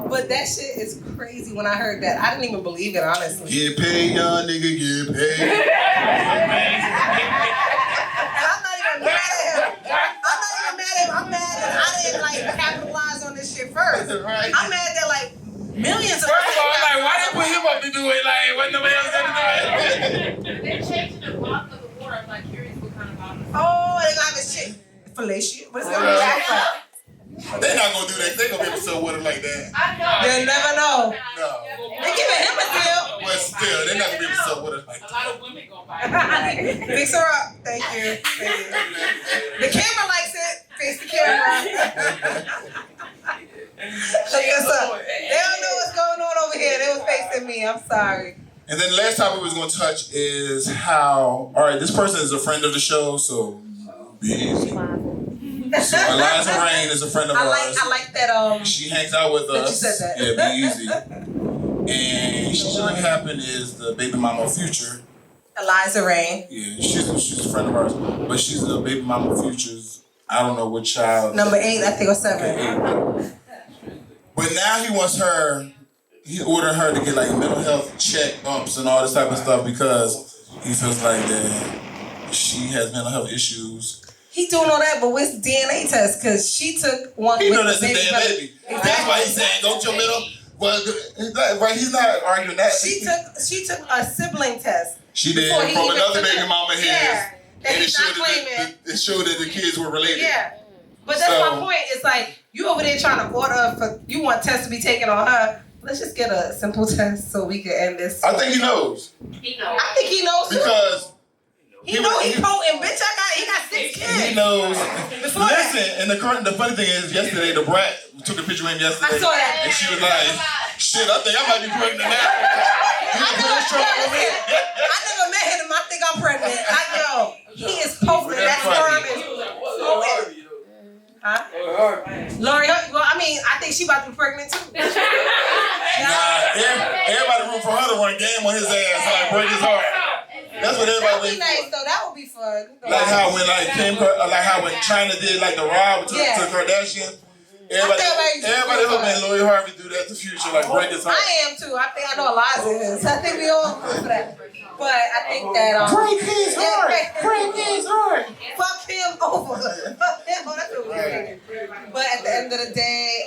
[SPEAKER 1] But that shit is crazy when I heard that. I didn't even believe it, honestly.
[SPEAKER 2] Get paid, young nigga, get paid.
[SPEAKER 1] And I'm not even mad at him. I'm mad that I didn't like capitalize on this shit first.
[SPEAKER 2] Right.
[SPEAKER 1] I'm mad that like millions of
[SPEAKER 2] First of all, like, why they put him up to do it? Like, wasn't nobody else gonna do it?
[SPEAKER 10] They're changing the bottle of the water. I'm like curious what kind of bottle.
[SPEAKER 1] Oh, they're gonna have a shit. Fellatio? What's gonna be that?
[SPEAKER 2] They're not gonna do that. They're gonna be able to sell water like that.
[SPEAKER 10] I know.
[SPEAKER 1] You'll never know.
[SPEAKER 2] No.
[SPEAKER 1] They're giving him a deal.
[SPEAKER 2] But still, they're not gonna be able to sell water like
[SPEAKER 10] A
[SPEAKER 2] that.
[SPEAKER 10] lot of women gonna buy it.
[SPEAKER 1] Fix her up. Thank you. Thank you. The camera likes it. Face the camera. Check us up. They don't know what's going on over here. They was facing me. I'm sorry.
[SPEAKER 2] And then the last topic we was gonna touch is how, all right, this person is a friend of the show, so be easy. So Eliza Rain is a friend of ours.
[SPEAKER 1] I like that.
[SPEAKER 2] She hangs out with us.
[SPEAKER 1] You said that.
[SPEAKER 2] Yeah, be easy. And what happened is the baby mama of Future.
[SPEAKER 1] Eliza Rain.
[SPEAKER 2] Yeah, she's a friend of ours, but she's the baby mama of Future's. I don't know what child.
[SPEAKER 1] Number 8, I think, or 7.
[SPEAKER 2] Okay, 8. But now he wants her. He ordered her to get like mental health check-ups and all this type of stuff because he feels like that she has mental health issues.
[SPEAKER 1] He doing all that, but what's the DNA test? Because she took one.
[SPEAKER 2] He
[SPEAKER 1] with
[SPEAKER 2] know that's
[SPEAKER 1] the
[SPEAKER 2] a damn baby.
[SPEAKER 1] Exactly.
[SPEAKER 2] That's why he's saying go to your middle. Well, right? He's not arguing that.
[SPEAKER 1] She took a sibling test.
[SPEAKER 2] She did
[SPEAKER 1] Before he
[SPEAKER 2] from
[SPEAKER 1] even
[SPEAKER 2] another
[SPEAKER 1] took
[SPEAKER 2] baby
[SPEAKER 1] it.
[SPEAKER 2] mama his.
[SPEAKER 1] Yeah, that
[SPEAKER 2] And
[SPEAKER 1] he's not claiming.
[SPEAKER 2] it showed that the kids were related.
[SPEAKER 1] Yeah. But that's my point. It's like you over there trying to order for you want tests to be taken on her. Let's just get a simple test so we can end this.
[SPEAKER 2] I think he knows.
[SPEAKER 1] I think he knows too.
[SPEAKER 2] Because
[SPEAKER 1] he potent, bitch. He got 6 kids.
[SPEAKER 2] he knows. Listen, and the funny thing is, yesterday the brat took a picture of him yesterday.
[SPEAKER 1] I saw that.
[SPEAKER 2] And she was like, "Shit, I think I might be pregnant now."
[SPEAKER 1] I never met him. I think I'm pregnant. He is potent. That sperm is potent. Huh? Lori, well, I mean, I think she about to be pregnant too.
[SPEAKER 2] Nah, everybody root for her to run game on his ass, like break his heart. That's what everybody
[SPEAKER 1] That would be
[SPEAKER 2] waiting
[SPEAKER 1] nice
[SPEAKER 2] for.
[SPEAKER 1] though. That would be fun.
[SPEAKER 2] Like how when China did like the rob to Kardashian. Everybody hoping Lori Harvey do that to Future, like break his heart.
[SPEAKER 1] I am too. I know Eliza is. I think we all go for that. But I think that
[SPEAKER 2] break his heart. Break his heart.
[SPEAKER 1] Fuck him over. Fuck him. Oh, that's weird. But at the end of the day,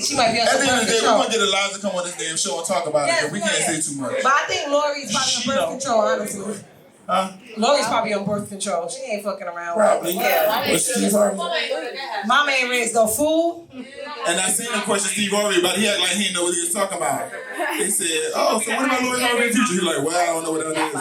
[SPEAKER 1] she might be on
[SPEAKER 2] At the end of the day, we
[SPEAKER 1] control.
[SPEAKER 2] want to get Eliza to come on this damn show and talk about it, because we can't say too much.
[SPEAKER 1] But I think Lori's probably on birth control, honestly.
[SPEAKER 2] Huh?
[SPEAKER 1] Lori's probably on birth control. She ain't fucking around.
[SPEAKER 2] Probably.
[SPEAKER 1] Yeah.
[SPEAKER 2] With Steve Harvey.
[SPEAKER 1] Mama ain't raised no fool.
[SPEAKER 2] And I seen him question Steve Harvey, but he acted like he didn't know what he was talking about. He said, "Oh, so what about Lori Harvey in the future?" He like, "Well, I don't know what that is."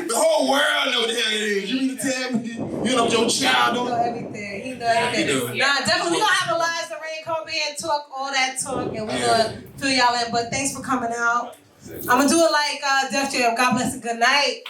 [SPEAKER 2] The whole world know what the hell it is. You mean to tell me you know your child don't
[SPEAKER 1] know everything? He know everything.
[SPEAKER 2] He do.
[SPEAKER 1] Nah, definitely we gonna have Eliza Rain come in and talk all that talk, and we gonna fill y'all in. But thanks for coming out. I'm gonna do it like Def Jam. God bless and good night.